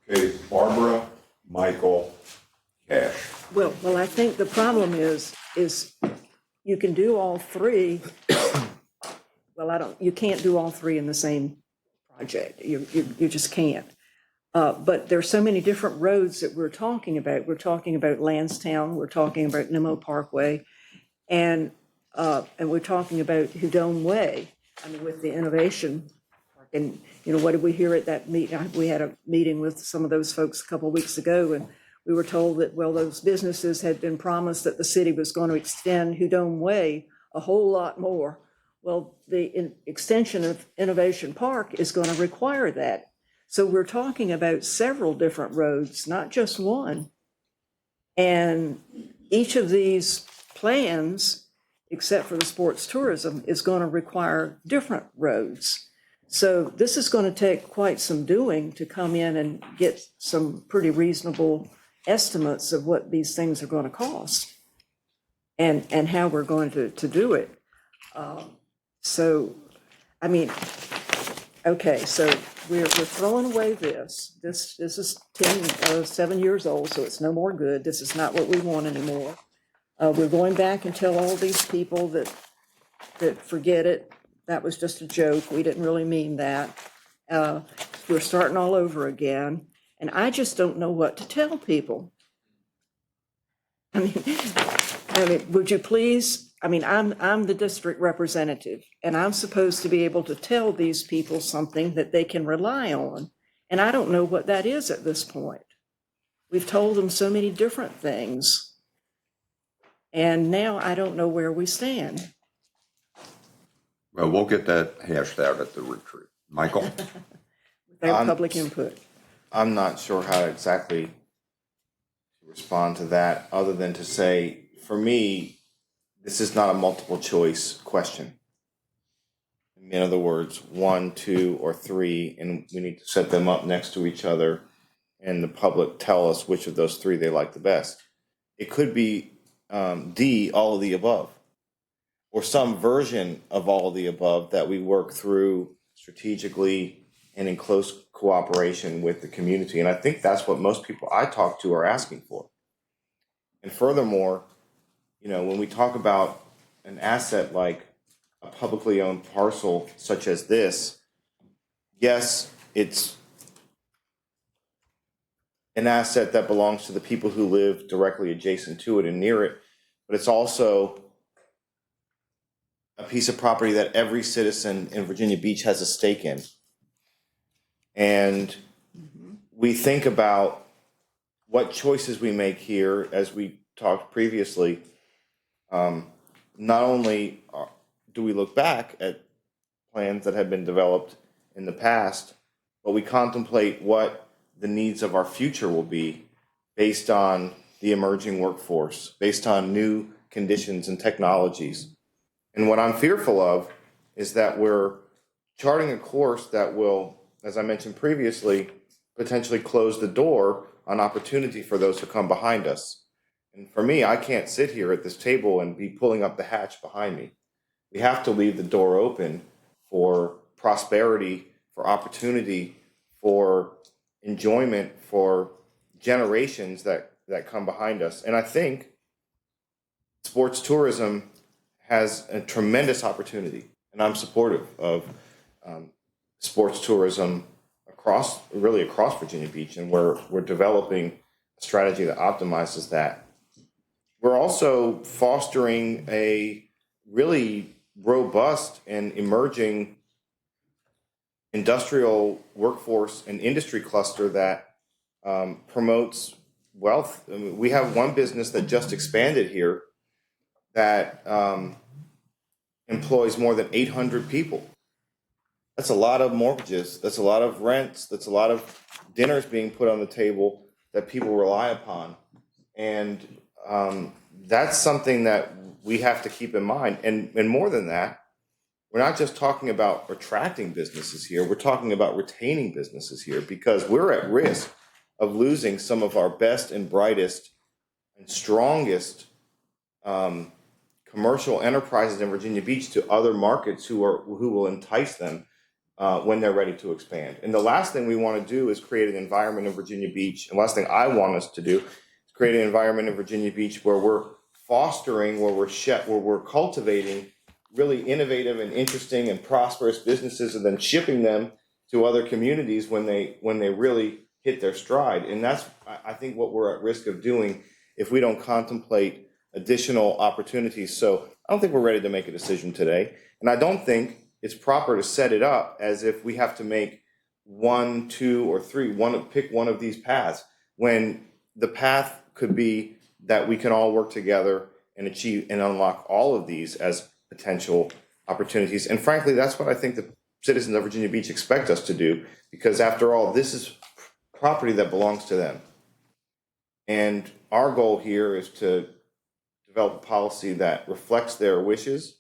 Okay, Barbara, Michael, Cash. Well, I think the problem is you can do all three. Well, you can't do all three in the same project. You just can't. But there's so many different roads that we're talking about. We're talking about Lansdowne, we're talking about Nimmo Parkway, and we're talking about Houdon Way, I mean, with the innovation. And, what did we hear at that meeting? We had a meeting with some of those folks a couple of weeks ago, and we were told that, well, those businesses had been promised that the city was going to extend Houdon Way a whole lot more. Well, the extension of Innovation Park is going to require that. So we're talking about several different roads, not just one. And each of these plans, except for the sports tourism, is going to require different roads. So this is going to take quite some doing to come in and get some pretty reasonable estimates of what these things are going to cost and how we're going to do it. So, I mean, okay, so we're throwing away this. This is 7 years old, so it's no more good. This is not what we want anymore. We're going back and tell all these people that forget it. That was just a joke. We didn't really mean that. We're starting all over again. And I just don't know what to tell people. I mean, would you please? I mean, I'm the district representative, and I'm supposed to be able to tell these people something that they can rely on. And I don't know what that is at this point. We've told them so many different things. And now I don't know where we stand. Well, we'll get that hashed out at the retreat. Michael? Without public input. I'm not sure how exactly to respond to that, other than to say, for me, this is not a multiple choice question. In other words, 1, 2, or 3, and we need to set them up next to each other and the public tell us which of those 3 they like the best. It could be D, all of the above, or some version of all of the above that we work through strategically and in close cooperation with the community. And I think that's what most people I talk to are asking for. And furthermore, when we talk about an asset like a publicly owned parcel such as this, yes, it's an asset that belongs to the people who live directly adjacent to it and near it, but it's also a piece of property that every citizen in Virginia Beach has a stake in. And we think about what choices we make here, as we talked previously. Not only do we look back at plans that have been developed in the past, but we contemplate what the needs of our future will be based on the emerging workforce, based on new conditions and technologies. And what I'm fearful of is that we're charting a course that will, as I mentioned previously, potentially close the door on opportunity for those who come behind us. And for me, I can't sit here at this table and be pulling up the hatch behind me. We have to leave the door open for prosperity, for opportunity, for enjoyment, for generations that come behind us. And I think sports tourism has a tremendous opportunity. and I'm supportive of sports tourism across Virginia Beach, and we're developing a strategy that optimizes that. We're also fostering a really robust and emerging industrial workforce and industry cluster that promotes wealth. I mean, we have one business that just expanded here that employs more than 800 people. That's a lot of mortgages. That's a lot of rents. That's a lot of dinners being put on the table that people rely upon. And that's something that we have to keep in mind. And more than that, we're not just talking about attracting businesses here, we're talking about retaining businesses here, because we're at risk of losing some of our best and brightest and strongest commercial enterprises in Virginia Beach to other markets who will entice them when they're ready to expand. And the last thing we want to do is create an environment in Virginia Beach, and the last thing I want us to do is create an environment in Virginia Beach where we're fostering, where we're cultivating really innovative and interesting and prosperous businesses, and then shipping them to other communities when they really hit their stride. And that's, I think, what we're at risk of doing if we don't contemplate additional opportunities. So I don't think we're ready to make a decision today. And I don't think it's proper to set it up as if we have to make one, two, or three, pick one of these paths, when the path could be that we can all work together and achieve and unlock all of these as potential opportunities. And frankly, that's what I think the citizens of Virginia Beach expect us to do, because after all, this is property that belongs to them. And our goal here is to develop a policy that reflects their wishes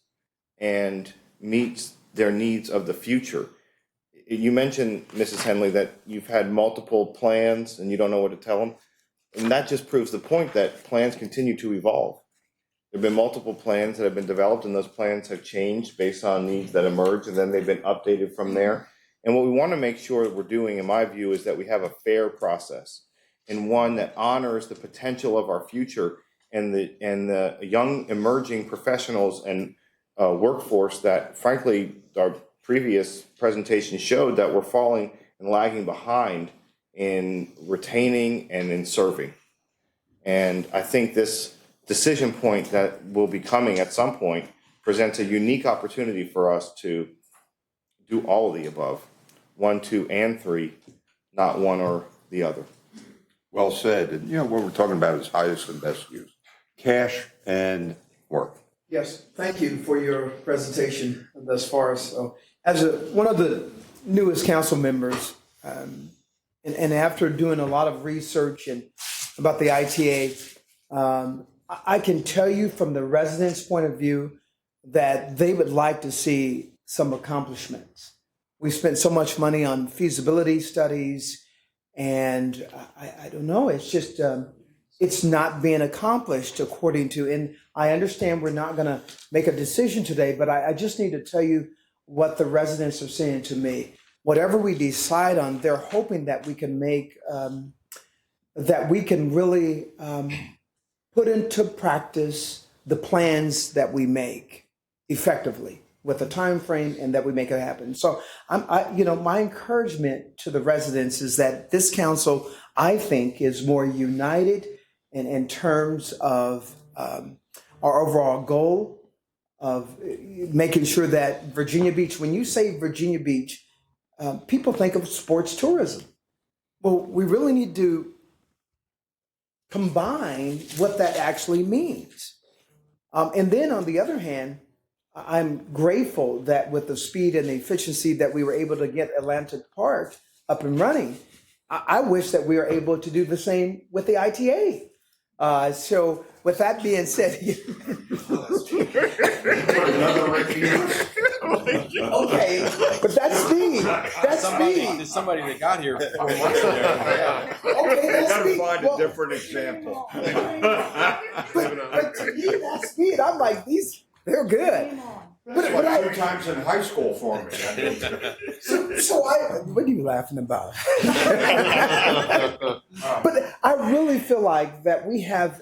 and meets their needs of the future. You mentioned, Mrs. Henley, that you've had multiple plans and you don't know what to tell them. And that just proves the point that plans continue to evolve. There have been multiple plans that have been developed, and those plans have changed based on needs that emerge, and then they've been updated from there. And what we want to make sure that we're doing, in my view, is that we have a fair process, and one that honors the potential of our future and the young emerging professionals and workforce that, frankly, our previous presentation showed that we're falling and lagging behind in retaining and in serving. And I think this decision point that will be coming at some point presents a unique opportunity for us to do all of the above, 1, 2, and 3, not one or the other. Well said. And what we're talking about is highest and best use. Cash and work. Yes, thank you for your presentation thus far. So, as one of the newest council members, and after doing a lot of research about the ITA, I can tell you from the residents' point of view that they would like to see some accomplishments. We spent so much money on feasibility studies, and I don't know, it's just, it's not being accomplished according to, and I understand we're not going to make a decision today, but I just need to tell you what the residents are saying to me. Whatever we decide on, they're hoping that we can make, that we can really put into practice the plans that we make effectively with a time frame, and that we make it happen. So my encouragement to the residents is that this council, I think, is more united in terms of our overall goal of making sure that Virginia Beach, when you say Virginia Beach, people think of sports tourism. Well, we really need to combine what that actually means. And then on the other hand, I'm grateful that with the speed and the efficiency that we were able to get Atlantic Park up and running, I wish that we were able to do the same with the ITA. So with that being said, okay, but that's speed. That's speed. There's somebody that got here. Okay, that's speed. Find a different example. But to me, that's speed. I'm like, they're good. That's like 2 times in high school for me. What are you laughing about? But I really feel like that we have,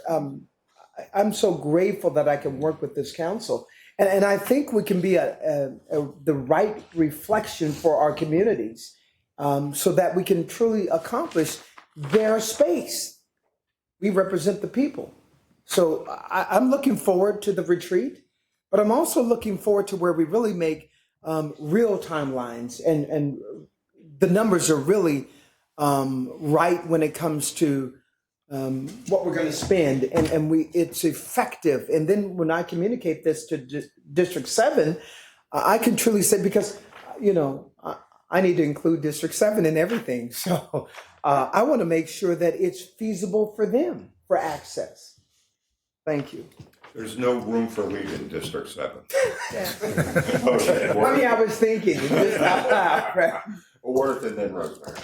I'm so grateful that I can work with this council. And I think we can be the right reflection for our communities, so that we can truly accomplish their space. We represent the people. So I'm looking forward to the retreat, but I'm also looking forward to where we really make real timelines, and the numbers are really right when it comes to what we're going to spend, and it's effective. And then when I communicate this to District 7, I can truly say, because I need to include District 7 in everything. So I want to make sure that it's feasible for them for access. Thank you. There's no room for leaving District 7. I was thinking, just out loud, right? Worth and then Rosemary.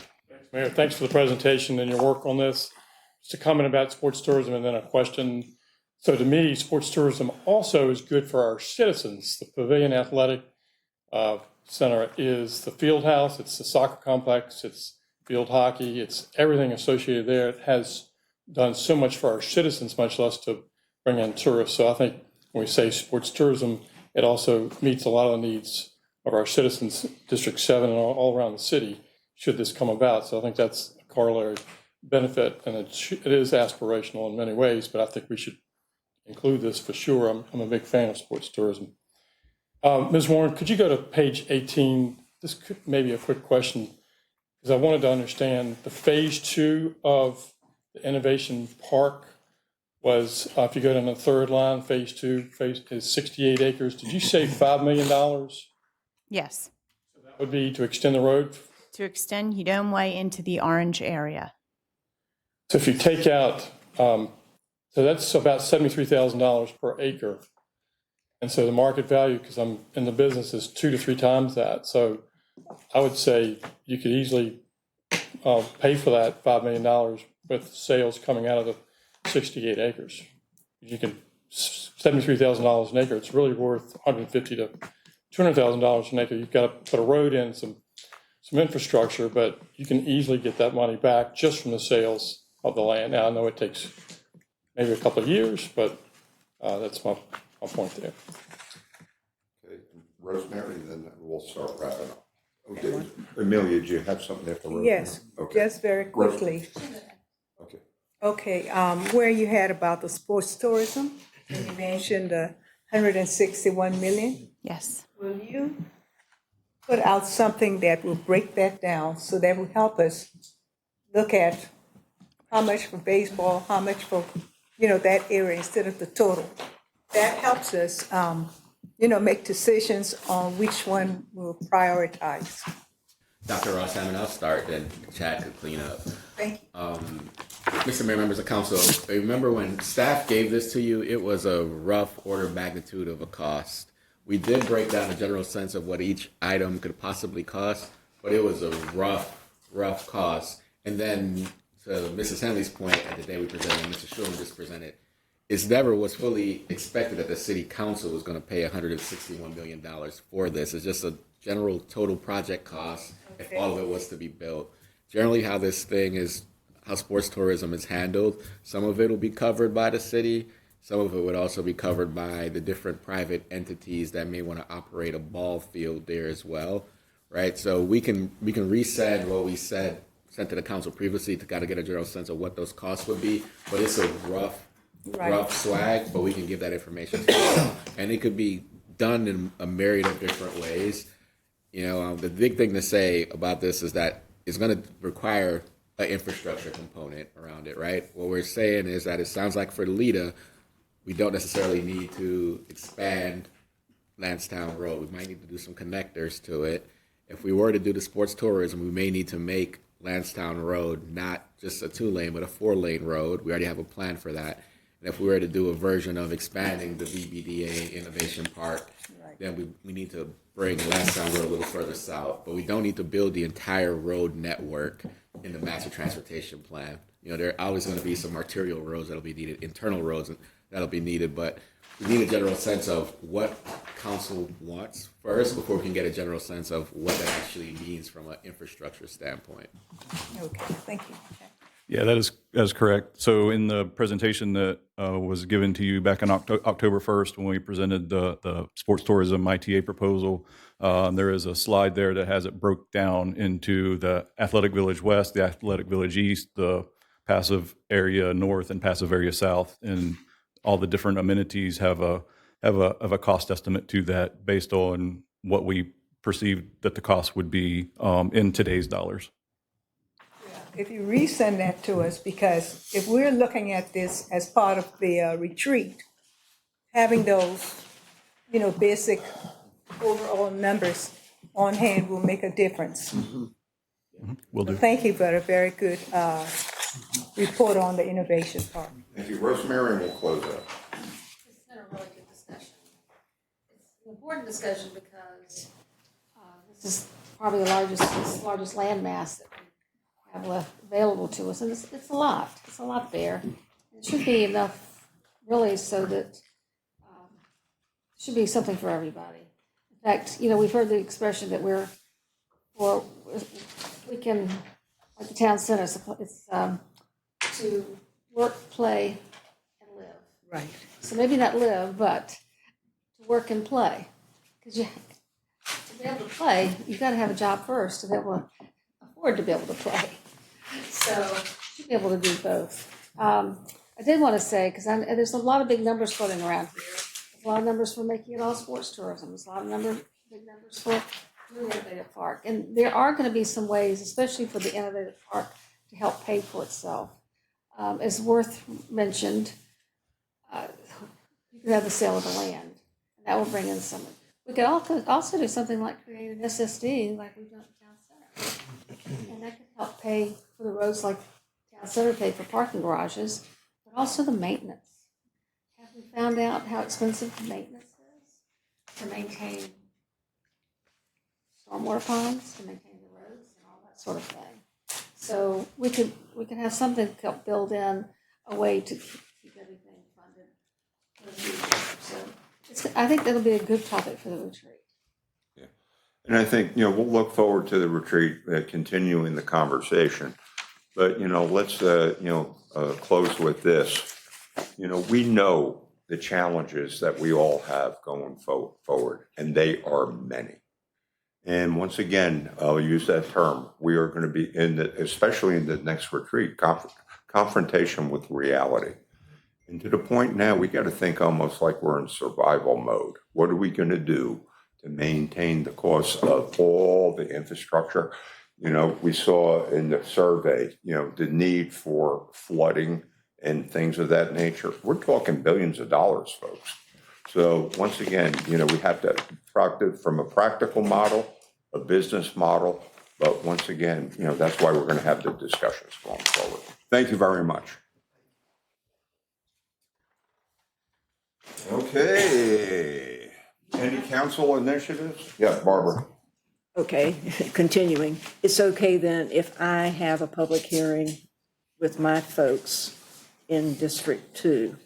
Mayor, thanks for the presentation and your work on this. Just a comment about sports tourism and then a question. So to me, sports tourism also is good for our citizens. The Pavilion Athletic Center is the field house, it's the soccer complex, it's field hockey, it's everything associated there. It has done so much for our citizens, much less to bring in tourists. So I think when we say sports tourism, it also meets a lot of the needs of our citizens, District 7 and all around the city, should this come about. So I think that's a corollary benefit, and it is aspirational in many ways, but I think we should include this for sure. I'm a big fan of sports tourism. Ms. Warren, could you go to page 18? This could maybe a quick question, because I wanted to understand the phase 2 of the Innovation Park was, if you go down the third line, phase 2 is 68 acres. Did you say $5 million? Yes, That would be to extend the road? to extend Udome Way into the orange area. So if you take out, so that's about $73,000 per acre. And so the market value, because I'm in the business, is 2 to 3 times that. So I would say you could easily pay for that $5 million with sales coming out of the 68 acres. You can, $73,000 an acre, it's really worth $150,000 to $200,000 an acre. You've got to put a road in, some infrastructure, but you can easily get that money back just from the sales of the land. Now, I know it takes maybe a couple of years, but that's my point there. Okay, Rosemary, then we'll start wrapping up. Okay, Amelia, do you have something after Rosemary? Yes, Okay. just very quickly. Okay. Okay, where you had about the sports tourism, and you mentioned 161 million. Yes. Will you put out something that will break that down, so that will help us look at how much for baseball, how much for, that area instead of the total? That helps us, make decisions on which one we'll prioritize. Dr. Ross Hammond, I'll start, then Chad could clean up. Thank you. Mr. Mayor, members of council, remember when staff gave this to you, it was a rough order of magnitude of a cost. We did break down a general sense of what each item could possibly cost, but it was a rough cost. And then to Mrs. Henley's point, at the day we presented, and Mr. Schuman just presented, it never was fully expected that the city council was going to pay $161 million for this. It's just a general total project cost if all of it was to be built. Generally, how this thing is, how sports tourism is handled, some of it will be covered by the city. Some of it would also be covered by the different private entities that may want to operate a ball field there as well, right? So we can resend what we sent to the council previously to kind of get a general sense of what those costs would be, but it's a rough swag, but we can give that information to you. And it could be done in a myriad of different ways. The big thing to say about this is that it's going to require an infrastructure component around it, right? What we're saying is that it sounds like for the LIDA, we don't necessarily need to expand Lansdowne Road. We might need to do some connectors to it. If we were to do the sports tourism, we may need to make Lansdowne Road not just a 2-lane, but a 4-lane road. We already have a plan for that. And if we were to do a version of expanding the VBDA Innovation Park, then we need to bring Lansdowne Road a little further south. But we don't need to build the entire road network in the master transportation plan. There are always going to be some arterial roads that'll be needed, internal roads that'll be needed, but we need a general sense of what council wants first before we can get a general sense of what that actually means from an infrastructure standpoint. Okay, thank you. Yeah, that is correct. So in the presentation that was given to you back on October 1st, when we presented the sports tourism ITA proposal, there is a slide there that has it broke down into the Athletic Village West, the Athletic Village East, the passive area north, and passive area south, and all the different amenities have a cost estimate to that based on what we perceived that the cost would be in today's dollars. If you resend that to us, because if we're looking at this as part of the retreat, having those, basic overall numbers on hand will make a difference. Will do. So thank you for a very good report on the innovation part. Thank you. Rosemary, and we'll close out. It's been a really good discussion. It's an important discussion because this is probably the largest landmass that we have left available to us, and it's a lot. It's a lot there. It should be enough, really, so that it should be something for everybody. In fact, we've heard the expression that we can, like the town center, it's to work, play, and live. Right. So maybe not live, but to work and play. Because to be able to play, you've got to have a job first to be able to afford to be able to play. So you should be able to do both. I did want to say, because there's a lot of big numbers floating around here. There's a lot of numbers for making it all sports tourism. There's a lot of big numbers for doing innovative park. And there are going to be some ways, especially for the innovative park, to help pay for itself. As Worth mentioned, you could have the sale of the land, and that will bring in some. We could also do something like create an SSD, like we've done at Town Center, and that could help pay for the roads, like Town Center paid for parking garages, but also the maintenance. Have we found out how expensive the maintenance is to maintain stormwater ponds, to maintain the roads, and all that sort of thing? So we could have something to help build in a way to keep everything funded for the future. So I think that'll be a good topic for the retreat. Yeah. And I think, we'll look forward to the retreat, continuing the conversation. But, let's, close with this. We know the challenges that we all have going forward, and they are many. And once again, I'll use that term, we are going to be especially in the next retreat, confrontation with reality. And to the point now, we got to think almost like we're in survival mode. What are we going to do to maintain the cost of all the infrastructure? We saw in the survey, the need for flooding and things of that nature. We're talking billions of dollars, folks. So once again, we have to practice from a practical model, a business model, but once again, that's why we're going to have the discussions going forward. Thank you very much. Okay. Any council initiatives? Yeah, Barbara. Okay, continuing. It's okay then if I have a public hearing with my folks in District 2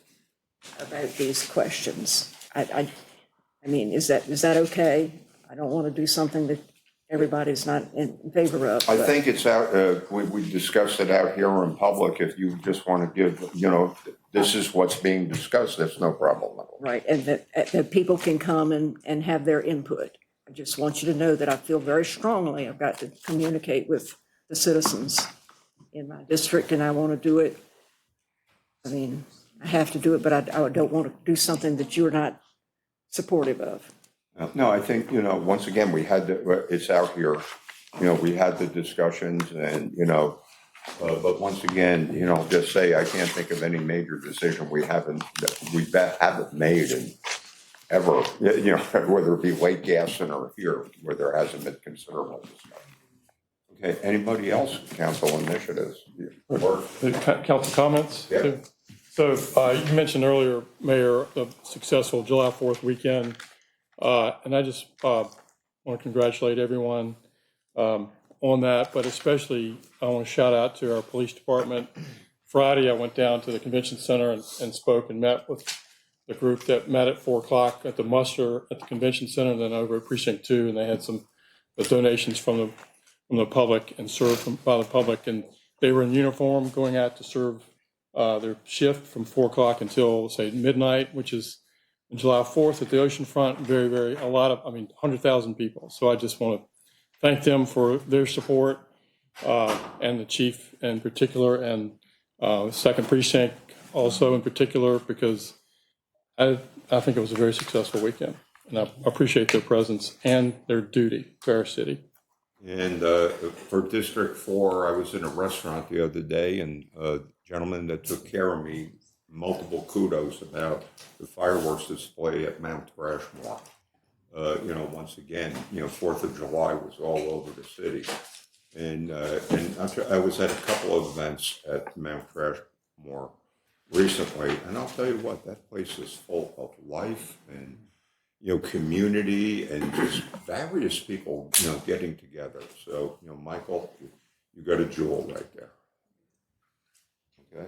about these questions. I mean, is that okay? I don't want to do something that everybody's not in favor of. I think it's out, we discussed it out here in public. If you just want to give, this is what's being discussed, that's no problem at all. Right, and that people can come and have their input. I just want you to know that I feel very strongly I've got to communicate with the citizens in my district, and I want to do it. I mean, I have to do it, but I don't want to do something that you're not supportive of. No, I think, once again, it's out here, we had the discussions and, but once again, just say, I can't think of any major decision we haven't made in ever, whether it be Lake Gaston or here, where there hasn't been considerable discussion. Okay, anybody else, council initiatives? Council comments? Yeah. So you mentioned earlier, Mayor, the successful July 4th weekend. And I just want to congratulate everyone on that, but especially I want to shout out to our police department. Friday, I went down to the convention center and spoke and met with the group that met at 4 o'clock at the muster at the convention center, and then over at Precinct 2, and they had some donations from the public and served by the public, and They were in uniform going out to serve their shift from 4 o'clock until, say, midnight, which is July 4th at the oceanfront. Very, very, 100,000 people. So I just want to thank them for their support, and the chief in particular, and Second Precinct also in particular, because I think it was a very successful weekend, and I appreciate their presence and their duty to our city. And for District 4, I was in a restaurant the other day, and a gentleman that took care of me, multiple kudos about the fireworks display at Mount Rushmore. Once again, 4th of July was all over the city. And I was at a couple of events at Mount Rushmore recently, and I'll tell you what, that place is full of life and community and just various people, getting together. So, Michael, you got a jewel right there. Okay.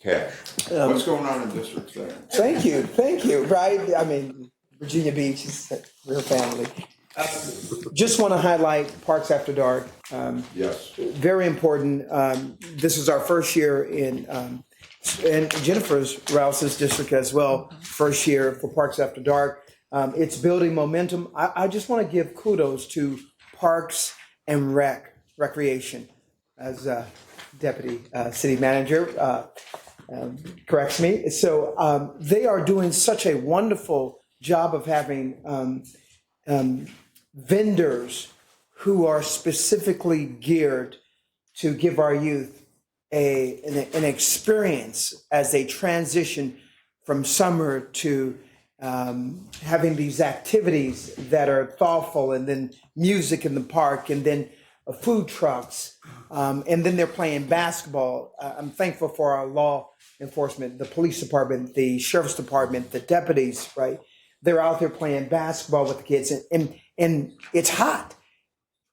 Cash. What's going on in District 7? Thank you. Right? I mean, Virginia Beach is a real family. Just want to highlight Parks After Dark. Yes. Very important. This is our first year in Jennifer's Rouse's district as well. First year for Parks After Dark. It's building momentum. I just want to give kudos to Parks and Recreation, as Deputy City Manager corrects me. So they are doing such a wonderful job of having vendors who are specifically geared to give our youth an experience as they transition from summer to having these activities that are thoughtful, and then music in the park, and then food trucks, and then they're playing basketball. I'm thankful for our law enforcement, the police department, the sheriff's department, the deputies, right? They're out there playing basketball with the kids, and it's hot,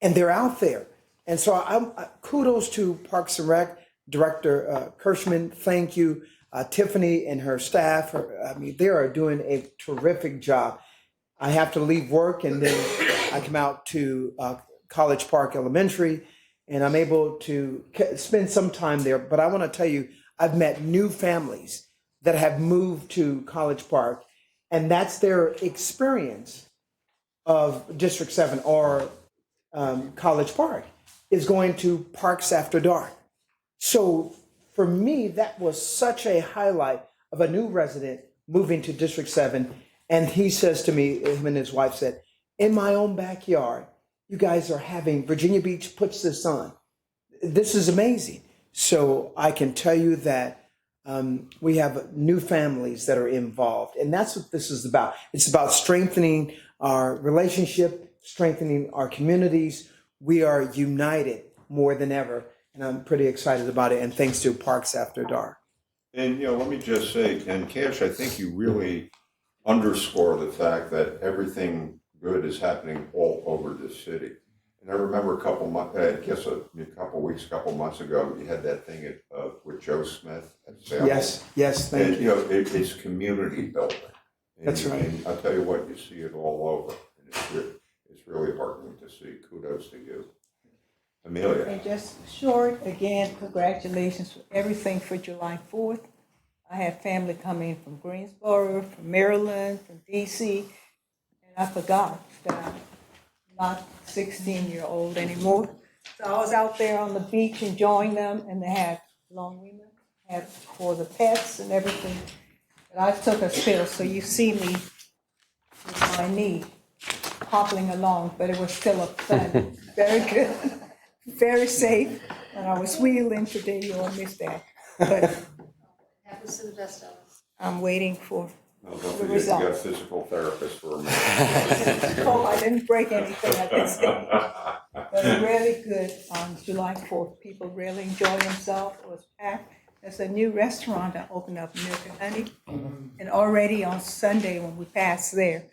and they're out there. And so kudos to Parks and Rec, Director Kirschman, thank you. Tiffany and her staff, they are doing a terrific job. I have to leave work, and then I come out to College Park Elementary, and I'm able to spend some time there. But I want to tell you, I've met new families that have moved to College Park, and that's their experience of District 7 or College Park, is going to Parks After Dark. So for me, that was such a highlight of a new resident moving to District 7. And he says to me, him and his wife said, in my own backyard, you guys are having, Virginia Beach puts this on. This is amazing. So I can tell you that we have new families that are involved. And that's what this is about. It's about strengthening our relationship, strengthening our communities. We are united more than ever. And I'm pretty excited about it. And thanks to Parks After Dark. And, let me just say, and Cash, I think you really underscore the fact that everything good is happening all over the city. And I remember a couple months ago, you had that thing with Joe Smith at Salem. Yes, thank you. It's community building. And, That's right. And I'll tell you what, you see it all over. And it's really heartening to see. Kudos to you. Amelia. And just short, again, congratulations for everything for July 4th. I had family coming from Greensboro, from Maryland, from DC, and I forgot that I'm not 16-year-old anymore. So I was out there on the beach enjoying them, and they had long women, had for the pets and everything. But I took a spill, so you see me with my knee hobbling along, but it was still a fun, very good. Very safe, and I was wheeling today. You'll miss that. But Happens to the best of us. I'm waiting for Don't the forget, you results. got a physical therapist for a minute. Oh, I didn't break anything, I can say. But really good on July 4th. People really enjoyed themselves. It was packed. There's a new restaurant that opened up, Milk and Honey. And already on Sunday when we passed there,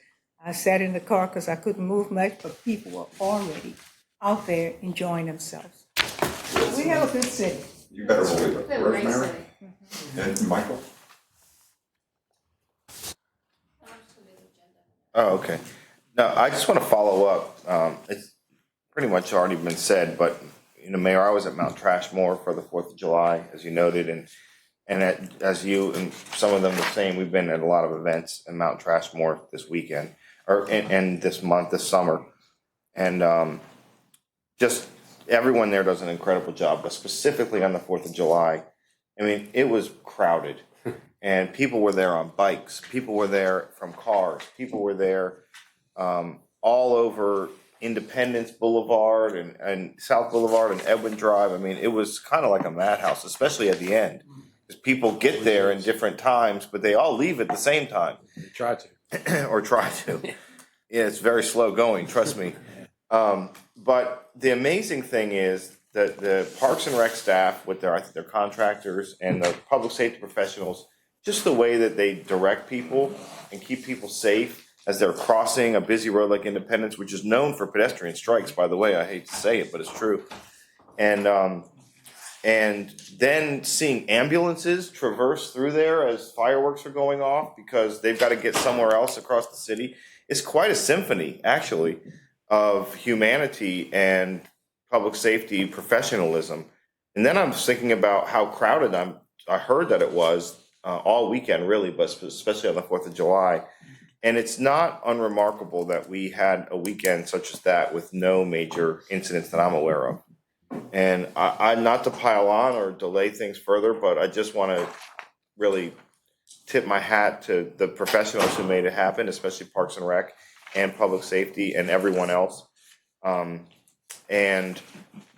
I sat in the car because I couldn't move much, but people were already out there enjoying themselves. We have a good city. You better believe it. We have a great Rosemary? city. And Michael? Oh, okay. No, I just want to follow up. It's pretty much already been said, but Mayor, I was at Mount Trashmore for the 4th of July, as you noted, as you and some of them were saying, we've been at a lot of events in Mount Trashmore this weekend, and this month, this summer. And just everyone there does an incredible job, but specifically on the 4th of July, I mean, it was crowded. And people were there on bikes, people were there from cars, people were there all over Independence Boulevard and South Boulevard and Edwin Drive. I mean, it was kind of like a madhouse, especially at the end. Because people get there in different times, but they all leave at the same time. Try to. Or try to. Yeah, it's very slow going, trust me. But the amazing thing is that the Parks and Rec staff with their contractors and the public safety professionals, just the way that they direct people and keep people safe as they're crossing a busy road like Independence, which is known for pedestrian strikes, by the way. I hate to say it, but it's true. And then seeing ambulances traverse through there as fireworks are going off because they've got to get somewhere else across the city. It's quite a symphony, actually, of humanity and public safety professionalism. And then I'm thinking about how crowded I heard that it was all weekend, really, but especially on the 4th of July. And it's not unremarkable that we had a weekend such as that with no major incidents that I'm aware of. And I not to pile on or delay things further, but I just want to really tip my hat to the professionals who made it happen, especially Parks and Rec and public safety and everyone else. And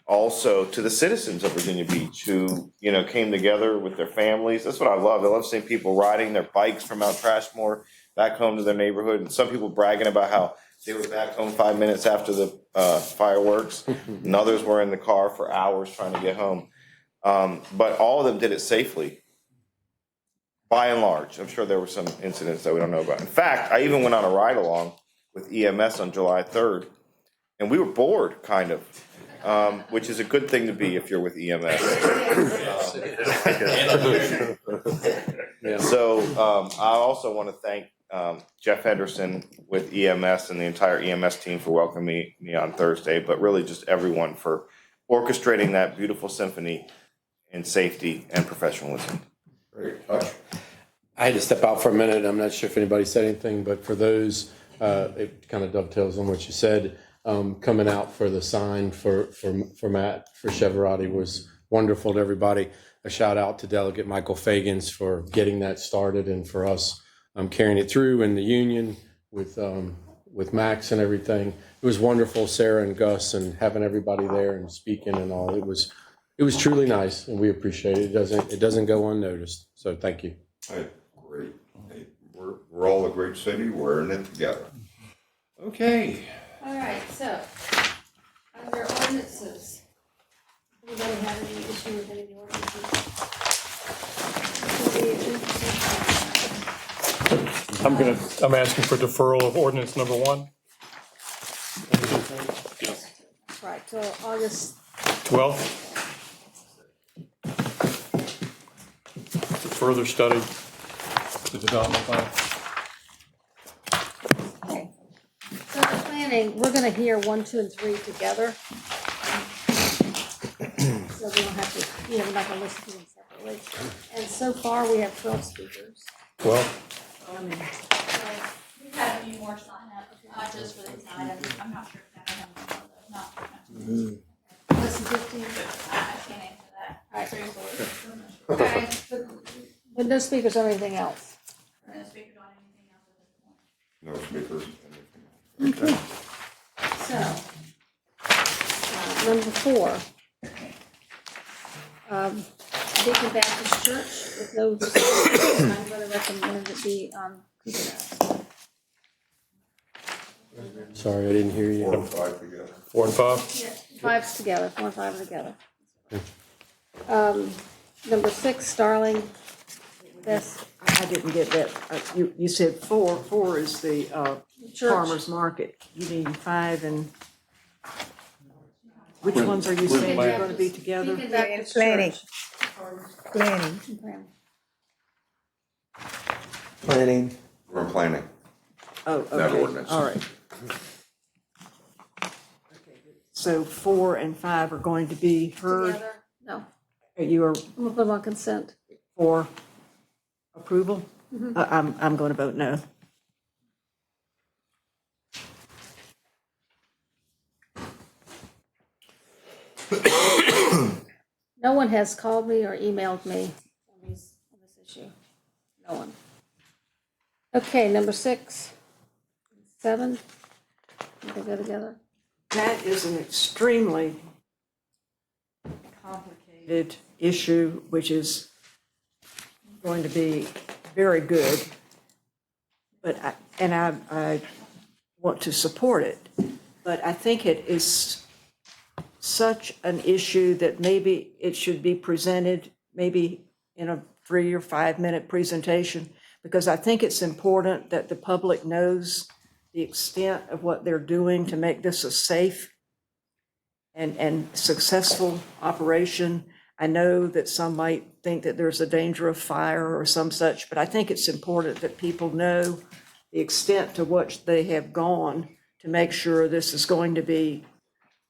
also to the citizens of Virginia Beach who, came together with their families. That's what I love. I love seeing people riding their bikes from Mount Trashmore back home to their neighborhood. And some people bragging about how they were back home 5 minutes after the fireworks, and others were in the car for hours trying to get home. But all of them did it safely, by and large. I'm sure there were some incidents that we don't know about. In fact, I even went on a ride along with EMS on July 3rd, and we were bored, kind of, which is a good thing to be if you're with EMS. So I also want to thank Jeff Henderson with EMS and the entire EMS team for welcoming me on Thursday, but really just everyone for orchestrating that beautiful symphony in safety and professionalism. Great. I had to step out for a minute. I'm not sure if anybody said anything, but for those, it kind of dovetails on what you said. Coming out for the sign for Matt, for Cheverati was wonderful to everybody. A shout out to Delegate Michael Fagans for getting that started and for us carrying it through in the union with Max and everything. It was wonderful, Sarah and Gus, and having everybody there and speaking and all. It was truly nice, and we appreciate it. It doesn't go unnoticed. So thank you. Hey, great. Hey, we're all a great city. We're in it together. Okay. All right, so, under ordinances, anybody have any issue with any of the ordinances? I'm asking for deferral of ordinance number 1. That's right, till August 12th. Further study the development plan. Okay. So the planning, we're gonna hear 1, 2, and 3 together. So we don't have to, we're not gonna listen to them separately. And so far, we have 12 speakers. Well, We've had a few more sign up, just for this item. I'm not sure if that one, Less than 15. I can't answer that. All right. Seriously. Okay, but no speakers on anything else. No speakers on anything else at this point. No speakers. Okay. So, number 4. Deacon Baptist Church with no, I'm going to recommend it be on Cooper. Sorry, I didn't hear you. 4 and 5 together. 4 and 5? Yeah, 5's together, 4 and 5 are together. Number 6, Starling. That's I didn't get that. You said 4. 4 is the Church. farmer's market. You mean 5 and, which ones are you saying are going to be together? Deacon Baptist Planning. Church. Planning. Planning. We're planning. Oh, That okay, ordinance. all right. So 4 and 5 are going to be heard. Together? No, You are I'm gonna put them on consent. for approval? Mhm. I'm going to vote no. No one has called me or emailed me on this issue. No one. Okay, number 6, 7, they go together. That is an extremely complicated issue, which is going to be very good. But I want to support it. But I think it is such an issue that maybe it should be presented maybe in a 3 or 5 minute presentation, because I think it's important that the public knows the extent of what they're doing to make this a safe and successful operation. I know that some might think that there's a danger of fire or some such, but I think it's important that people know the extent to which they have gone to make sure this is going to be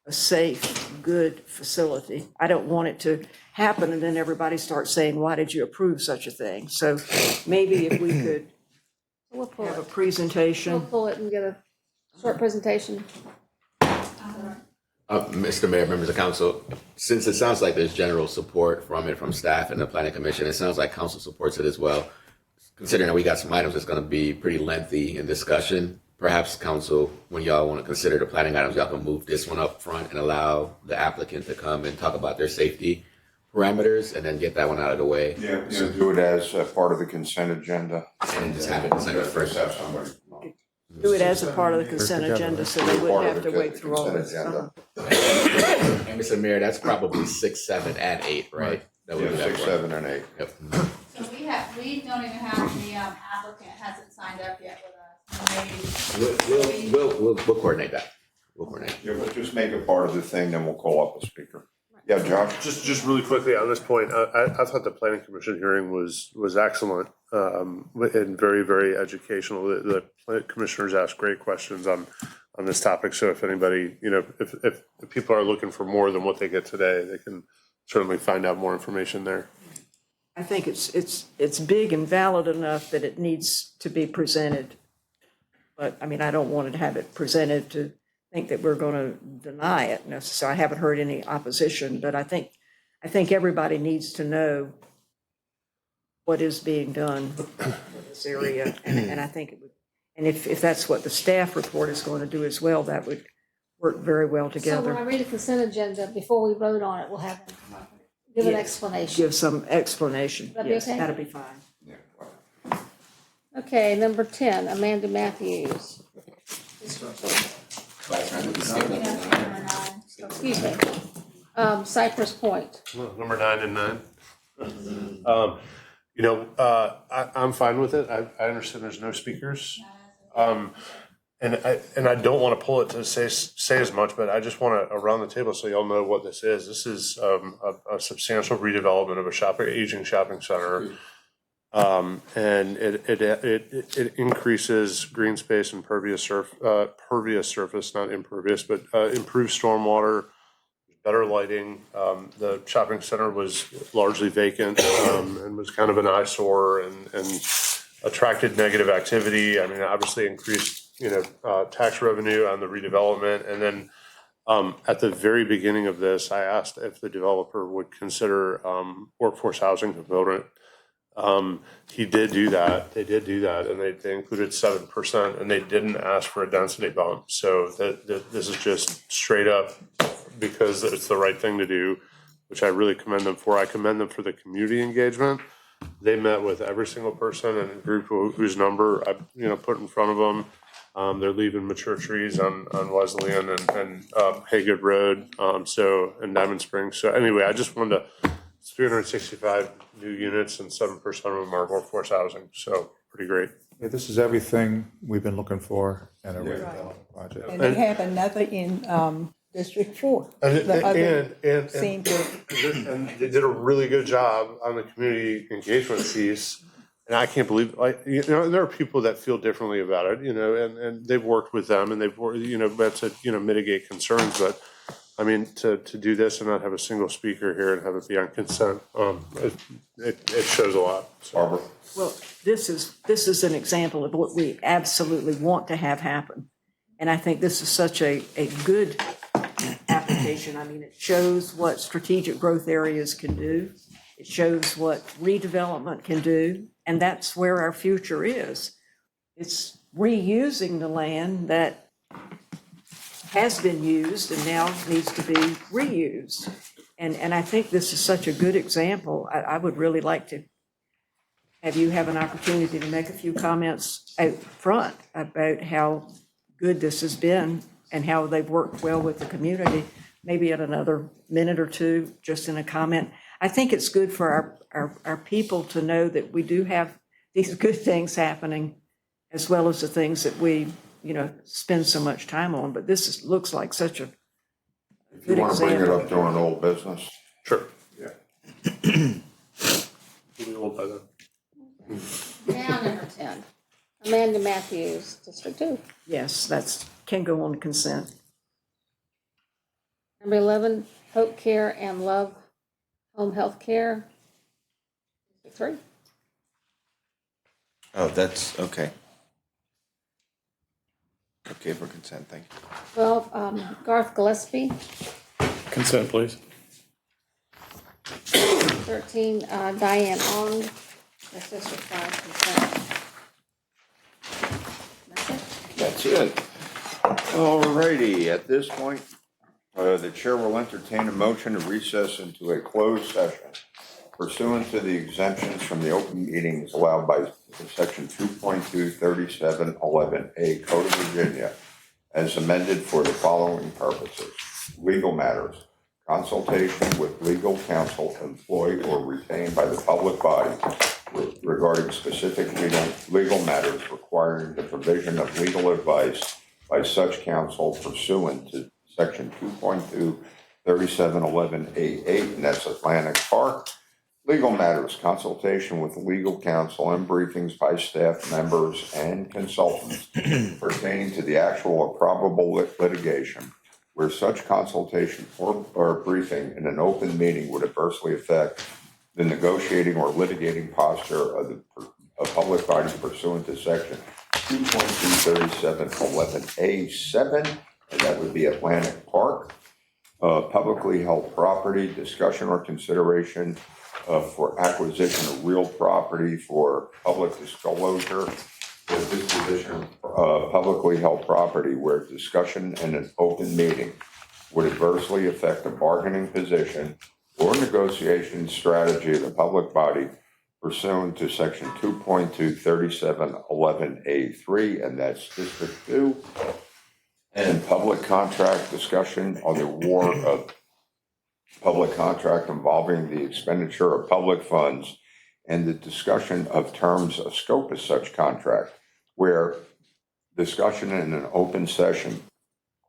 a safe, good facility. I don't want it to happen and then everybody starts saying, why did you approve such a thing? So maybe if we could We'll pull have a it. presentation. We'll pull it and get a short presentation. Mr. Mayor, members of council, since it sounds like there's general support from staff and the planning commission, it sounds like council supports it as well. Considering that we got some items that's going to be pretty lengthy in discussion, perhaps council, when y'all want to consider the planning items, y'all can move this one up front and allow the applicant to come and talk about their safety parameters and then get that one out of the way. Yeah, do it as part of the consent agenda. And just have it considered first. Have somebody. Do it as a part of the consent agenda so they wouldn't have to wait through all this. Consent And Mr. Mayor, that's probably 6, 7, and 8, right? That would Yeah, be that 6, one. 7, and 8. Yep. So we don't even have, the applicant hasn't signed up yet with us. We'll coordinate that. We'll coordinate. Yeah, but just make it part of the thing, then we'll call up a speaker. Yeah, Josh? Just really quickly on this point, I thought the planning commission hearing was excellent and very, very educational. The commissioners asked great questions on this topic. So if anybody, if people are looking for more than what they get today, they can certainly find out more information there. I think it's big and valid enough that it needs to be presented. But I mean, I don't want to have it presented to think that we're going to deny it necessarily. I haven't heard any opposition, but I think everybody needs to know what is being done in this area. And I think it would, and if that's what the staff report is going to do as well, that would work very well So together. when I read the consent agenda, before we vote on it, we'll have them come up and give an Yes. explanation. Give some explanation. That'd be Yes, okay? that'd be fine. Okay, number 10, Amanda Matthews. Excuse me. Cypress Point. Number 9 and 9. I'm fine with it. I understand there's no speakers. And I don't want to pull it to say as much, but I just want to around the table so y'all know what this is. This is a substantial redevelopment of a aging shopping center. And it increases green space and pervious surface, not impervious, but improves stormwater, better lighting. The shopping center was largely vacant and was kind of an eyesore and attracted negative activity. I mean, obviously increased tax revenue on the redevelopment. And then at the very beginning of this, I asked if the developer would consider workforce housing component. He did do that. They did do that, and they included 7%, and they didn't ask for a density bump. So this is just straight up because it's the right thing to do, which I really commend them for. I commend them for the community engagement. They met with every single person in a group whose number I put in front of them. They're leaving mature trees on Wesleyan and Haygood Road, and Diamond Springs. So anyway, I just wanted to. It's 365 new units and 7% of them are workforce housing. So pretty great. Yeah, this is everything we've been looking for in a redevelopment project. And they have another in District 4. And they did a really good job on the community engagement piece. And I can't believe, there are people that feel differently about it, and they've worked with them and they've worked, to mitigate concerns. But I mean, to do this and not have a single speaker here and have it be on consent, it shows a lot. Barbara? Well, this is an example of what we absolutely want to have happen. And I think this is such a good application. I mean, it shows what strategic growth areas can do. It shows what redevelopment can do, and that's where our future is. It's reusing the land that has been used and now needs to be reused. And I think this is such a good example. I would really like to have you have an opportunity to make a few comments out front about how good this has been and how they've worked well with the community, maybe at another minute or two, just in a comment. I think it's good for our people to know that we do have these good things happening, as well as the things that we, spend so much time on. But this looks like such a If you good want to bring it example. up during old business. Sure. Yeah. Now number 10, Amanda Matthews, District 2. Yes, that's, can go on consent. Number 11, Hope Care and Love Home Health Care, District 3. Oh, that's, okay. Okay for consent, thank you. 12, Garth Gillespie. Consent, please. 13, Diane Ong, that's District 5, consent. That's it. That's it. All righty, at this point, the chair will entertain a motion to recess into a closed session pursuant to the exemptions from the open meetings allowed by section 2.23711A Code of Virginia as amended for the following purposes: legal matters, consultation with legal counsel employed or retained by the public body regarding specific legal matters requiring the provision of legal advice by such counsel pursuant to section 2.23711A8, and that's Atlantic Park. Legal matters, consultation with legal counsel and briefings by staff members and consultants pertaining to the actual or probable litigation where such consultation or briefing in an open meeting would adversely affect the negotiating or litigating posture of the public body pursuant to section 2.23711A7, and that would be Atlantic Park. Publicly held property, discussion or consideration for acquisition of real property for public disclosure, the disposition of publicly held property where discussion in an open meeting would adversely affect the bargaining position or negotiation strategy of the public body pursuant to section 2.23711A3, and that's District 2. And public contract discussion on the award of public contract involving the expenditure of public funds and the discussion of terms of scope of such contract, where discussion in an open session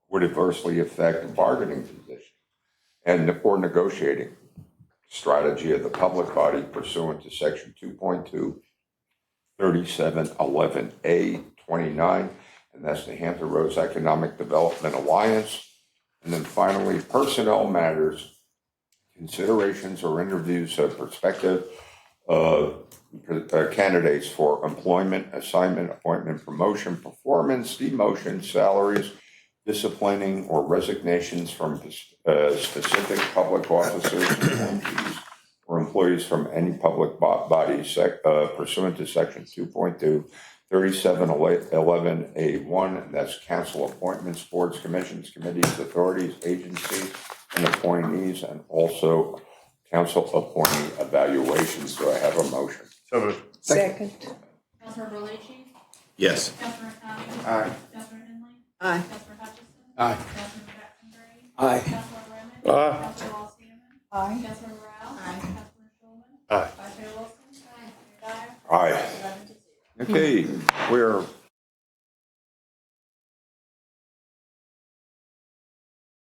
would adversely affect the bargaining position and or negotiating strategy of the public body pursuant to section 2.23711A29, and that's the Hampton Roads Economic Development Alliance. And then finally, personnel matters, considerations or interviews of prospective candidates for employment, assignment, appointment, promotion, performance, demotion, salaries, disciplining, or resignations from specific public officers, appointees, or employees from any public body pursuant to section 2.23711A1, and that's council appointments, boards, commissions, committees, authorities, agencies, and appointees, and also council appointee evaluations. Do I have a motion? So moved. Second. Councilmember Berluci? Yes. Councilmember Conley? Aye. Councilmember Henley? Aye. Councilmember Hutchison? Aye. Councilmember Jackson Gray? Aye. Councilmember Remick? Aye. Councilmember Wallace Gammon? Aye. Councilmember Rouse? Councilmember Shulman? Aye. Vice Mayor Wilson? Mayor Dyer? Aye. 11 to 0. Okay, we're